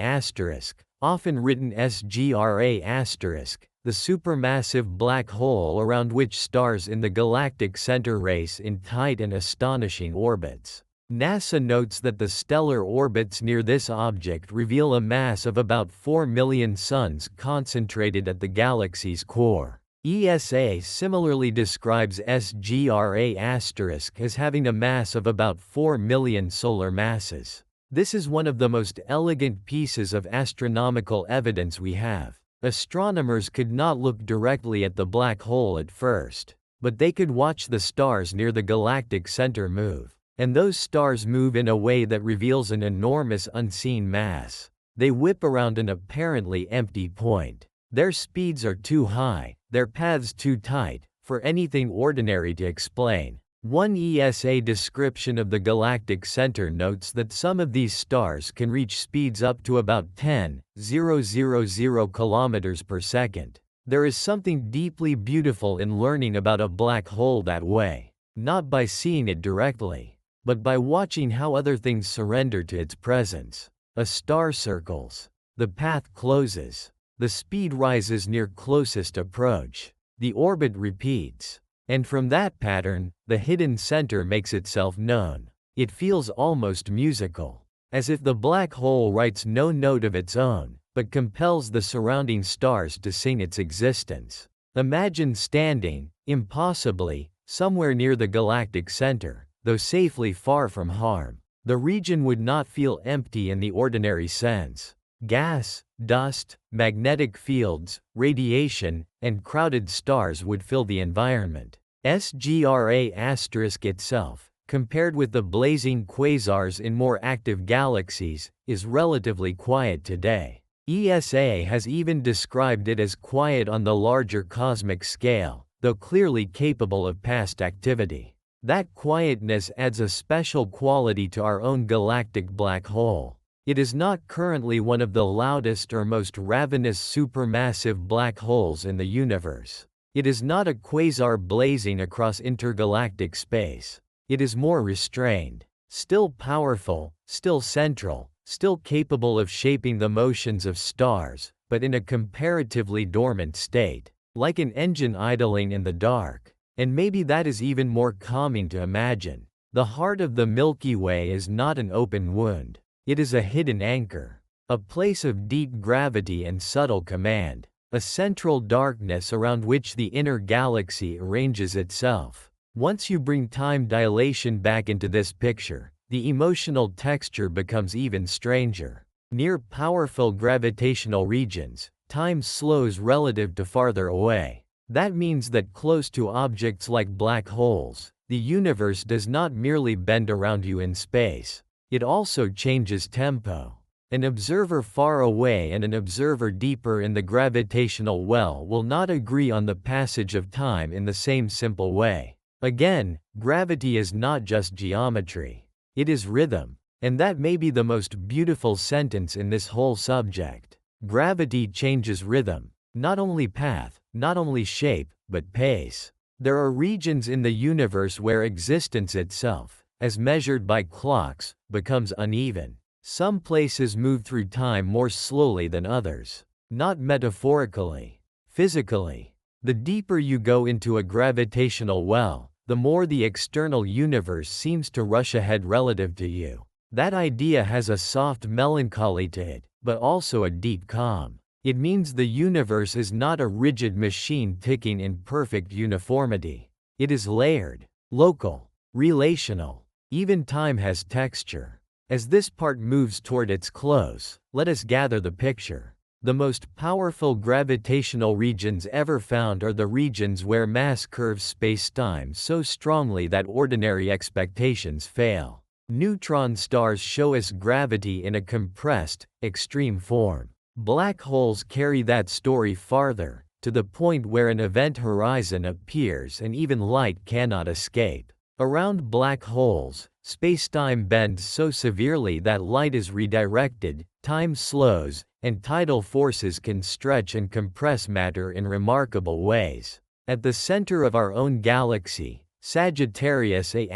often written SGRA*, the supermassive black hole around which stars in the galactic center race in tight and astonishing orbits. NASA notes that the stellar orbits near this object reveal a mass of about 4 million suns concentrated at the galaxy's core. ESA similarly describes SGRA** as having a mass of about 4 million solar masses. This is one of the most elegant pieces of astronomical evidence we have. Astronomers could not look directly at the black hole at first, but they could watch the stars near the galactic center move. And those stars move in a way that reveals an enormous unseen mass. They whip around an apparently empty point. Their speeds are too high, their paths too tight, for anything ordinary to explain. One ESA description of the galactic center notes that some of these stars can reach speeds up to about 10,000 kilometers per second. There is something deeply beautiful in learning about a black hole that way, not by seeing it directly, but by watching how other things surrender to its presence. A star circles. The path closes. The speed rises near closest approach. The orbit repeats. And from that pattern, the hidden center makes itself known. It feels almost musical, as if the black hole writes no note of its own, but compels the surrounding stars to sing its existence. Imagine standing, impossibly, somewhere near the galactic center, though safely far from harm. The region would not feel empty in the ordinary sense. Gas, dust, magnetic fields, radiation, and crowded stars would fill the environment. SGRA* itself, compared with the blazing quasars in more active galaxies, is relatively quiet today. ESA has even described it as quiet on the larger cosmic scale, though clearly capable of past activity. That quietness adds a special quality to our own galactic black hole. It is not currently one of the loudest or most ravenous supermassive black holes in the universe. It is not a quasar blazing across intergalactic space. It is more restrained, still powerful, still central, still capable of shaping the motions of stars, but in a comparatively dormant state, like an engine idling in the dark. And maybe that is even more calming to imagine. The heart of the Milky Way is not an open wound. It is a hidden anchor, a place of deep gravity and subtle command, a central darkness around which the inner galaxy arranges itself. Once you bring time dilation back into this picture, the emotional texture becomes even stranger. Near powerful gravitational regions, time slows relative to farther away. That means that close to objects like black holes, the universe does not merely bend around you in space. It also changes tempo. An observer far away and an observer deeper in the gravitational well will not agree on the passage of time in the same simple way. Again, gravity is not just geometry. It is rhythm. And that may be the most beautiful sentence in this whole subject. Gravity changes rhythm. Not only path, not only shape, but pace. There are regions in the universe where existence itself, as measured by clocks, becomes uneven. Some places move through time more slowly than others. Not metaphorically, physically. The deeper you go into a gravitational well, the more the external universe seems to rush ahead relative to you. That idea has a soft melancholy to it, but also a deep calm. It means the universe is not a rigid machine ticking in perfect uniformity. It is layered, local, relational. Even time has texture. As this part moves toward its close, let us gather the picture. The most powerful gravitational regions ever found are the regions where mass curves space-time so strongly that ordinary expectations fail. Neutron stars show us gravity in a compressed, extreme form. Black holes carry that story farther, to the point where an event horizon appears and even light cannot escape. Around black holes, space-time bends so severely that light is redirected, time slows, and tidal forces can stretch and compress matter in remarkable ways. At the center of our own galaxy, Sagittarius A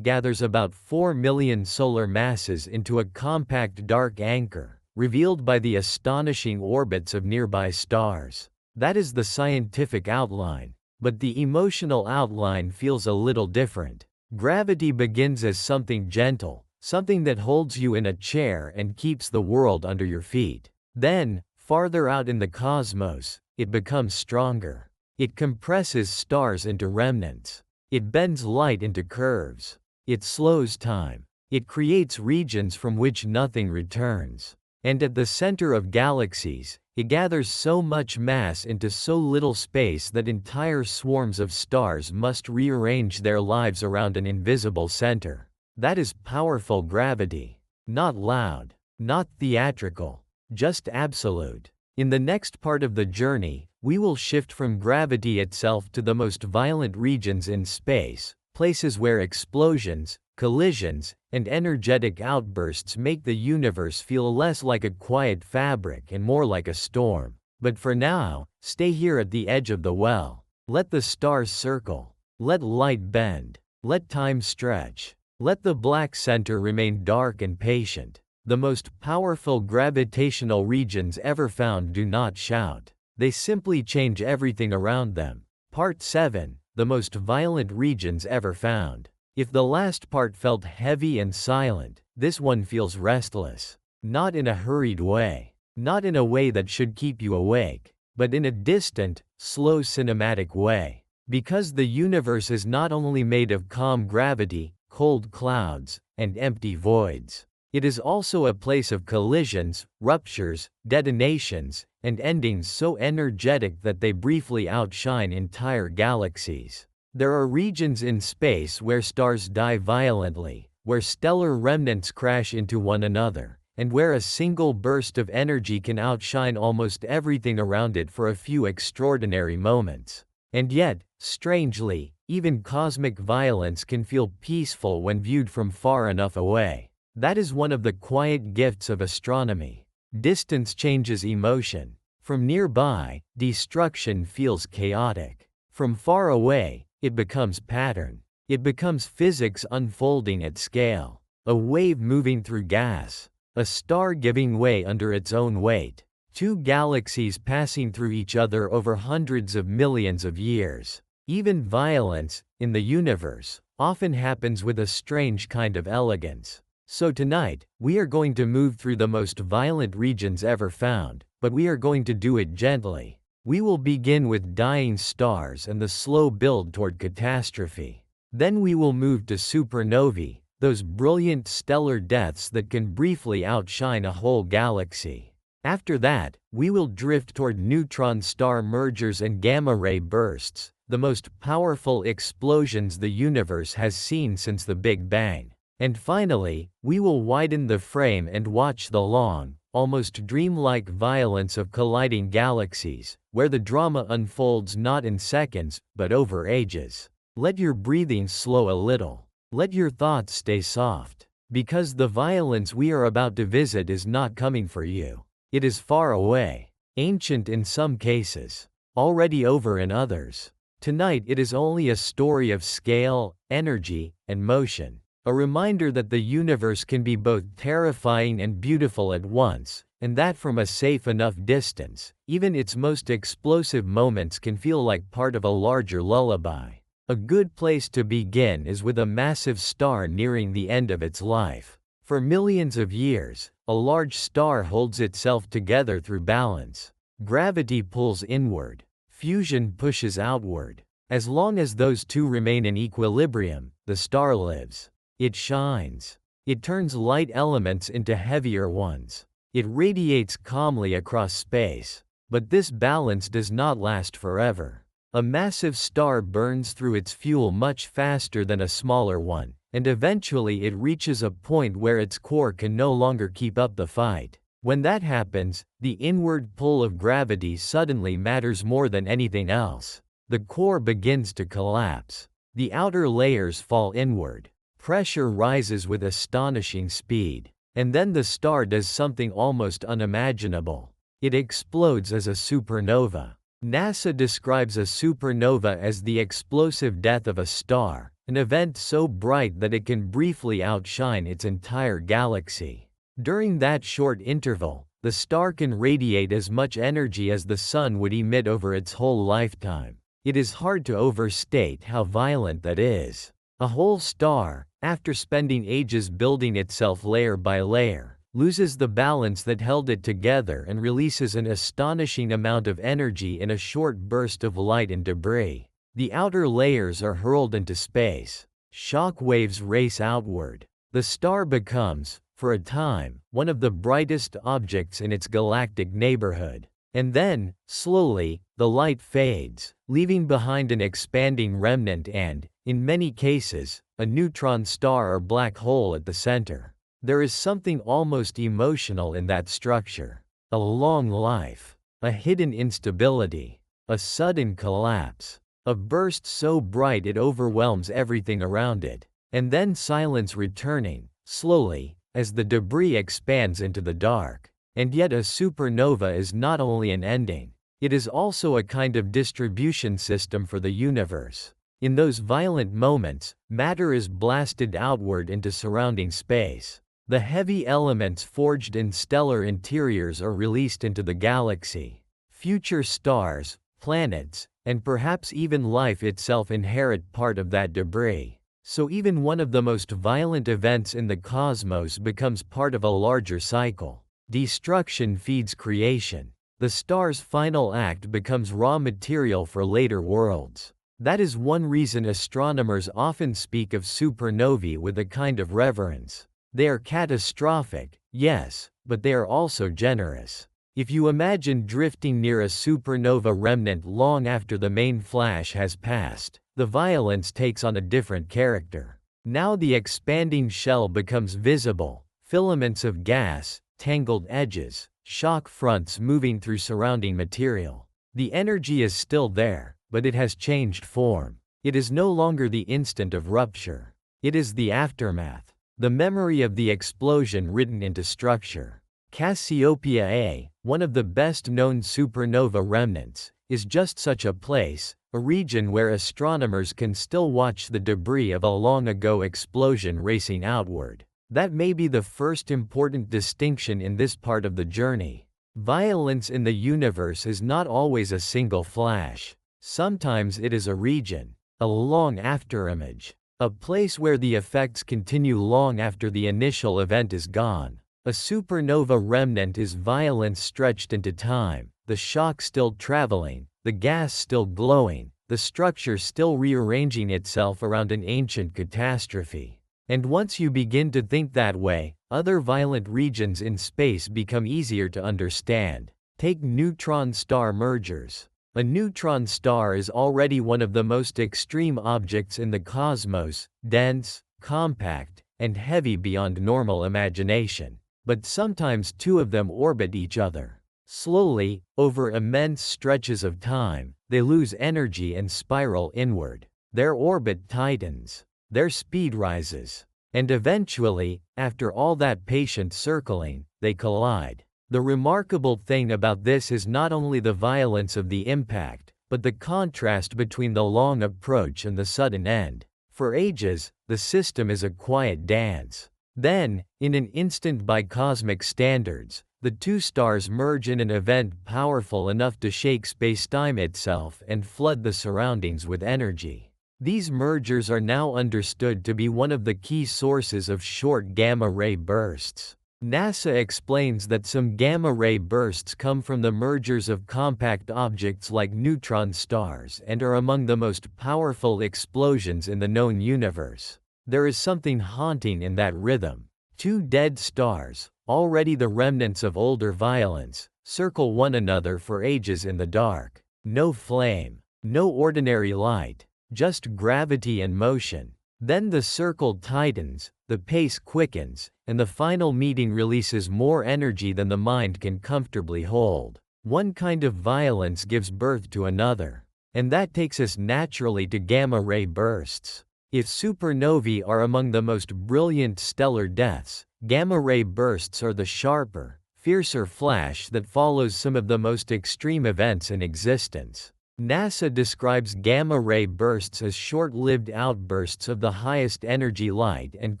gathers about 4 million solar masses into a compact dark anchor, revealed by the astonishing orbits of nearby stars. That is the scientific outline, but the emotional outline feels a little different. Gravity begins as something gentle, something that holds you in a chair and keeps the world under your feet. Then, farther out in the cosmos, it becomes stronger. It compresses stars into remnants. It bends light into curves. It slows time. It creates regions from which nothing returns. And at the center of galaxies, it gathers so much mass into so little space that entire swarms of stars must rearrange their lives around an invisible center. That is powerful gravity. Not loud, not theatrical, just absolute. In the next part of the journey, we will shift from gravity itself to the most violent regions in space, places where explosions, collisions, and energetic outbursts make the universe feel less like a quiet fabric and more like a storm. But for now, stay here at the edge of the well. Let the stars circle. Let light bend. Let time stretch. Let the black center remain dark and patient. The most powerful gravitational regions ever found do not shout. They simply change everything around them. Part 7. The most violent regions ever found. If the last part felt heavy and silent, this one feels restless. Not in a hurried way. Not in a way that should keep you awake. But in a distant, slow cinematic way. Because the universe is not only made of calm gravity, cold clouds, and empty voids. It is also a place of collisions, ruptures, detonations, and endings so energetic that they briefly outshine entire galaxies. There are regions in space where stars die violently, where stellar remnants crash into one another, and where a single burst of energy can outshine almost everything around it for a few extraordinary moments. And yet, strangely, even cosmic violence can feel peaceful when viewed from far enough away. That is one of the quiet gifts of astronomy. Distance changes emotion. From nearby, destruction feels chaotic. From far away, it becomes pattern. It becomes physics unfolding at scale. A wave moving through gas. A star giving way under its own weight. Two galaxies passing through each other over hundreds of millions of years. Even violence, in the universe, often happens with a strange kind of elegance. So tonight, we are going to move through the most violent regions ever found, but we are going to do it gently. We will begin with dying stars and the slow build toward catastrophe. Then we will move to supernovae, those brilliant stellar deaths that can briefly outshine a whole galaxy. After that, we will drift toward neutron star mergers and gamma-ray bursts, the most powerful explosions the universe has seen since the Big Bang. And finally, we will widen the frame and watch the long, almost dreamlike violence of colliding galaxies, where the drama unfolds not in seconds, but over ages. Let your breathing slow a little. Let your thoughts stay soft. Because the violence we are about to visit is not coming for you. It is far away. ancient in some cases, already over in others. Tonight it is only a story of scale, energy, and motion. A reminder that the universe can be both terrifying and beautiful at once, and that from a safe enough distance, even its most explosive moments can feel like part of a larger lullaby. A good place to begin is with a massive star nearing the end of its life. For millions of years, a large star holds itself together through balance. Gravity pulls inward, fusion pushes outward. As long as those two remain in equilibrium, the star lives. It shines. It turns light elements into heavier ones. It radiates calmly across space. But this balance does not last forever. A massive star burns through its fuel much faster than a smaller one, and eventually it reaches a point where its core can no longer keep up the fight. When that happens, the inward pull of gravity suddenly matters more than anything else. The core begins to collapse. The outer layers fall inward. Pressure rises with astonishing speed. And then the star does something almost unimaginable. It explodes as a supernova. NASA describes a supernova as the explosive death of a star, an event so bright that it can briefly outshine its entire galaxy. During that short interval, the star can radiate as much energy as the sun would emit over its whole lifetime. It is hard to overstate how violent that is. A whole star, after spending ages building itself layer by layer, loses the balance that held it together and releases an astonishing amount of energy in a short burst of light and debris. The outer layers are hurled into space. Shock waves race outward. The star becomes, for a time, one of the brightest objects in its galactic neighborhood. And then, slowly, the light fades, leaving behind an expanding remnant and, in many cases, a neutron star or black hole at the center. There is something almost emotional in that structure. A long life, a hidden instability, a sudden collapse, a burst so bright it overwhelms everything around it, and then silence returning, slowly, as the debris expands into the dark. And yet a supernova is not only an ending, it is also a kind of distribution system for the universe. In those violent moments, matter is blasted outward into surrounding space. The heavy elements forged in stellar interiors are released into the galaxy. Future stars, planets, and perhaps even life itself inherit part of that debris. So even one of the most violent events in the cosmos becomes part of a larger cycle. Destruction feeds creation. The star's final act becomes raw material for later worlds. That is one reason astronomers often speak of supernovae with a kind of reverence. They are catastrophic, yes, but they are also generous. If you imagine drifting near a supernova remnant long after the main flash has passed, the violence takes on a different character. Now the expanding shell becomes visible, filaments of gas, tangled edges, shock fronts moving through surrounding material. The energy is still there, but it has changed form. It is no longer the instant of rupture. It is the aftermath, the memory of the explosion written into structure. Cassiopeia A, one of the best-known supernova remnants, is just such a place, a region where astronomers can still watch the debris of a long-ago explosion racing outward. That may be the first important distinction in this part of the journey. Violence in the universe is not always a single flash. Sometimes it is a region, a long afterimage, a place where the effects continue long after the initial event is gone. A supernova remnant is violence stretched into time, the shock still traveling, the gas still glowing, the structure still rearranging itself around an ancient catastrophe. And once you begin to think that way, other violent regions in space become easier to understand. Take neutron star mergers. A neutron star is already one of the most extreme objects in the cosmos, dense, compact, and heavy beyond normal imagination. But sometimes two of them orbit each other. Slowly, over immense stretches of time, they lose energy and spiral inward. Their orbit tightens. Their speed rises. And eventually, after all that patient circling, they collide. The remarkable thing about this is not only the violence of the impact, but the contrast between the long approach and the sudden end. For ages, the system is a quiet dance. Then, in an instant by cosmic standards, the two stars merge in an event powerful enough to shake spacetime itself and flood the surroundings with energy. These mergers are now understood to be one of the key sources of short gamma-ray bursts. NASA explains that some gamma-ray bursts come from the mergers of compact objects like neutron stars and are among the most powerful explosions in the known universe. There is something haunting in that rhythm. Two dead stars, already the remnants of older violence, circle one another for ages in the dark. No flame, no ordinary light, just gravity and motion. Then the circle tightens, the pace quickens, and the final meeting releases more energy than the mind can comfortably hold. One kind of violence gives birth to another. And that takes us naturally to gamma-ray bursts. If supernovae are among the most brilliant stellar deaths, gamma-ray bursts are the sharper, fiercer flash that follows some of the most extreme events in existence. NASA describes gamma-ray bursts as short-lived outbursts of the highest energy light and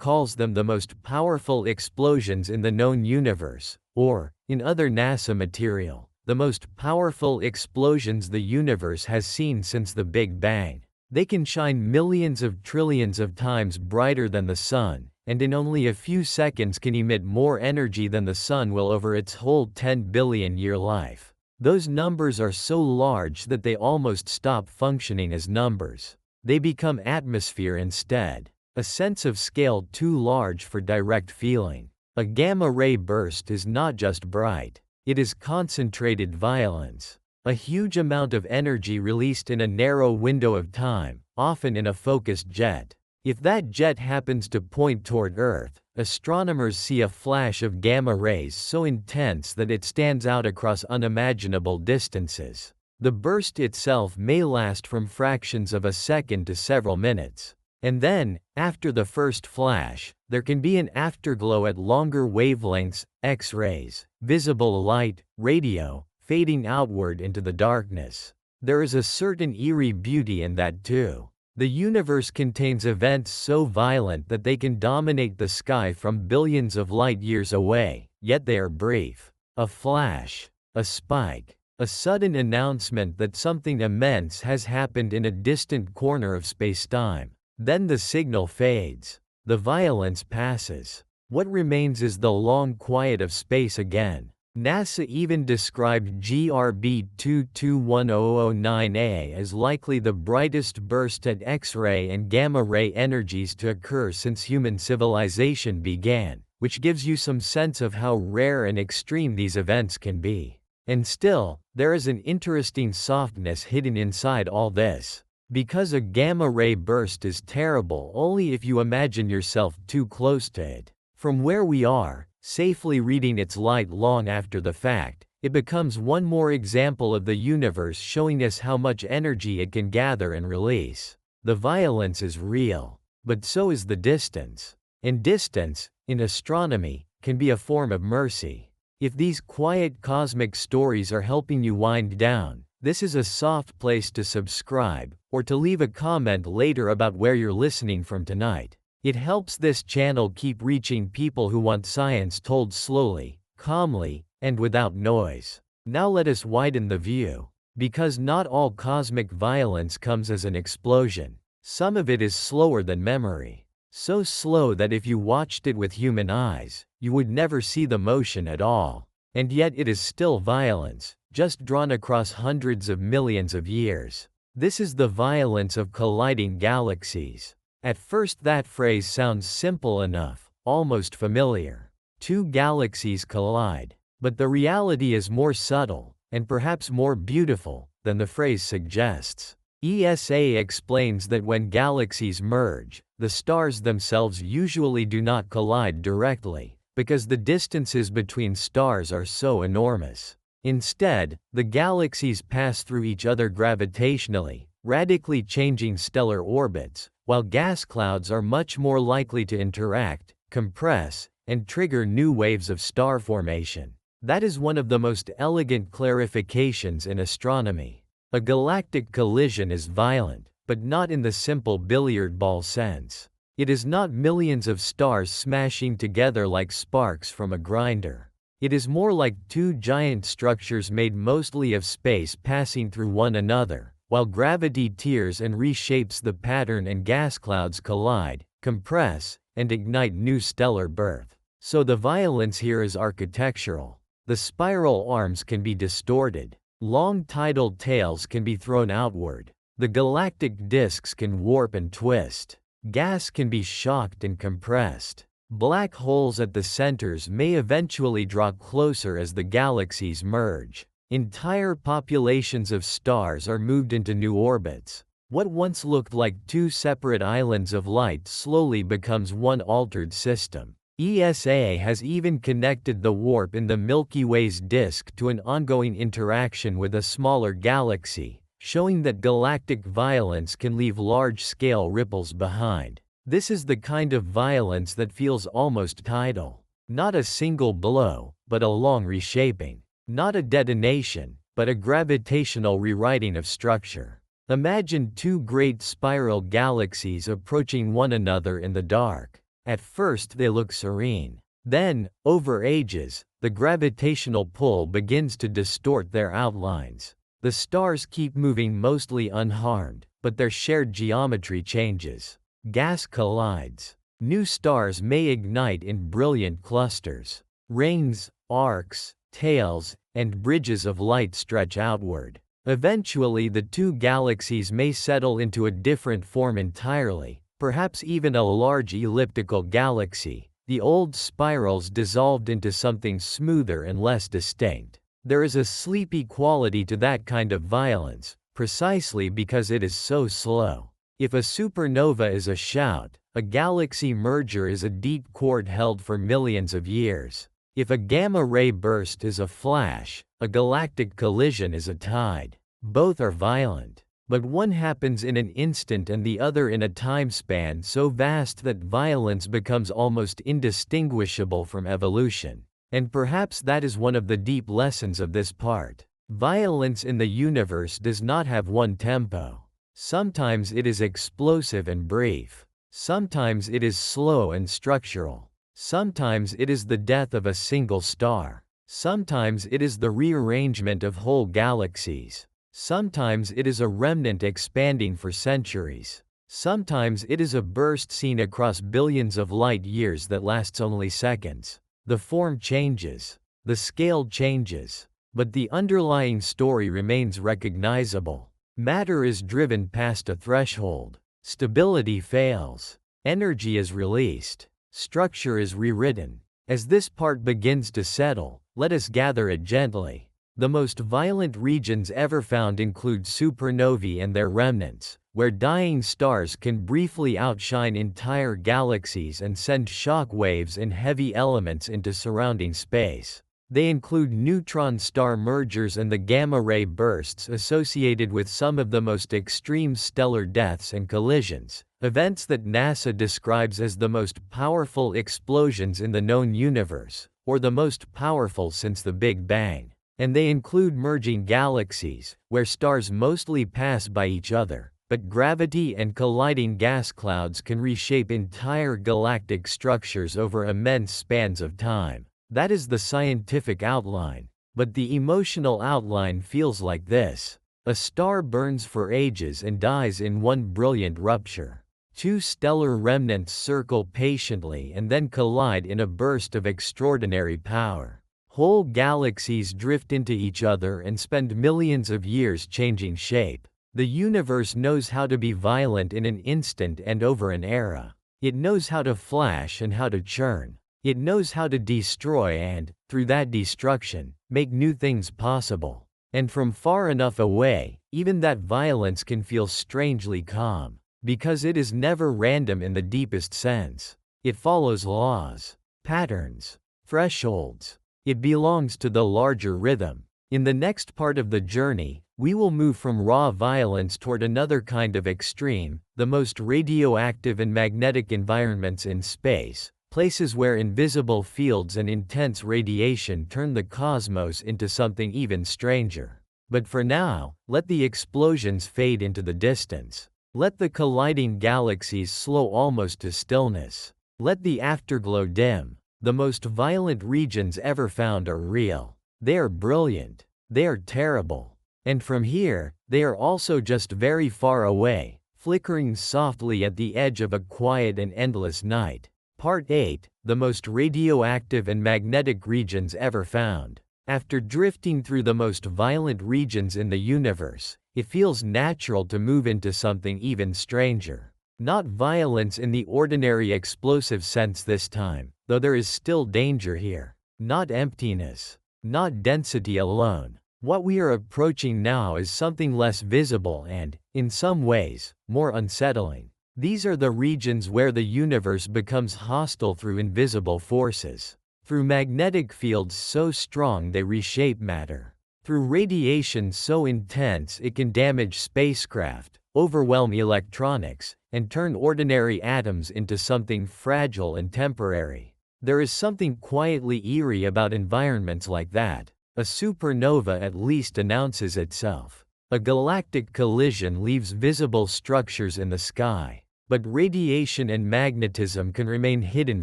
calls them the most powerful explosions in the known universe, or, in other NASA material, the most powerful explosions the universe has seen since the Big Bang. They can shine millions of trillions of times brighter than the sun, and in only a few seconds can emit more energy than the sun will over its whole 10 billion-year life. Those numbers are so large that they almost stop functioning as numbers. They become atmosphere instead, a sense of scale too large for direct feeling. A gamma-ray burst is not just bright, it is concentrated violence. A huge amount of energy released in a narrow window of time, often in a focused jet. If that jet happens to point toward Earth, astronomers see a flash of gamma rays so intense that it stands out across unimaginable distances. The burst itself may last from fractions of a second to several minutes. And then, after the first flash, there can be an afterglow at longer wavelengths, X-rays, visible light, radio, fading outward into the darkness. There is a certain eerie beauty in that too. The universe contains events so violent that they can dominate the sky from billions of light years away, yet they are brief. A flash, a spike, a sudden announcement that something immense has happened in a distant corner of spacetime. Then the signal fades. The violence passes. What remains is the long quiet of space again. NASA even described GRB 221009A as likely the brightest burst at X-ray and gamma-ray energies to occur since human civilization began, which gives you some sense of how rare and extreme these events can be. And still, there is an interesting softness hidden inside all this. Because a gamma-ray burst is terrible only if you imagine yourself too close to it. From where we are, safely reading its light long after the fact, it becomes one more example of the universe showing us how much energy it can gather and release. The violence is real, but so is the distance. And distance, in astronomy, can be a form of mercy. If these quiet cosmic stories are helping you wind down, this is a soft place to subscribe, or to leave a comment later about where you're listening from tonight. It helps this channel keep reaching people who want science told slowly, calmly, and without noise. Now let us widen the view. Because not all cosmic violence comes as an explosion. Some of it is slower than memory. So slow that if you watched it with human eyes, you would never see the motion at all. And yet it is still violence, just drawn across hundreds of millions of years. This is the violence of colliding galaxies. At first that phrase sounds simple enough, almost familiar. Two galaxies collide. But the reality is more subtle, and perhaps more beautiful, than the phrase suggests. ESA explains that when galaxies merge, the stars themselves usually do not collide directly, because the distances between stars are so enormous. Instead, the galaxies pass through each other gravitationally, radically changing stellar orbits, while gas clouds are much more likely to interact, compress, and trigger new waves of star formation. That is one of the most elegant clarifications in astronomy. A galactic collision is violent, but not in the simple billiard ball sense. It is not millions of stars smashing together like sparks from a grinder. It is more like two giant structures made mostly of space passing through one another, while gravity tears and reshapes the pattern and gas clouds collide, compress, and ignite new stellar birth. So the violence here is architectural. The spiral arms can be distorted. Long tidal tails can be thrown outward. The galactic disks can warp and twist. Gas can be shocked and compressed. Black holes at the centers may eventually draw closer as the galaxies merge. Entire populations of stars are moved into new orbits. What once looked like two separate islands of light slowly becomes one altered system. ESA has even connected the warp in the Milky Way's disk to an ongoing interaction with a smaller galaxy, showing that galactic violence can leave large-scale ripples behind. This is the kind of violence that feels almost tidal. Not a single blow, but a long reshaping. Not a detonation, but a gravitational rewriting of structure. Imagine two great spiral galaxies approaching one another in the dark. At first they look serene. Then, over ages, the gravitational pull begins to distort their outlines. The stars keep moving mostly unharmed, but their shared geometry changes. Gas collides. New stars may ignite in brilliant clusters. Rings, arcs, tails, and bridges of light stretch outward. Eventually the two galaxies may settle into a different form entirely, perhaps even a large elliptical galaxy. The old spirals dissolved into something smoother and less distinct. There is a sleepy quality to that kind of violence, precisely because it is so slow. If a supernova is a shout, a galaxy merger is a deep chord held for millions of years. If a gamma-ray burst is a flash, a galactic collision is a tide. Both are violent. But one happens in an instant and the other in a time span so vast that violence becomes almost indistinguishable from evolution. And perhaps that is one of the deep lessons of this part. Violence in the universe does not have one tempo. Sometimes it is explosive and brief. Sometimes it is slow and structural. Sometimes it is the death of a single star. Sometimes it is the rearrangement of whole galaxies. Sometimes it is a remnant expanding for centuries. Sometimes it is a burst seen across billions of light years that lasts only seconds. The form changes. The scale changes. But the underlying story remains recognizable. Matter is driven past a threshold. Stability fails. Energy is released. Structure is rewritten. As this part begins to settle, let us gather it gently. The most violent regions ever found include supernovae and their remnants, where dying stars can briefly outshine entire galaxies and send shock waves in heavy elements into surrounding space. They include neutron star mergers and the gamma-ray bursts associated with some of the most extreme stellar deaths and collisions, events that NASA describes as the most powerful explosions in the known universe, or the most powerful since the Big Bang. And they include merging galaxies, where stars mostly pass by each other, but gravity and colliding gas clouds can reshape entire galactic structures over immense spans of time. That is the scientific outline, but the emotional outline feels like this. A star burns for ages and dies in one brilliant rupture. Two stellar remnants circle patiently and then collide in a burst of extraordinary power. Whole galaxies drift into each other and spend millions of years changing shape. The universe knows how to be violent in an instant and over an era. It knows how to flash and how to churn. It knows how to destroy and, through that destruction, make new things possible. And from far enough away, even that violence can feel strangely calm, because it is never random in the deepest sense. It follows laws, patterns, thresholds. It belongs to the larger rhythm. In the next part of the journey, we will move from raw violence toward another kind of extreme, the most radioactive and magnetic environments in space, places where invisible fields and intense radiation turn the cosmos into something even stranger. But for now, let the explosions fade into the distance. Let the colliding galaxies slow almost to stillness. Let the afterglow dim. The most violent regions ever found are real. They are brilliant. They are terrible. And from here, they are also just very far away, flickering softly at the edge of a quiet and endless night. Part 8. The most radioactive and magnetic regions ever found. After drifting through the most violent regions in the universe, it feels natural to move into something even stranger. Not violence in the ordinary explosive sense this time, though there is still danger here. Not emptiness. Not density alone. What we are approaching now is something less visible and, in some ways, more unsettling. These are the regions where the universe becomes hostile through invisible forces. Through magnetic fields so strong they reshape matter. Through radiation so intense it can damage spacecraft, overwhelm electronics, and turn ordinary atoms into something fragile and temporary. There is something quietly eerie about environments like that. A supernova at least announces itself. A galactic collision leaves visible structures in the sky. But radiation and magnetism can remain hidden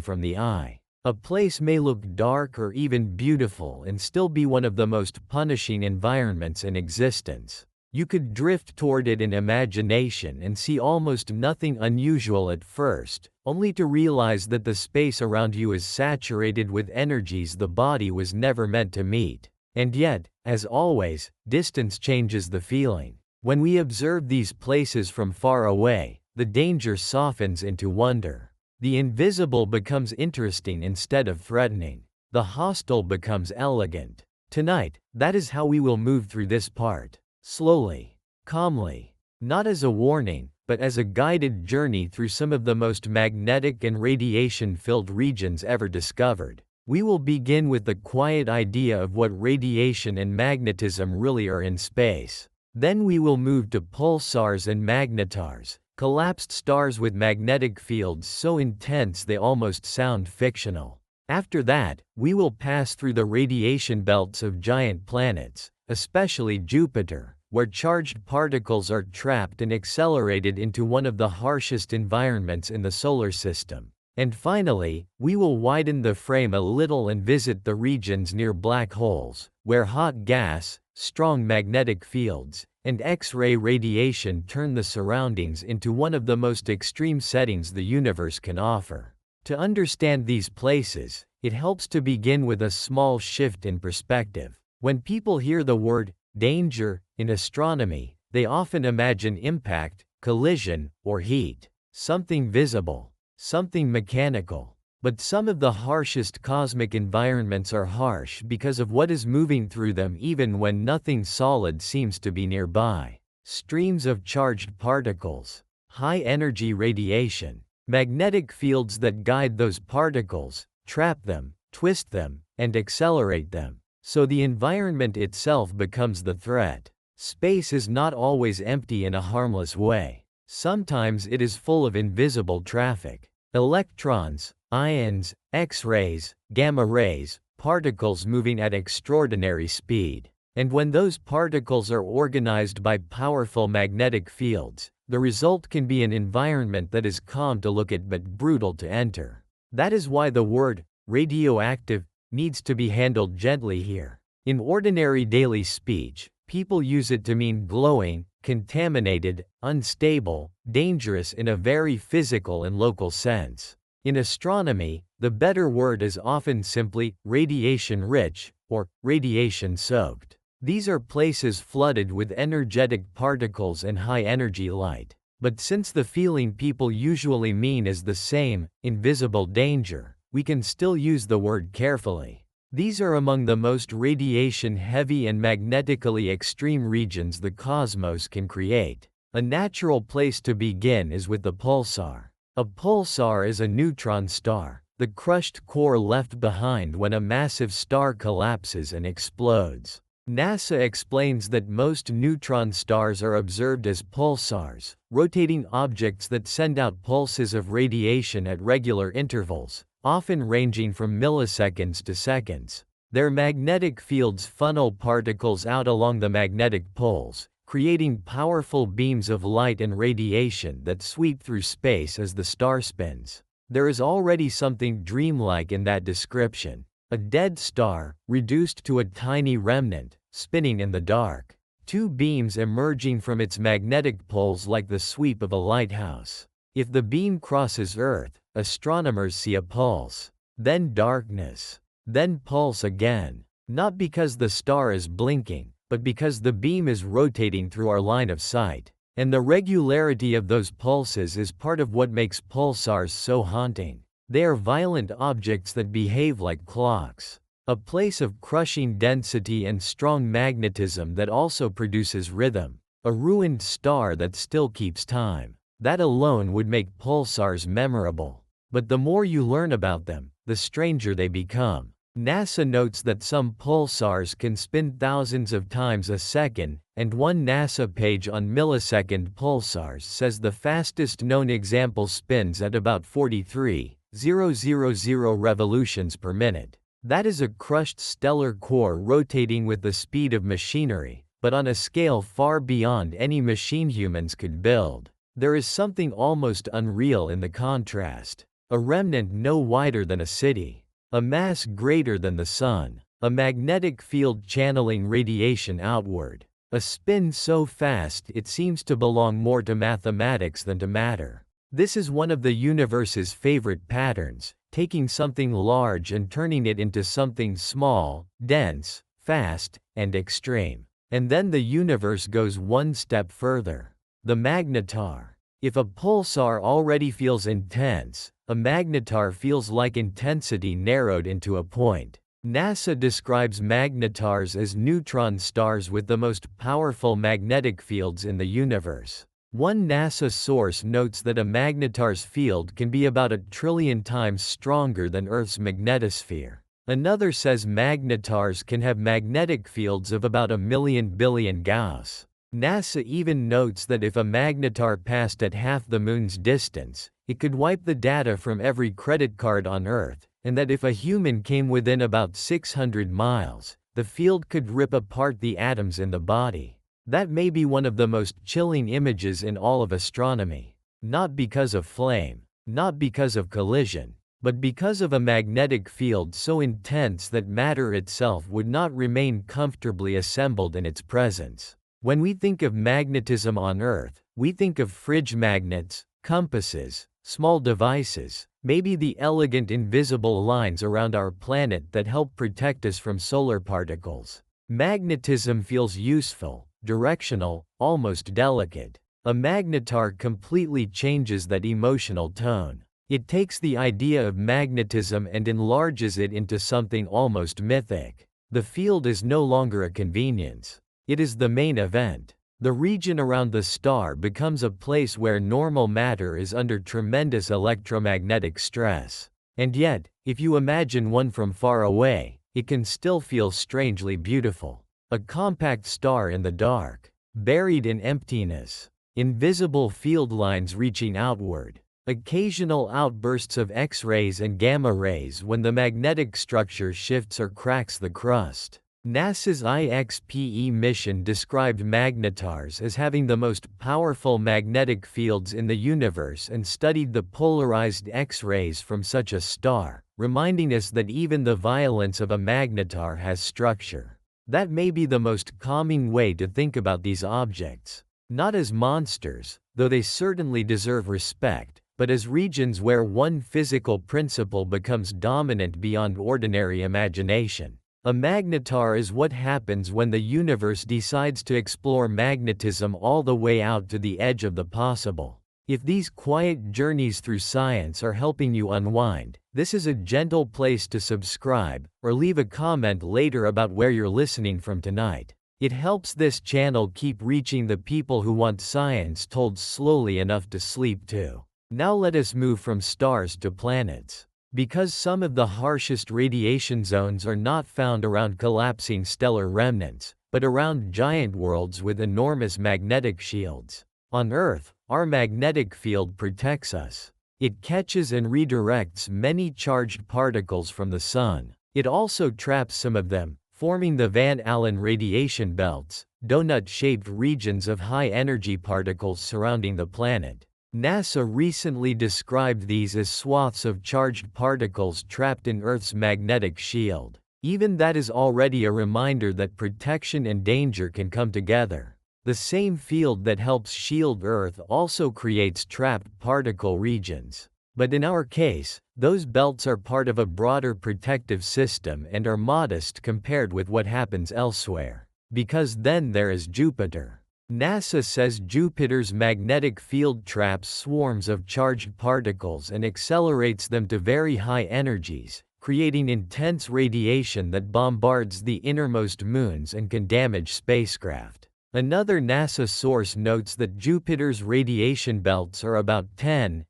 from the eye. A place may look dark or even beautiful and still be one of the most punishing environments in existence. You could drift toward it in imagination and see almost nothing unusual at first, only to realize that the space around you is saturated with energies the body was never meant to meet. And yet, as always, distance changes the feeling. When we observe these places from far away, the danger softens into wonder. The invisible becomes interesting instead of threatening. The hostile becomes elegant. Tonight, that is how we will move through this part. Slowly, calmly, not as a warning, but as a guided journey through some of the most magnetic and radiation-filled regions ever discovered. We will begin with the quiet idea of what radiation and magnetism really are in space. Then we will move to pulsars and magnetars, collapsed stars with magnetic fields so intense they almost sound fictional. After that, we will pass through the radiation belts of giant planets, especially Jupiter, where charged particles are trapped and accelerated into one of the harshest environments in the solar system. And finally, we will widen the frame a little and visit the regions near black holes, where hot gas, strong magnetic fields, and X-ray radiation turn the surroundings into one of the most extreme settings the universe can offer. To understand these places, it helps to begin with a small shift in perspective. When people hear the word danger in astronomy, they often imagine impact, collision, or heat, something visible, something mechanical. But some of the harshest cosmic environments are harsh because of what is moving through them even when nothing solid seems to be nearby. Streams of charged particles, high-energy radiation, magnetic fields that guide those particles, trap them, twist them, and accelerate them. So the environment itself becomes the threat. Space is not always empty in a harmless way. Sometimes it is full of invisible traffic. Electrons, ions, X-rays, gamma rays, particles moving at extraordinary speed. And when those particles are organized by powerful magnetic fields, the result can be an environment that is calm to look at but brutal to enter. That is why the word radioactive needs to be handled gently here. In ordinary daily speech, people use it to mean glowing, contaminated, unstable, dangerous in a very physical and local sense. In astronomy, the better word is often simply radiation-rich or radiation-soaked. These are places flooded with energetic particles and high-energy light. But since the feeling people usually mean is the same, invisible danger, we can still use the word carefully. These are among the most radiation-heavy and magnetically extreme regions the cosmos can create. A natural place to begin is with the pulsar. A pulsar is a neutron star, the crushed core left behind when a massive star collapses and explodes. NASA explains that most neutron stars are observed as pulsars, rotating objects that send out pulses of radiation at regular intervals, often ranging from milliseconds to seconds. Their magnetic fields funnel particles out along the magnetic poles, creating powerful beams of light and radiation that sweep through space as the star spins. There is already something dreamlike in that description. A dead star, reduced to a tiny remnant, spinning in the dark. Two beams emerging from its magnetic poles like the sweep of a lighthouse. If the beam crosses Earth, astronomers see a pulse. Then darkness. Then pulse again. Not because the star is blinking, but because the beam is rotating through our line of sight. And the regularity of those pulses is part of what makes pulsars so haunting. They are violent objects that behave like clocks. A place of crushing density and strong magnetism that also produces rhythm. A ruined star that still keeps time. That alone would make pulsars memorable. But the more you learn about them, the stranger they become. NASA notes that some pulsars can spin thousands of times a second, and one NASA page on millisecond pulsars says the fastest known example spins at about 43,000 revolutions per minute. That is a crushed stellar core rotating with the speed of machinery, but on a scale far beyond any machine humans could build. There is something almost unreal in the contrast. A remnant no wider than a city. A mass greater than the sun. A magnetic field channeling radiation outward. A spin so fast it seems to belong more to mathematics than to matter. This is one of the universe's favorite patterns, taking something large and turning it into something small, dense, fast, and extreme. And then the universe goes one step further. The magnetar. If a pulsar already feels intense, a magnetar feels like intensity narrowed into a point. NASA describes magnetars as neutron stars with the most powerful magnetic fields in the universe. One NASA source notes that a magnetar's field can be about 1 trillion times stronger than Earth's magnetosphere. Another says magnetars can have magnetic fields of about 1,000,000 billion Gauss. NASA even notes that if a magnetar passed at half the Moon's distance, it could wipe the data from every credit card on Earth, and that if a human came within about 600 miles, the field could rip apart the atoms in the body. That may be one of the most chilling images in all of astronomy. Not because of flame, not because of collision, but because of a magnetic field so intense that matter itself would not remain comfortably assembled in its presence. When we think of magnetism on Earth, we think of fridge magnets, compasses, small devices, maybe the elegant invisible lines around our planet that help protect us from solar particles. Magnetism feels useful, directional, almost delicate. A magnetar completely changes that emotional tone. It takes the idea of magnetism and enlarges it into something almost mythic. The field is no longer a convenience. It is the main event. The region around the star becomes a place where normal matter is under tremendous electromagnetic stress. And yet, if you imagine one from far away, it can still feel strangely beautiful. A compact star in the dark, buried in emptiness, invisible field lines reaching outward, occasional outbursts of X-rays and gamma rays when the magnetic structure shifts or cracks the crust. NASA's IXPE mission described magnetars as having the most powerful magnetic fields in the universe and studied the polarized X-rays from such a star, reminding us that even the violence of a magnetar has structure. That may be the most calming way to think about these objects. Not as monsters, though they certainly deserve respect, but as regions where one physical principle becomes dominant beyond ordinary imagination. A magnetar is what happens when the universe decides to explore magnetism all the way out to the edge of the possible. If these quiet journeys through science are helping you unwind, this is a gentle place to subscribe, or leave a comment later about where you're listening from tonight. It helps this channel keep reaching the people who want science told slowly enough to sleep too. Now let us move from stars to planets. Because some of the harshest radiation zones are not found around collapsing stellar remnants, but around giant worlds with enormous magnetic shields. On Earth, our magnetic field protects us. It catches and redirects many charged particles from the Sun. It also traps some of them, forming the Van Allen radiation belts, donut-shaped regions of high-energy particles surrounding the planet. NASA recently described these as swaths of charged particles trapped in Earth's magnetic shield. Even that is already a reminder that protection and danger can come together. The same field that helps shield Earth also creates trapped particle regions. But in our case, those belts are part of a broader protective system and are modest compared with what happens elsewhere. Because then there is Jupiter. NASA says Jupiter's magnetic field traps swarms of charged particles and accelerates them to very high energies, creating intense radiation that bombards the innermost moons and can damage spacecraft. Another NASA source notes that Jupiter's radiation belts are about 10,000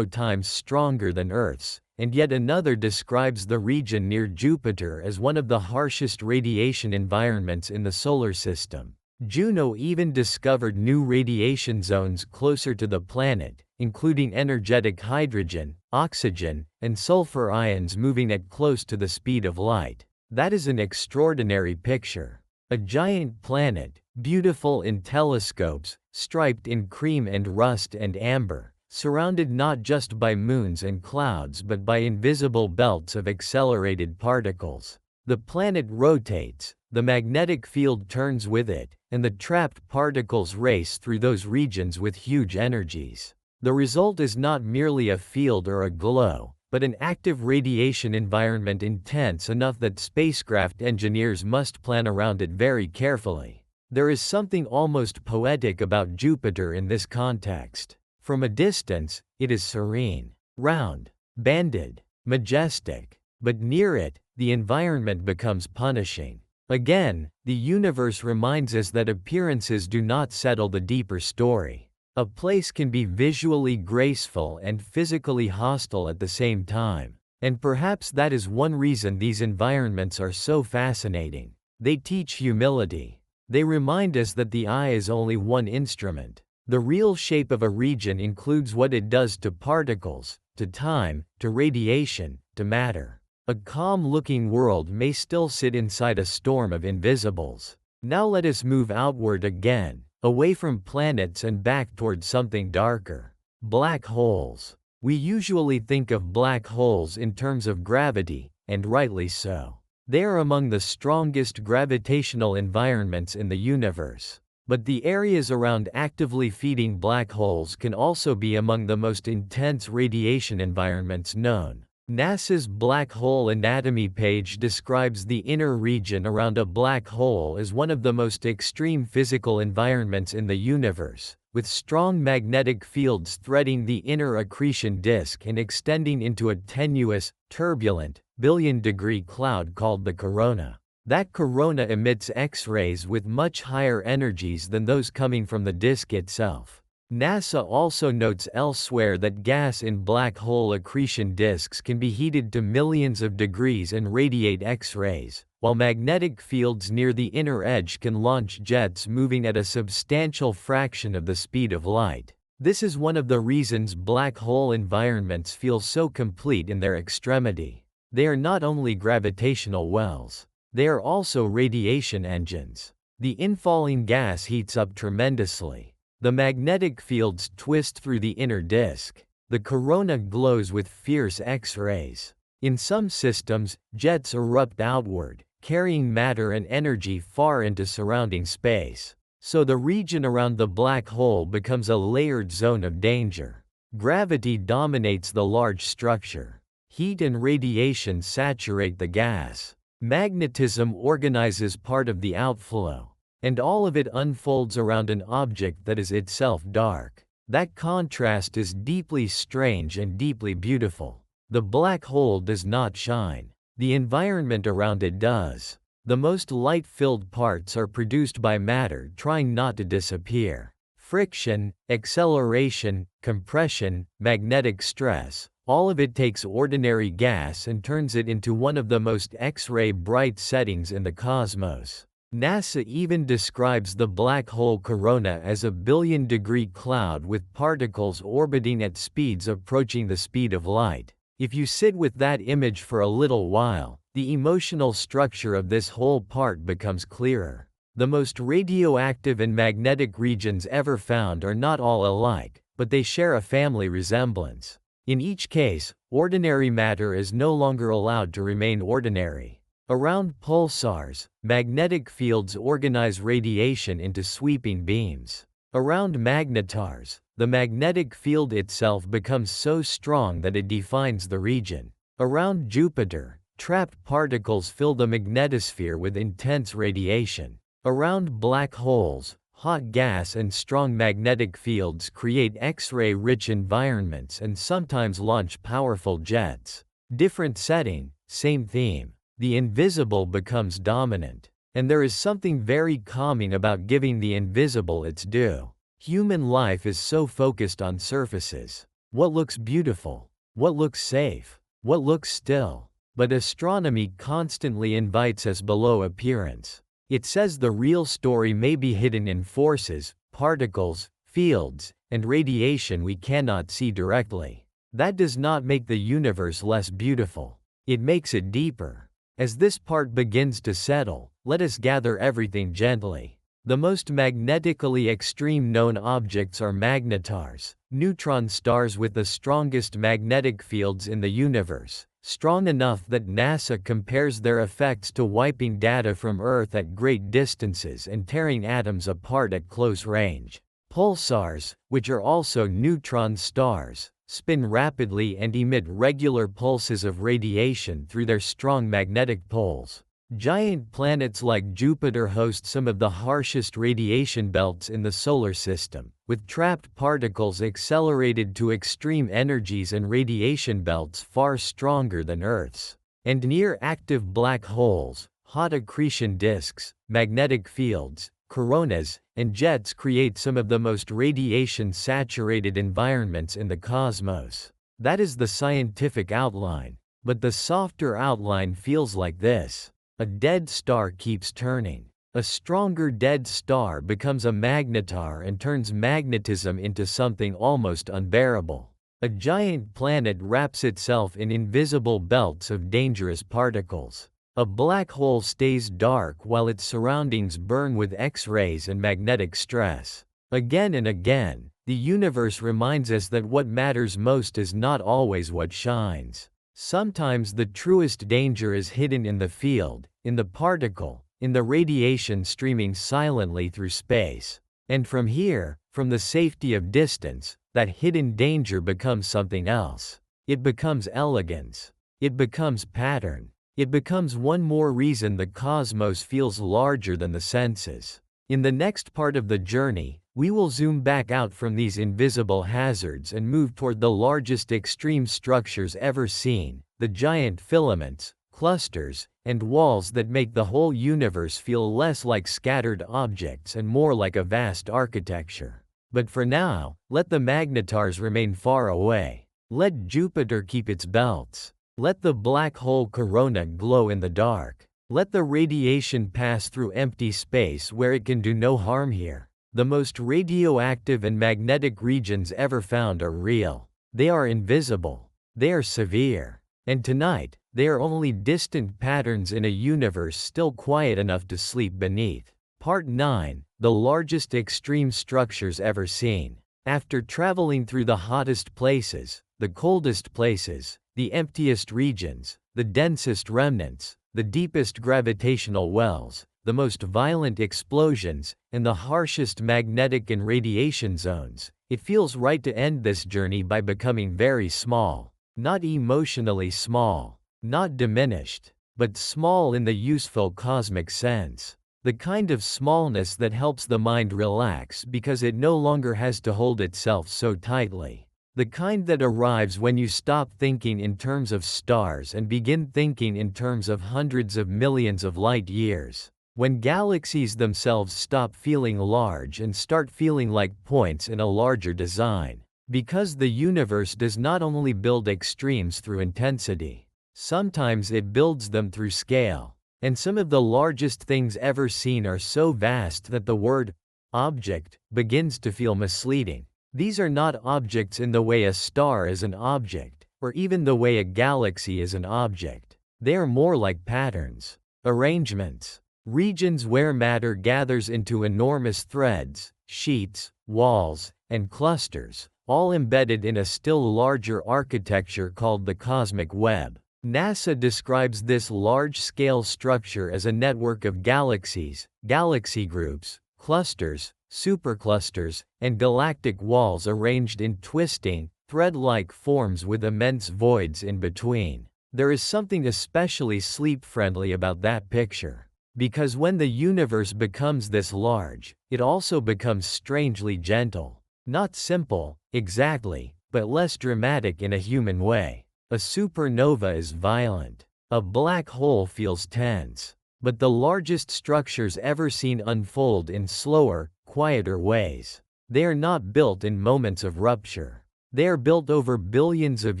times stronger than Earth's, and yet another describes the region near Jupiter as one of the harshest radiation environments in the solar system. Juno even discovered new radiation zones closer to the planet, including energetic hydrogen, oxygen, and sulfur ions moving at close to the speed of light. That is an extraordinary picture. A giant planet, beautiful in telescopes, striped in cream and rust and amber, surrounded not just by moons and clouds but by invisible belts of accelerated particles. The planet rotates, the magnetic field turns with it, and the trapped particles race through those regions with huge energies. The result is not merely a field or a glow, but an active radiation environment intense enough that spacecraft engineers must plan around it very carefully. There is something almost poetic about Jupiter in this context. From a distance, it is serene, round, banded, majestic. But near it, the environment becomes punishing. Again, the universe reminds us that appearances do not settle the deeper story. A place can be visually graceful and physically hostile at the same time. And perhaps that is one reason these environments are so fascinating. They teach humility. They remind us that the eye is only one instrument. The real shape of a region includes what it does to particles, to time, to radiation, to matter. A calm-looking world may still sit inside a storm of invisibles. Now let us move outward again, away from planets and back toward something darker. Black holes. We usually think of black holes in terms of gravity, and rightly so. They are among the strongest gravitational environments in the universe. But the areas around actively feeding black holes can also be among the most intense radiation environments known. NASA's Black Hole Anatomy page describes the inner region around a black hole as one of the most extreme physical environments in the universe, with strong magnetic fields threading the inner accretion disk and extending into a tenuous, turbulent, billion-degree cloud called the corona. That corona emits X-rays with much higher energies than those coming from the disk itself. NASA also notes elsewhere that gas in black hole accretion disks can be heated to millions of degrees and radiate X-rays, while magnetic fields near the inner edge can launch jets moving at a substantial fraction of the speed of light. This is one of the reasons black hole environments feel so complete in their extremity. They are not only gravitational wells. They are also radiation engines. The infalling gas heats up tremendously. The magnetic fields twist through the inner disk. The corona glows with fierce X-rays. In some systems, jets erupt outward, carrying matter and energy far into surrounding space. So the region around the black hole becomes a layered zone of danger. Gravity dominates the large structure. Heat and radiation saturate the gas. Magnetism organizes part of the outflow. And all of it unfolds around an object that is itself dark. That contrast is deeply strange and deeply beautiful. The black hole does not shine. The environment around it does. The most light-filled parts are produced by matter trying not to disappear. Friction, acceleration, compression, magnetic stress, all of it takes ordinary gas and turns it into one of the most X-ray bright settings in the cosmos. NASA even describes the black hole corona as a billion-degree cloud with particles orbiting at speeds approaching the speed of light. If you sit with that image for a little while, the emotional structure of this whole part becomes clearer. The most radioactive and magnetic regions ever found are not all alike, but they share a family resemblance. In each case, ordinary matter is no longer allowed to remain ordinary. Around pulsars, magnetic fields organize radiation into sweeping beams. Around magnetars, the magnetic field itself becomes so strong that it defines the region. Around Jupiter, trapped particles fill the magnetosphere with intense radiation. Around black holes, hot gas and strong magnetic fields create X-ray-rich environments and sometimes launch powerful jets. Different setting, same theme. The invisible becomes dominant. And there is something very calming about giving the invisible its due. Human life is so focused on surfaces. What looks beautiful? What looks safe? What looks still? But astronomy constantly invites us below appearance. It says the real story may be hidden in forces, particles, fields, and radiation we cannot see directly. That does not make the universe less beautiful. It makes it deeper. As this part begins to settle, let us gather everything gently. The most magnetically extreme known objects are magnetars, neutron stars with the strongest magnetic fields in the universe, strong enough that NASA compares their effects to wiping data from Earth at great distances and tearing atoms apart at close range. Pulsars, which are also neutron stars, spin rapidly and emit regular pulses of radiation through their strong magnetic poles. Giant planets like Jupiter host some of the harshest radiation belts in the solar system, with trapped particles accelerated to extreme energies and radiation belts far stronger than Earth's. And near-active black holes, hot accretion disks, magnetic fields, coronas, and jets create some of the most radiation-saturated environments in the cosmos. That is the scientific outline. But the softer outline feels like this. A dead star keeps turning. A stronger dead star becomes a magnetar and turns magnetism into something almost unbearable. A giant planet wraps itself in invisible belts of dangerous particles. A black hole stays dark while its surroundings burn with X-rays and magnetic stress. Again and again, the universe reminds us that what matters most is not always what shines. Sometimes the truest danger is hidden in the field, in the particle, in the radiation streaming silently through space. And from here, from the safety of distance, that hidden danger becomes something else. It becomes elegance. It becomes pattern. It becomes one more reason the cosmos feels larger than the senses. In the next part of the journey, we will zoom back out from these invisible hazards and move toward the largest extreme structures ever seen, the giant filaments, clusters, and walls that make the whole universe feel less like scattered objects and more like a vast architecture. But for now, let the magnetars remain far away. Let Jupiter keep its belts. Let the black hole corona glow in the dark. Let the radiation pass through empty space where it can do no harm here. The most radioactive and magnetic regions ever found are real. They are invisible. They are severe. And tonight, they are only distant patterns in a universe still quiet enough to sleep beneath. Part 9, the largest extreme structures ever seen. After traveling through the hottest places, the coldest places, the emptiest regions, the densest remnants, the deepest gravitational wells, the most violent explosions, and the harshest magnetic and radiation zones, it feels right to end this journey by becoming very small. Not emotionally small, not diminished, but small in the useful cosmic sense. The kind of smallness that helps the mind relax because it no longer has to hold itself so tightly. The kind that arrives when you stop thinking in terms of stars and begin thinking in terms of hundreds of millions of light years. When galaxies themselves stop feeling large and start feeling like points in a larger design. Because the universe does not only build extremes through intensity. Sometimes it builds them through scale. And some of the largest things ever seen are so vast that the word object begins to feel misleading. These are not objects in the way a star is an object, or even the way a galaxy is an object. They are more like patterns, arrangements, regions where matter gathers into enormous threads, sheets, walls, and clusters, all embedded in a still larger architecture called the cosmic web. NASA describes this large-scale structure as a network of galaxies, galaxy groups, clusters, superclusters, and galactic walls arranged in twisting, thread-like forms with immense voids in between. There is something especially sleep-friendly about that picture. Because when the universe becomes this large, it also becomes strangely gentle. Not simple, exactly, but less dramatic in a human way. A supernova is violent. A black hole feels tense. But the largest structures ever seen unfold in slower, quieter ways. They are not built in moments of rupture. They are built over billions of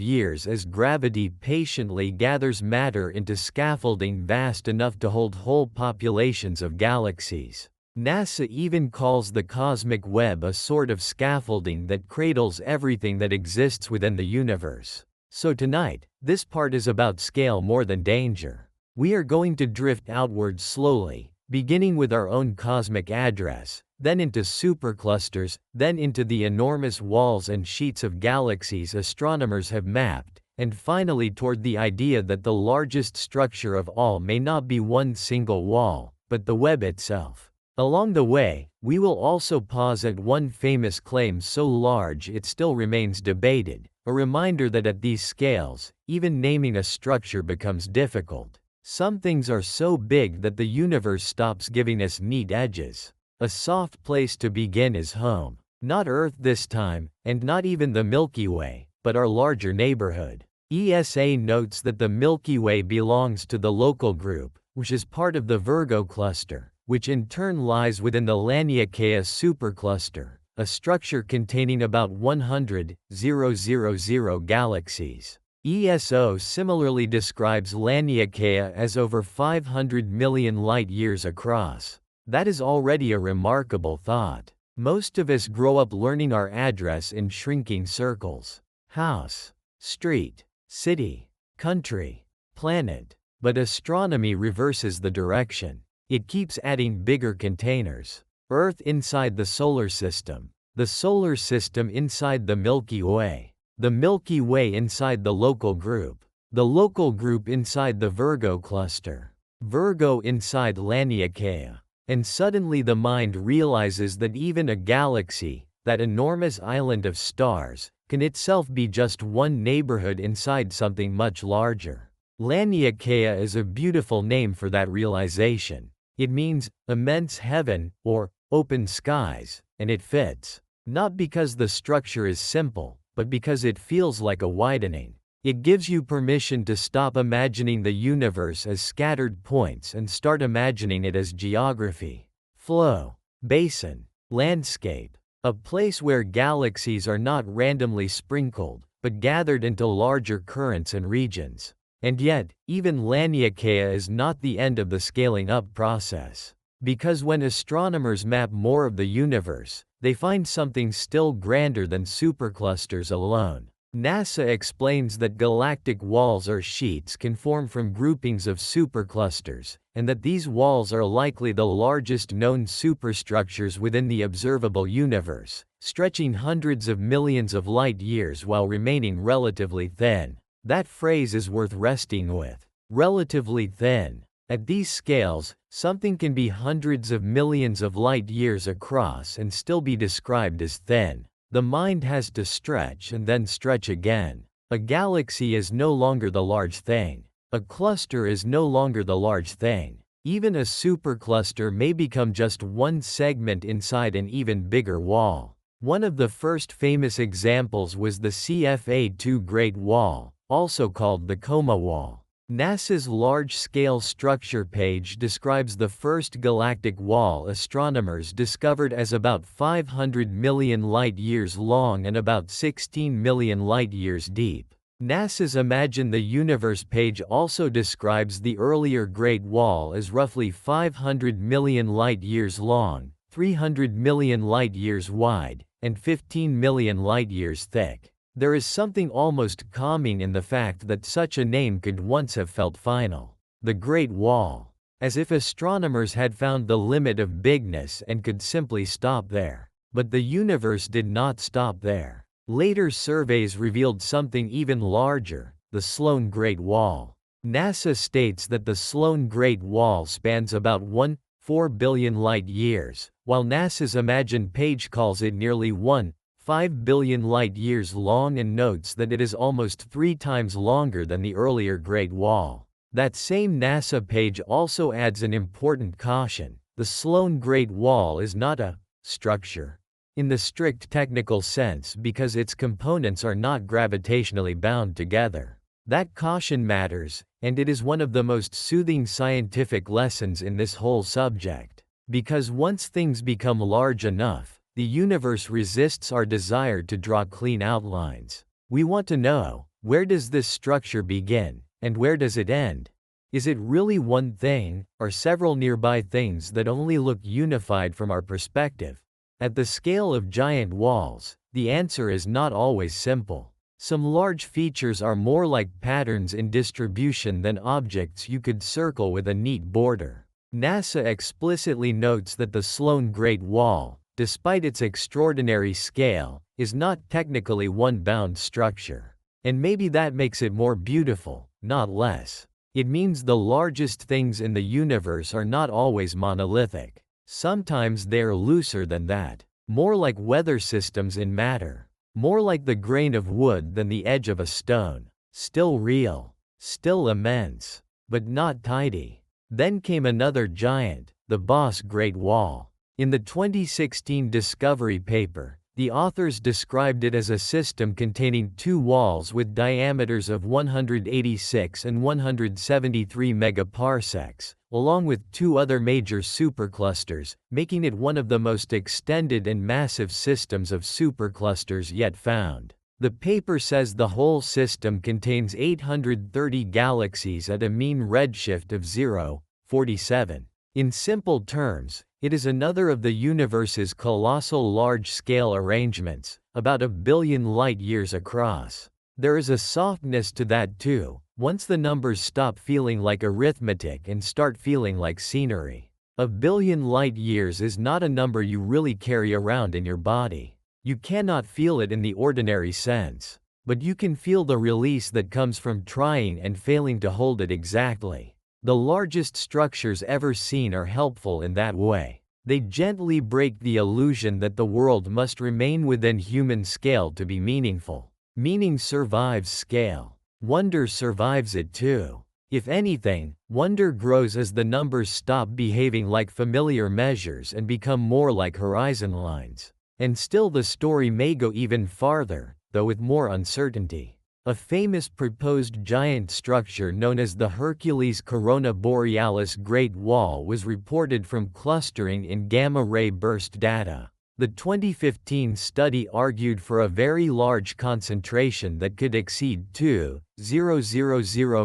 years as gravity patiently gathers matter into scaffolding vast enough to hold whole populations of galaxies. NASA even calls the cosmic web a sort of scaffolding that cradles everything that exists within the universe. So tonight, this part is about scale more than danger. We are going to drift outward slowly, beginning with our own cosmic address, then into superclusters, then into the enormous walls and sheets of galaxies astronomers have mapped, and finally toward the idea that the largest structure of all may not be one single wall, but the web itself. Along the way, we will also pause at one famous claim so large it still remains debated, a reminder that at these scales, even naming a structure becomes difficult. Some things are so big that the universe stops giving us neat edges. A soft place to begin is home. Not Earth this time, and not even the Milky Way, but our larger neighborhood. ESA notes that the Milky Way belongs to the local group, which is part of the Virgo cluster, which in turn lies within the Laniakea supercluster, a structure containing about 100,000 galaxies. ESO similarly describes Laniakea as over 500 million light-years across. That is already a remarkable thought. Most of us grow up learning our address in shrinking circles. House, street, city, country, planet. But astronomy reverses the direction. It keeps adding bigger containers. Earth inside the solar system. The solar system inside the Milky Way. The Milky Way inside the local group. The local group inside the Virgo cluster. Virgo inside Laniakea. And suddenly the mind realizes that even a galaxy, that enormous island of stars, can itself be just one neighborhood inside something much larger. Laniakea is a beautiful name for that realization. It means immense heaven, or open skies, and it fits. Not because the structure is simple, but because it feels like a widening. It gives you permission to stop imagining the universe as scattered points and start imagining it as geography, flow, basin, landscape, a place where galaxies are not randomly sprinkled, but gathered into larger currents and regions. And yet, even Laniakea is not the end of the scaling up process. Because when astronomers map more of the universe, they find something still grander than superclusters alone. NASA explains that galactic walls or sheets can form from groupings of superclusters, and that these walls are likely the largest known superstructures within the observable universe, stretching hundreds of millions of light-years while remaining relatively thin. That phrase is worth resting with. Relatively thin. At these scales, something can be hundreds of millions of light-years across and still be described as thin. The mind has to stretch and then stretch again. A galaxy is no longer the large thing. A cluster is no longer the large thing. Even a supercluster may become just one segment inside an even bigger wall. One of the first famous examples was the CFA2 Great Wall, also called the Coma Wall. NASA's large-scale structure page describes the first galactic wall astronomers discovered as about 500 million light-years long and about 16 million light-years deep. NASA's Imagine the Universe page also describes the earlier Great Wall as roughly 500 million light-years long, 300 million light-years wide, and 15 million light-years thick. There is something almost calming in the fact that such a name could once have felt final. The Great Wall. As if astronomers had found the limit of bigness and could simply stop there. But the universe did not stop there. Later surveys revealed something even larger, the Sloan Great Wall. NASA states that the Sloan Great Wall spans about 1.4 billion light-years, while NASA's Imagine page calls it nearly 1.5 billion light-years long and notes that it is almost 3 times longer than the earlier Great Wall. That same NASA page also adds an important caution: the Sloan Great Wall is not a structure in the strict technical sense because its components are not gravitationally bound together. That caution matters, and it is one of the most soothing scientific lessons in this whole subject. Because once things become large enough, the universe resists our desire to draw clean outlines. We want to know, where does this structure begin, and where does it end? Is it really one thing, or several nearby things that only look unified from our perspective? At the scale of giant walls, the answer is not always simple. Some large features are more like patterns in distribution than objects you could circle with a neat border. NASA explicitly notes that the Sloan Great Wall, despite its extraordinary scale, is not technically one bound structure. And maybe that makes it more beautiful, not less. It means the largest things in the universe are not always monolithic. Sometimes they are looser than that, more like weather systems in matter, more like the grain of wood than the edge of a stone, still real, still immense, but not tidy. Then came another giant, the Boss Great Wall. In the 2016 Discovery paper, the authors described it as a system containing 2 walls with diameters of 186 and 173 megaparsecs, along with 2 other major superclusters, making it one of the most extended and massive systems of superclusters yet found. The paper says the whole system contains 830 galaxies at a mean redshift of 0.47. In simple terms, it is another of the universe's colossal large-scale arrangements, about 1 billion light-years across. There is a softness to that too, once the numbers stop feeling like arithmetic and start feeling like scenery. 1 billion light-years is not a number you really carry around in your body. You cannot feel it in the ordinary sense, but you can feel the release that comes from trying and failing to hold it exactly. The largest structures ever seen are helpful in that way. They gently break the illusion that the world must remain within human scale to be meaningful. Meaning survives scale. Wonder survives it too. If anything, wonder grows as the numbers stop behaving like familiar measures and become more like horizon lines. And still the story may go even farther, though with more uncertainty. A famous proposed giant structure known as the Hercules Corona Borealis Great Wall was reported from clustering in gamma-ray burst data. The 2015 study argued for a very large concentration that could exceed 2,000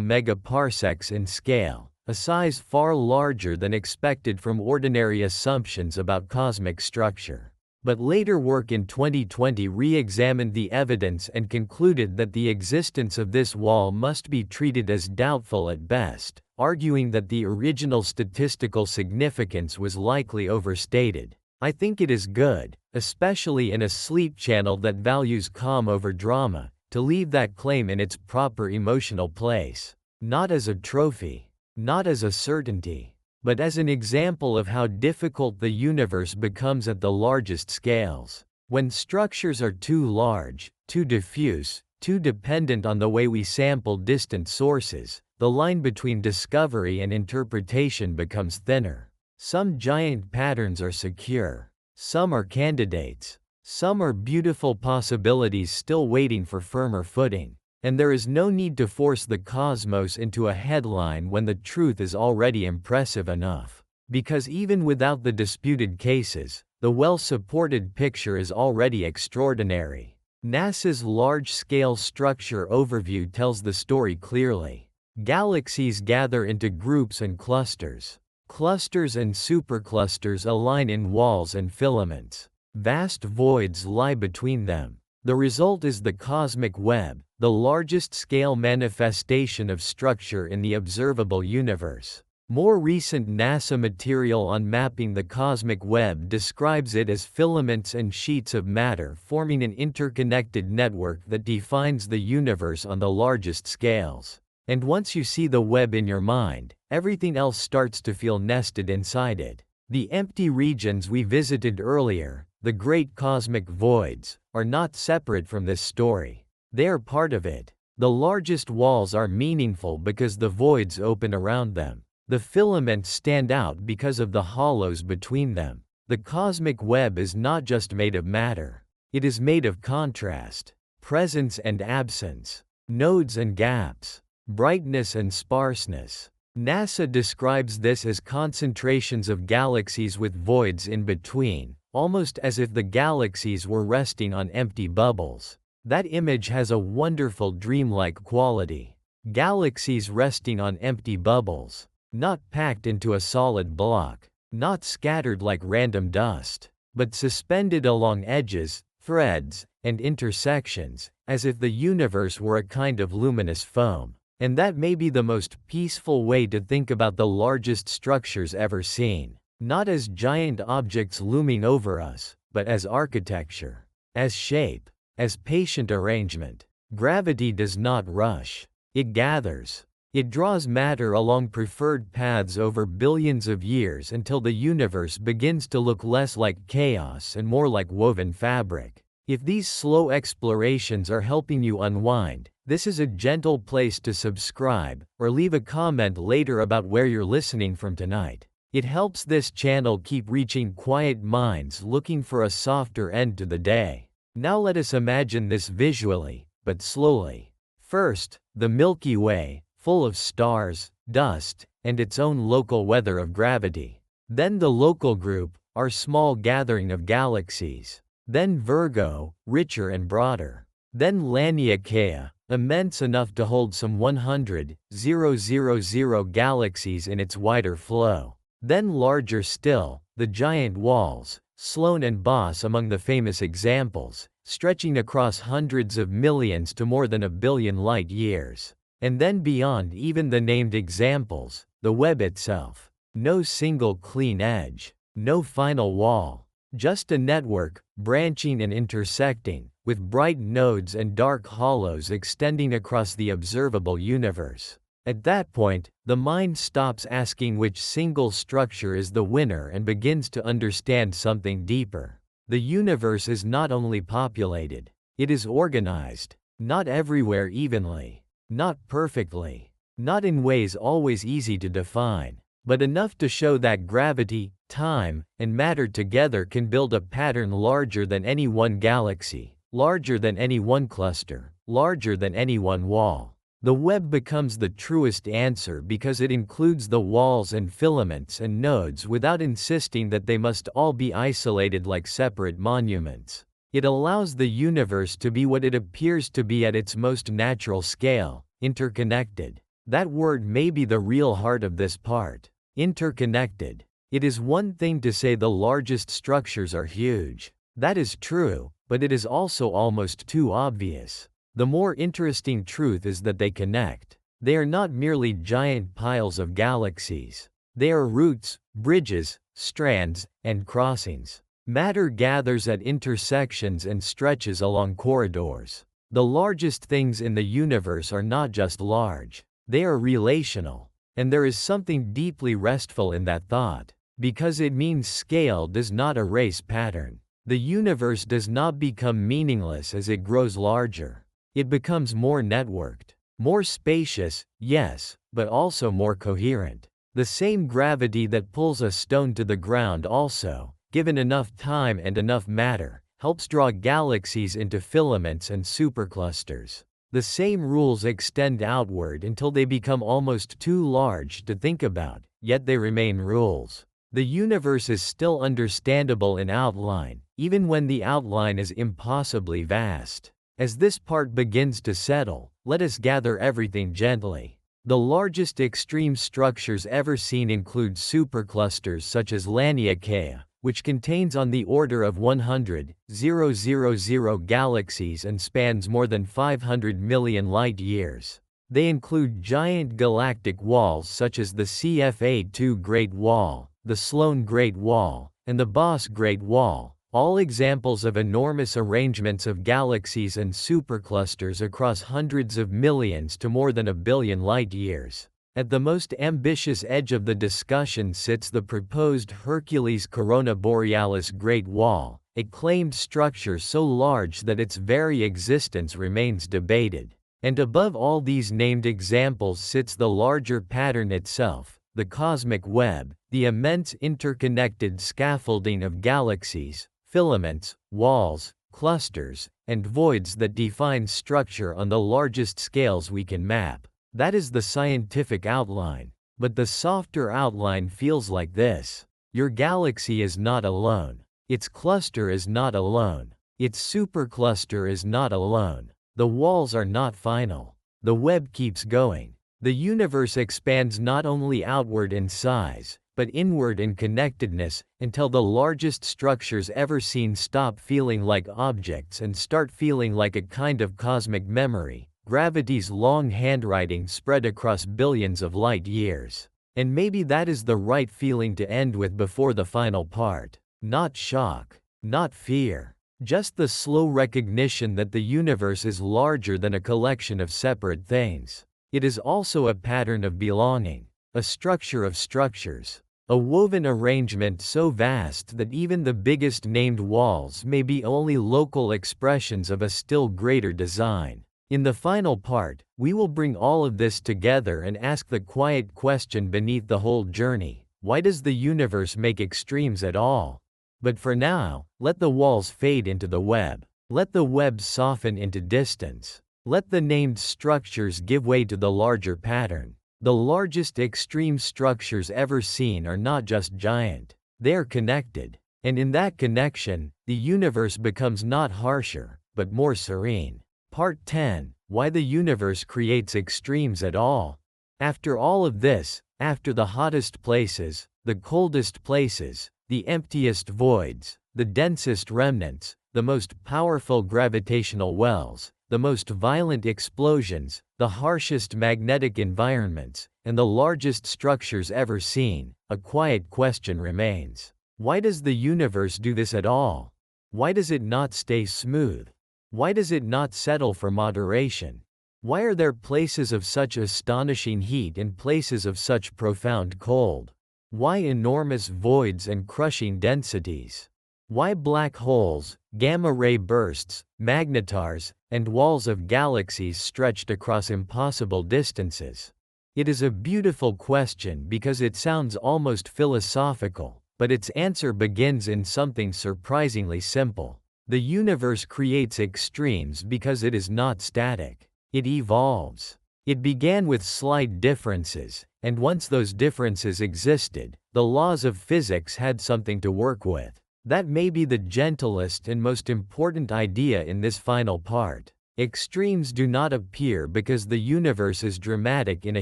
megaparsecs in scale, a size far larger than expected from ordinary assumptions about cosmic structure. But later work in 2020 re-examined the evidence and concluded that the existence of this wall must be treated as doubtful at best, arguing that the original statistical significance was likely overstated. I think it is good, especially in a sleep channel that values calm over drama, to leave that claim in its proper emotional place. Not as a trophy, not as a certainty, but as an example of how difficult the universe becomes at the largest scales. When structures are too large, too diffuse, too dependent on the way we sample distant sources, the line between discovery and interpretation becomes thinner. Some giant patterns are secure. Some are candidates. Some are beautiful possibilities still waiting for firmer footing. And there is no need to force the cosmos into a headline when the truth is already impressive enough. Because even without the disputed cases, the well-supported picture is already extraordinary. NASA's large-scale structure overview tells the story clearly. Galaxies gather into groups and clusters. Clusters and superclusters align in walls and filaments. Vast voids lie between them. The result is the cosmic web, the largest scale manifestation of structure in the observable universe. More recent NASA material on mapping the cosmic web describes it as filaments and sheets of matter forming an interconnected network that defines the universe on the largest scales. And once you see the web in your mind, everything else starts to feel nested inside it. The empty regions we visited earlier, the great cosmic voids, are not separate from this story. They are part of it. The largest walls are meaningful because the voids open around them. The filaments stand out because of the hollows between them. The cosmic web is not just made of matter. It is made of contrast, presence and absence, nodes and gaps, brightness and sparseness. NASA describes this as concentrations of galaxies with voids in between, almost as if the galaxies were resting on empty bubbles. That image has a wonderful dreamlike quality. Galaxies resting on empty bubbles. Not packed into a solid block, not scattered like random dust, but suspended along edges, threads, and intersections, as if the universe were a kind of luminous foam. And that may be the most peaceful way to think about the largest structures ever seen. Not as giant objects looming over us, but as architecture, as shape, as patient arrangement. Gravity does not rush. It gathers. It draws matter along preferred paths over billions of years until the universe begins to look less like chaos and more like woven fabric. If these slow explorations are helping you unwind, this is a gentle place to subscribe, or leave a comment later about where you're listening from tonight. It helps this channel keep reaching quiet minds looking for a softer end to the day. Now let us imagine this visually, but slowly. First, the Milky Way, full of stars, dust, and its own local weather of gravity. Then the local group, our small gathering of galaxies. Then Virgo, richer and broader. Then Laniakea, immense enough to hold some 100,000 galaxies in its wider flow. Then larger still, the giant walls, Sloan and Boss among the famous examples, stretching across hundreds of millions to more than 1 billion light-years. And then beyond even the named examples, the web itself. No single clean edge. No final wall. Just a network, branching and intersecting, with bright nodes and dark hollows extending across the observable universe. At that point, the mind stops asking which single structure is the winner and begins to understand something deeper. The universe is not only populated, it is organized, not everywhere evenly. Not perfectly, not in ways always easy to define, but enough to show that gravity, time, and matter together can build a pattern larger than any one galaxy, larger than any one cluster, larger than any one wall. The web becomes the truest answer because it includes the walls and filaments and nodes without insisting that they must all be isolated like separate monuments. It allows the universe to be what it appears to be at its most natural scale, interconnected. That word may be the real heart of this part. Interconnected. It is one thing to say the largest structures are huge. That is true, but it is also almost too obvious. The more interesting truth is that they connect. They are not merely giant piles of galaxies. They are routes, bridges, strands, and crossings. Matter gathers at intersections and stretches along corridors. The largest things in the universe are not just large, they are relational. And there is something deeply restful in that thought, because it means scale does not erase pattern. The universe does not become meaningless as it grows larger. It becomes more networked, more spacious, yes, but also more coherent. The same gravity that pulls a stone to the ground also, given enough time and enough matter, helps draw galaxies into filaments and superclusters. The same rules extend outward until they become almost too large to think about, yet they remain rules. The universe is still understandable in outline, even when the outline is impossibly vast. As this part begins to settle, let us gather everything gently. The largest extreme structures ever seen include superclusters such as Laniakea, which contains on the order of 100,000 galaxies and spans more than 500 million light-years. They include giant galactic walls such as the CFA2 Great Wall, the Sloan Great Wall, and the Boss Great Wall, all examples of enormous arrangements of galaxies and superclusters across hundreds of millions to more than a billion light-years. At the most ambitious edge of the discussion sits the proposed Hercules Corona Borealis Great Wall, a claimed structure so large that its very existence remains debated. And above all these named examples sits the larger pattern itself, the cosmic web, the immense interconnected scaffolding of galaxies, filaments, walls, clusters, and voids that define structure on the largest scales we can map. That is the scientific outline. But the softer outline feels like this. Your galaxy is not alone. Its cluster is not alone. Its supercluster is not alone. The walls are not final. The web keeps going. The universe expands not only outward in size, but inward in connectedness, until the largest structures ever seen stop feeling like objects and start feeling like a kind of cosmic memory, gravity's long handwriting spread across billions of light-years. And maybe that is the right feeling to end with before the final part. Not shock, not fear. Just the slow recognition that the universe is larger than a collection of separate things. It is also a pattern of belonging, a structure of structures, a woven arrangement so vast that even the biggest named walls may be only local expressions of a still greater design. In the final part, we will bring all of this together and ask the quiet question beneath the whole journey: why does the universe make extremes at all? But for now, let the walls fade into the web. Let the web soften into distance. Let the named structures give way to the larger pattern. The largest extreme structures ever seen are not just giant. They are connected. And in that connection, the universe becomes not harsher, but more serene. Part 10. Why the universe creates extremes at all. After all of this, after the hottest places, the coldest places, the emptiest voids, the densest remnants, the most powerful gravitational wells, the most violent explosions, the harshest magnetic environments, and the largest structures ever seen, a quiet question remains. Why does the universe do this at all? Why does it not stay smooth? Why does it not settle for moderation? Why are there places of such astonishing heat and places of such profound cold? Why enormous voids and crushing densities? Why black holes, gamma-ray bursts, magnetars, and walls of galaxies stretched across impossible distances? It is a beautiful question because it sounds almost philosophical, but its answer begins in something surprisingly simple. The universe creates extremes because it is not static. It evolves. It began with slight differences, and once those differences existed, the laws of physics had something to work with. That may be the gentlest and most important idea in this final part. Extremes do not appear because the universe is dramatic in a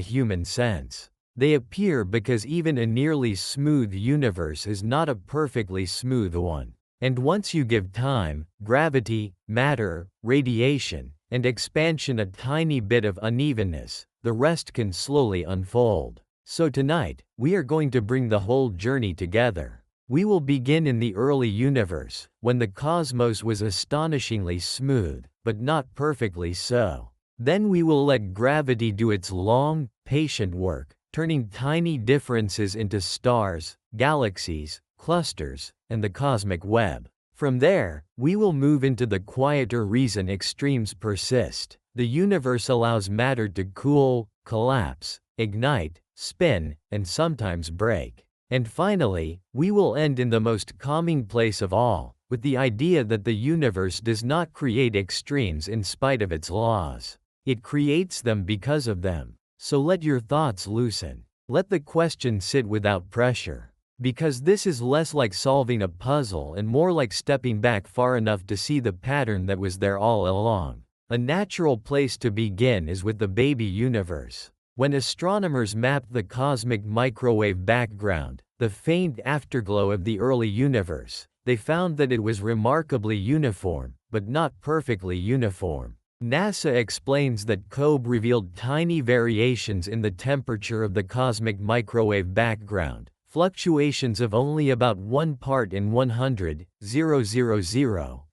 human sense. They appear because even a nearly smooth universe is not a perfectly smooth one. And once you give time, gravity, matter, radiation, and expansion a tiny bit of unevenness, the rest can slowly unfold. So tonight, we are going to bring the whole journey together. We will begin in the early universe, when the cosmos was astonishingly smooth, but not perfectly so. Then we will let gravity do its long, patient work, turning tiny differences into stars, galaxies, clusters, and the cosmic web. From there, we will move into the quieter reason extremes persist. The universe allows matter to cool, collapse, ignite, spin, and sometimes break. And finally, we will end in the most calming place of all, with the idea that the universe does not create extremes in spite of its laws. It creates them because of them. So let your thoughts loosen. Let the question sit without pressure. Because this is less like solving a puzzle and more like stepping back far enough to see the pattern that was there all along. A natural place to begin is with the baby universe. When astronomers mapped the cosmic microwave background, the faint afterglow of the early universe, they found that it was remarkably uniform, but not perfectly uniform. NASA explains that COBE revealed tiny variations in the temperature of the cosmic microwave background, fluctuations of only about 1 part in 100,000,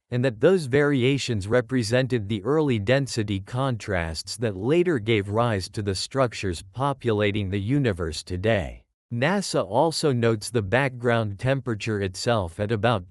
and that those variations represented the early density contrasts that later gave rise to the structures populating the universe today. NASA also notes the background temperature itself at about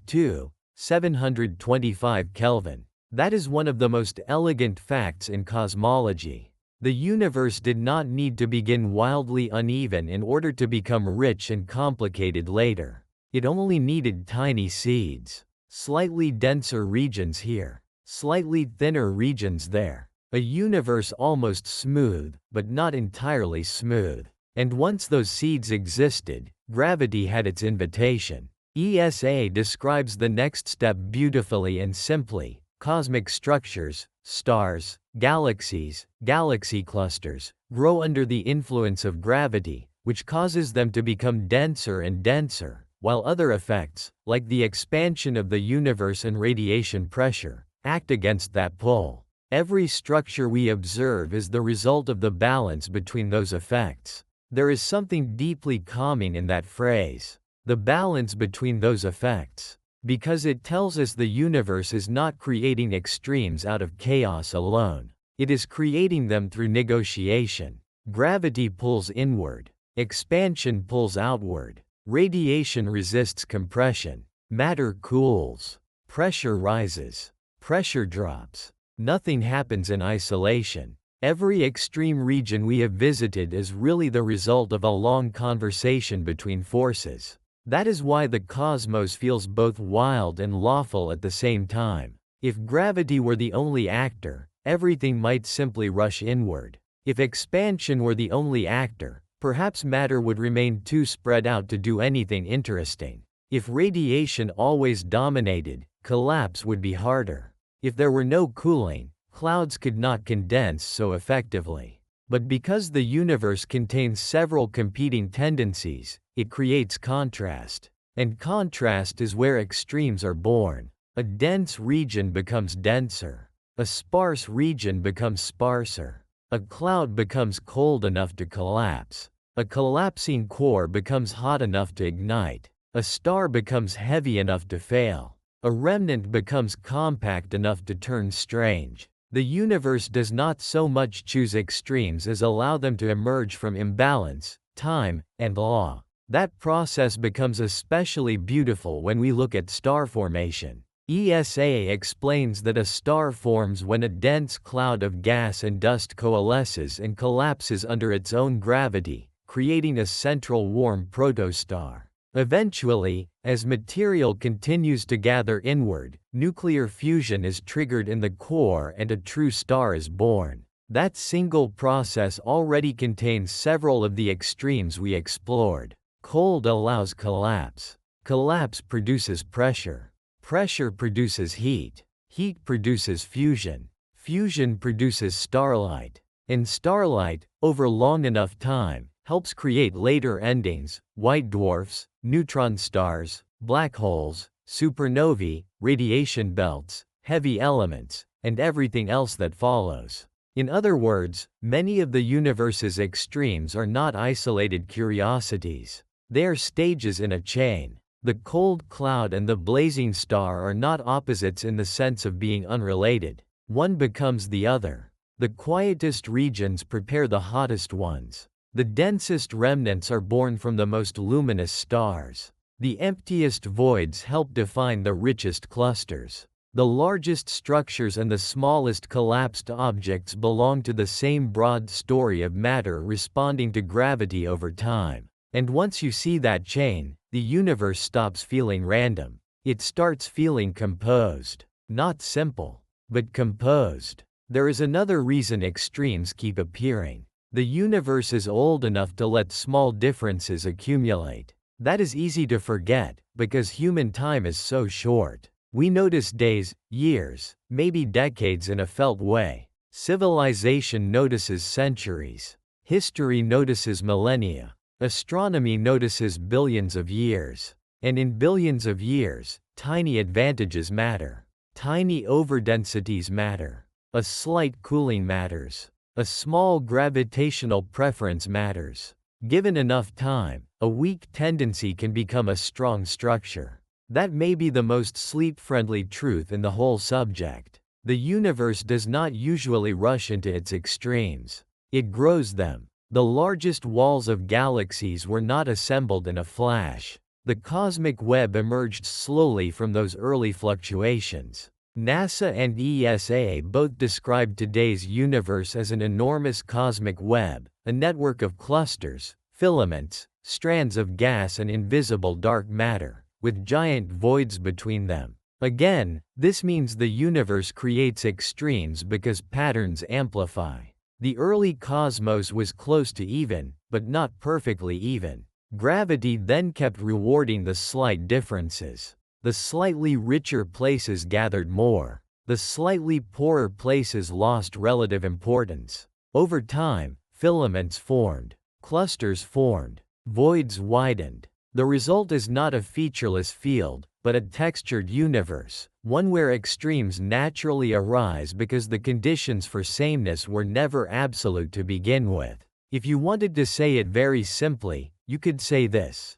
725 Kelvin. That is one of the most elegant facts in cosmology. The universe did not need to begin wildly uneven in order to become rich and complicated later. It only needed tiny seeds. Slightly denser regions here, slightly thinner regions there. A universe almost smooth, but not entirely smooth. And once those seeds existed, gravity had its invitation. ESA describes the next step beautifully and simply. Cosmic structures, stars, galaxies, galaxy clusters, grow under the influence of gravity, which causes them to become denser and denser, while other effects, like the expansion of the universe and radiation pressure, act against that pull. Every structure we observe is the result of the balance between those effects. There is something deeply calming in that phrase, the balance between those effects. Because it tells us the universe is not creating extremes out of chaos alone. It is creating them through negotiation. Gravity pulls inward. Expansion pulls outward. Radiation resists compression. Matter cools. Pressure rises. Pressure drops. Nothing happens in isolation. Every extreme region we have visited is really the result of a long conversation between forces. That is why the cosmos feels both wild and lawful at the same time. If gravity were the only actor, everything might simply rush inward. If expansion were the only actor, perhaps matter would remain too spread out to do anything interesting. If radiation always dominated, collapse would be harder. If there were no cooling, clouds could not condense so effectively. But because the universe contains several competing tendencies, it creates contrast. And contrast is where extremes are born. A dense region becomes denser. A sparse region becomes sparser. A cloud becomes cold enough to collapse. A collapsing core becomes hot enough to ignite. A star becomes heavy enough to fail. A remnant becomes compact enough to turn strange. The universe does not so much choose extremes as allow them to emerge from imbalance, time, and law. That process becomes especially beautiful when we look at star formation. ESA explains that a star forms when a dense cloud of gas and dust coalesces and collapses under its own gravity, creating a central warm protostar. Eventually, as material continues to gather inward, nuclear fusion is triggered in the core and a true star is born. That single process already contains several of the extremes we explored. Cold allows collapse. Collapse produces pressure. Pressure produces heat. Heat produces fusion. Fusion produces starlight. And starlight, over long enough time, helps create later endings, white dwarfs, neutron stars, black holes, supernovae, radiation belts, heavy elements, and everything else that follows. In other words, many of the universe's extremes are not isolated curiosities. They are stages in a chain. The cold cloud and the blazing star are not opposites in the sense of being unrelated. One becomes the other. The quietest regions prepare the hottest ones. The densest remnants are born from the most luminous stars. The emptiest voids help define the richest clusters. The largest structures and the smallest collapsed objects belong to the same broad story of matter responding to gravity over time. And once you see that chain, the universe stops feeling random. It starts feeling composed. Not simple, but composed. There is another reason extremes keep appearing. The universe is old enough to let small differences accumulate. That is easy to forget, because human time is so short. We notice days, years, maybe decades in a felt way. Civilization notices centuries. History notices millennia. Astronomy notices billions of years. And in billions of years, tiny advantages matter. Tiny overdensities matter. A slight cooling matters. A small gravitational preference matters. Given enough time, a weak tendency can become a strong structure. That may be the most sleep-friendly truth in the whole subject. The universe does not usually rush into its extremes. It grows them. The largest walls of galaxies were not assembled in a flash. The cosmic web emerged slowly from those early fluctuations. NASA and ESA both describe today's universe as an enormous cosmic web, a network of clusters, filaments, strands of gas and invisible dark matter, with giant voids between them. Again, this means the universe creates extremes because patterns amplify. The early cosmos was close to even, but not perfectly even. Gravity then kept rewarding the slight differences. The slightly richer places gathered more. The slightly poorer places lost relative importance. Over time, filaments formed. Clusters formed. Voids widened. The result is not a featureless field, but a textured universe, one where extremes naturally arise because the conditions for sameness were never absolute to begin with. If you wanted to say it very simply, you could say this.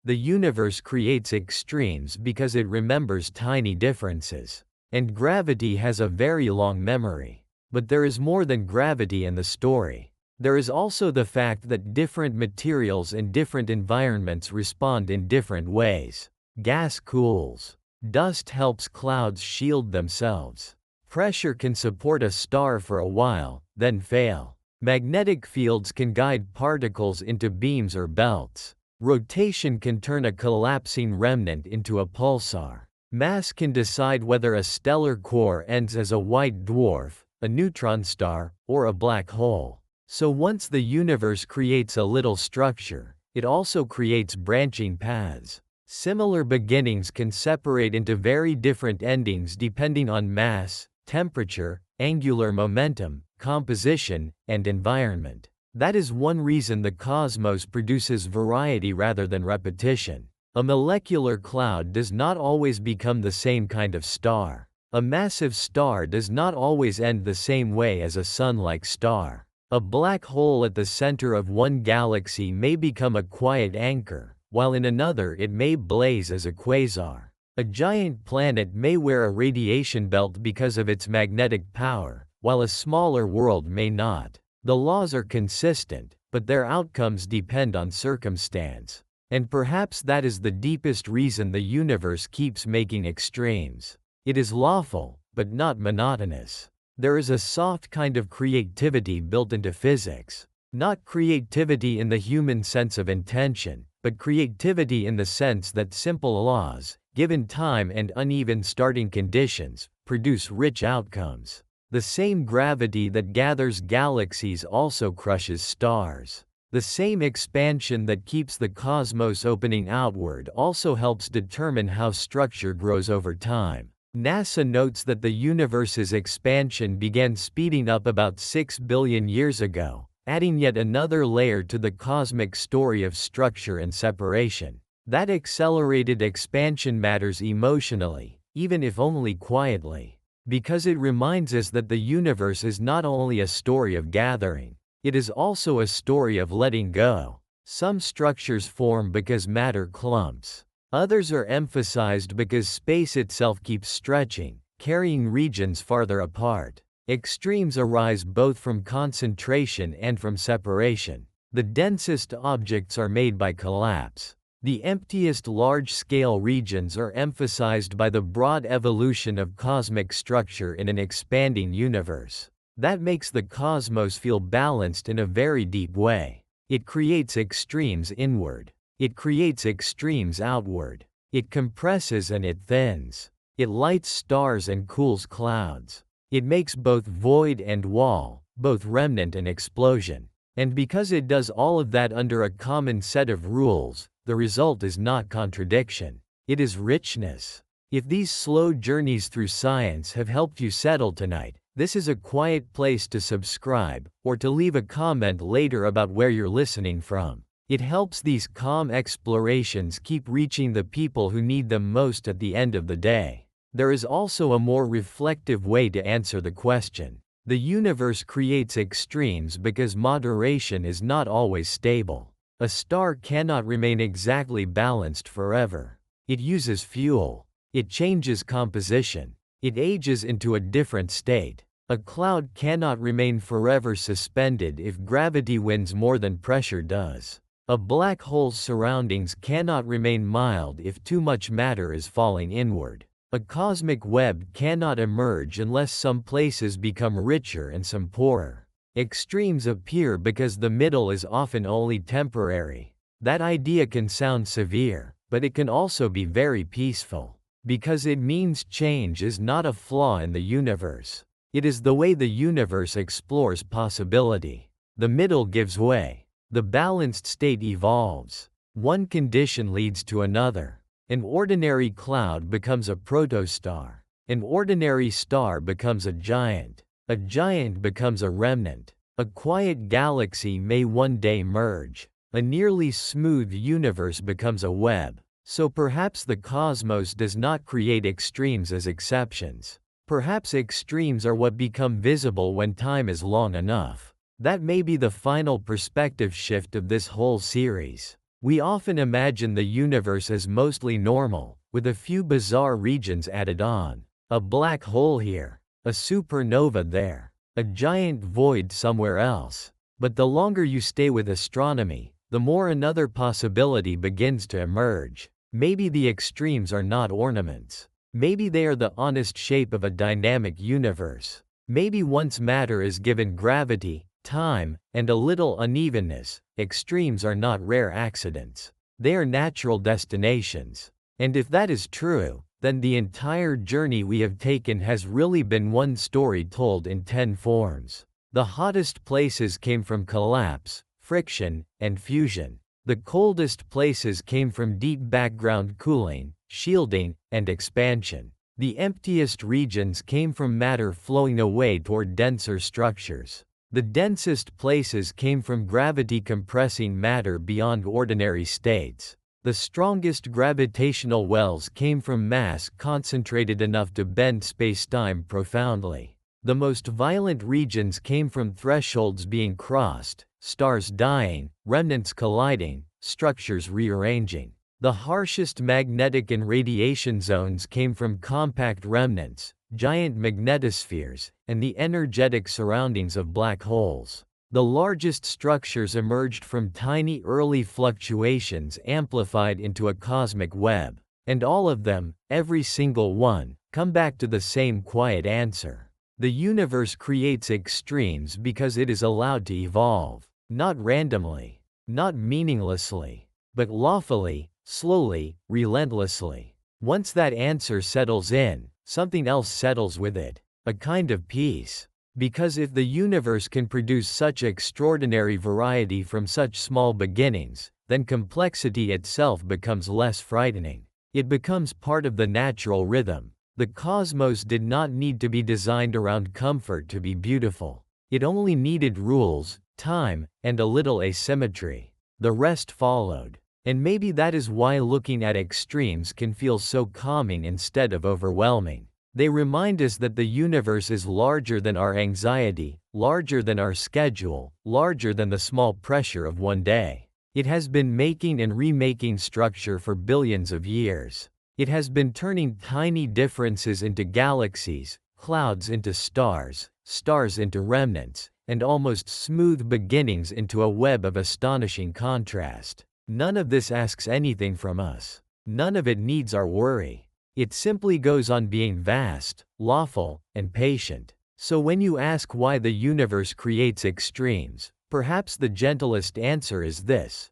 The universe creates extremes because it remembers tiny differences. And gravity has a very long memory. But there is more than gravity in the story. There is also the fact that different materials in different environments respond in different ways. Gas cools. Dust helps clouds shield themselves. Pressure can support a star for a while, then fail. Magnetic fields can guide particles into beams or belts. Rotation can turn a collapsing remnant into a pulsar. Mass can decide whether a stellar core ends as a white dwarf, a neutron star, or a black hole. So once the universe creates a little structure, it also creates branching paths. Similar beginnings can separate into very different endings depending on mass, temperature, angular momentum, composition, and environment. That is one reason the cosmos produces variety rather than repetition. A molecular cloud does not always become the same kind of star. A massive star does not always end the same way as a sun-like star. A black hole at the center of one galaxy may become a quiet anchor, while in another it may blaze as a quasar. A giant planet may wear a radiation belt because of its magnetic power, while a smaller world may not. The laws are consistent, but their outcomes depend on circumstance. And perhaps that is the deepest reason the universe keeps making extremes. It is lawful, but not monotonous. There is a soft kind of creativity built into physics. Not creativity in the human sense of intention, but creativity in the sense that simple laws, given time and uneven starting conditions, produce rich outcomes. The same gravity that gathers galaxies also crushes stars. The same expansion that keeps the cosmos opening outward also helps determine how structure grows over time. NASA notes that the universe's expansion began speeding up about 6 billion years ago, adding yet another layer to the cosmic story of structure and separation. That accelerated expansion matters emotionally, even if only quietly, because it reminds us that the universe is not only a story of gathering, it is also a story of letting go. Some structures form because matter clumps. Others are emphasized because space itself keeps stretching, carrying regions farther apart. Extremes arise both from concentration and from separation. The densest objects are made by collapse. The emptiest large-scale regions are emphasized by the broad evolution of cosmic structure in an expanding universe. That makes the cosmos feel balanced in a very deep way. It creates extremes inward. It creates extremes outward. It compresses and it thins. It lights stars and cools clouds. It makes both void and wall, both remnant and explosion. And because it does all of that under a common set of rules, the result is not contradiction. It is richness. If these slow journeys through science have helped you settle tonight, this is a quiet place to subscribe, or to leave a comment later about where you're listening from. It helps these calm explorations keep reaching the people who need them most at the end of the day. There is also a more reflective way to answer the question. The universe creates extremes because moderation is not always stable. A star cannot remain exactly balanced forever. It uses fuel. It changes composition. It ages into a different state. A cloud cannot remain forever suspended if gravity wins more than pressure does. A black hole's surroundings cannot remain mild if too much matter is falling inward. A cosmic web cannot emerge unless some places become richer and some poorer. Extremes appear because the middle is often only temporary. That idea can sound severe, but it can also be very peaceful. Because it means change is not a flaw in the universe. It is the way the universe explores possibility. The middle gives way. The balanced state evolves. One condition leads to another. An ordinary cloud becomes a protostar. An ordinary star becomes a giant. A giant becomes a remnant. A quiet galaxy may one day merge. A nearly smooth universe becomes a web. So perhaps the cosmos does not create extremes as exceptions. Perhaps extremes are what become visible when time is long enough. That may be the final perspective shift of this whole series. We often imagine the universe as mostly normal, with a few bizarre regions added on. A black hole here, a supernova there, a giant void somewhere else. But the longer you stay with astronomy, the more another possibility begins to emerge. Maybe the extremes are not ornaments. Maybe they are the honest shape of a dynamic universe. Maybe once matter is given gravity, time, and a little unevenness, extremes are not rare accidents. They are natural destinations. And if that is true, then the entire journey we have taken has really been one story told in 10 forms. The hottest places came from collapse, friction, and fusion. The coldest places came from deep background cooling, shielding, and expansion. The emptiest regions came from matter flowing away toward denser structures. The densest places came from gravity compressing matter beyond ordinary states. The strongest gravitational wells came from mass concentrated enough to bend spacetime profoundly. The most violent regions came from thresholds being crossed, stars dying, remnants colliding, structures rearranging. The harshest magnetic and radiation zones came from compact remnants, giant magnetospheres, and the energetic surroundings of black holes. The largest structures emerged from tiny early fluctuations amplified into a cosmic web. And all of them, every single one, come back to the same quiet answer. The universe creates extremes because it is allowed to evolve. Not randomly, not meaninglessly, but lawfully, slowly, relentlessly. Once that answer settles in, something else settles with it. A kind of peace. Because if the universe can produce such extraordinary variety from such small beginnings, then complexity itself becomes less frightening. It becomes part of the natural rhythm. The cosmos did not need to be designed around comfort to be beautiful. It only needed rules, time, and a little asymmetry. The rest followed. And maybe that is why looking at extremes can feel so calming instead of overwhelming. They remind us that the universe is larger than our anxiety, larger than our schedule, larger than the small pressure of one day. It has been making and remaking structure for billions of years. It has been turning tiny differences into galaxies, clouds into stars, stars into remnants, and almost smooth beginnings into a web of astonishing contrast. None of this asks anything from us. None of it needs our worry. It simply goes on being vast, lawful, and patient. So when you ask why the universe creates extremes, perhaps the gentlest answer is this.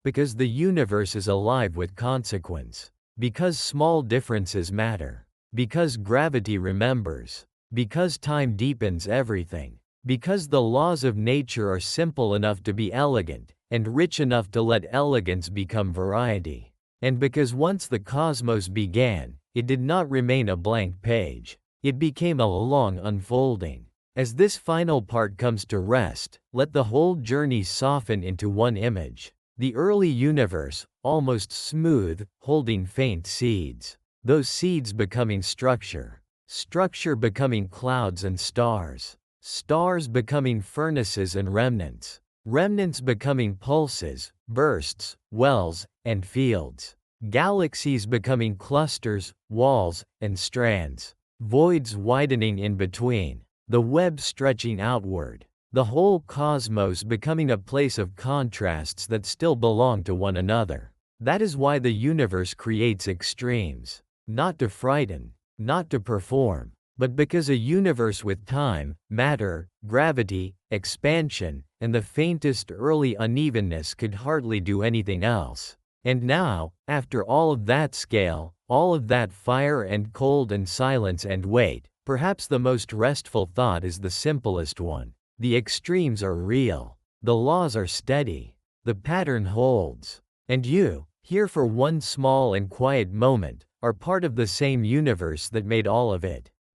Because the universe is alive with consequence. Because small differences matter. Because gravity remembers. Because time deepens everything. Because the laws of nature are simple enough to be elegant, and rich enough to let elegance become variety. And because once the cosmos began, it did not remain a blank page. It became a long unfolding. As this final part comes to rest, let the whole journey soften into one image. The early universe, almost smooth, holding faint seeds. Those seeds becoming structure. Structure becoming clouds and stars. Stars becoming furnaces and remnants. Remnants becoming pulses, bursts, wells, and fields. Galaxies becoming clusters, walls, and strands. Voids widening in between. The web stretching outward. The whole cosmos becoming a place of contrasts that still belong to one another. That is why the universe creates extremes. Not to frighten, not to perform, but because a universe with time, matter, gravity, expansion, and the faintest early unevenness could hardly do anything else. And now, after all of that scale, all of that fire and cold and silence and weight, perhaps the most restful thought is the simplest one. The extremes are real. The laws are steady. The pattern holds. And you, here for one small and quiet moment, are part of the same universe that made all of it.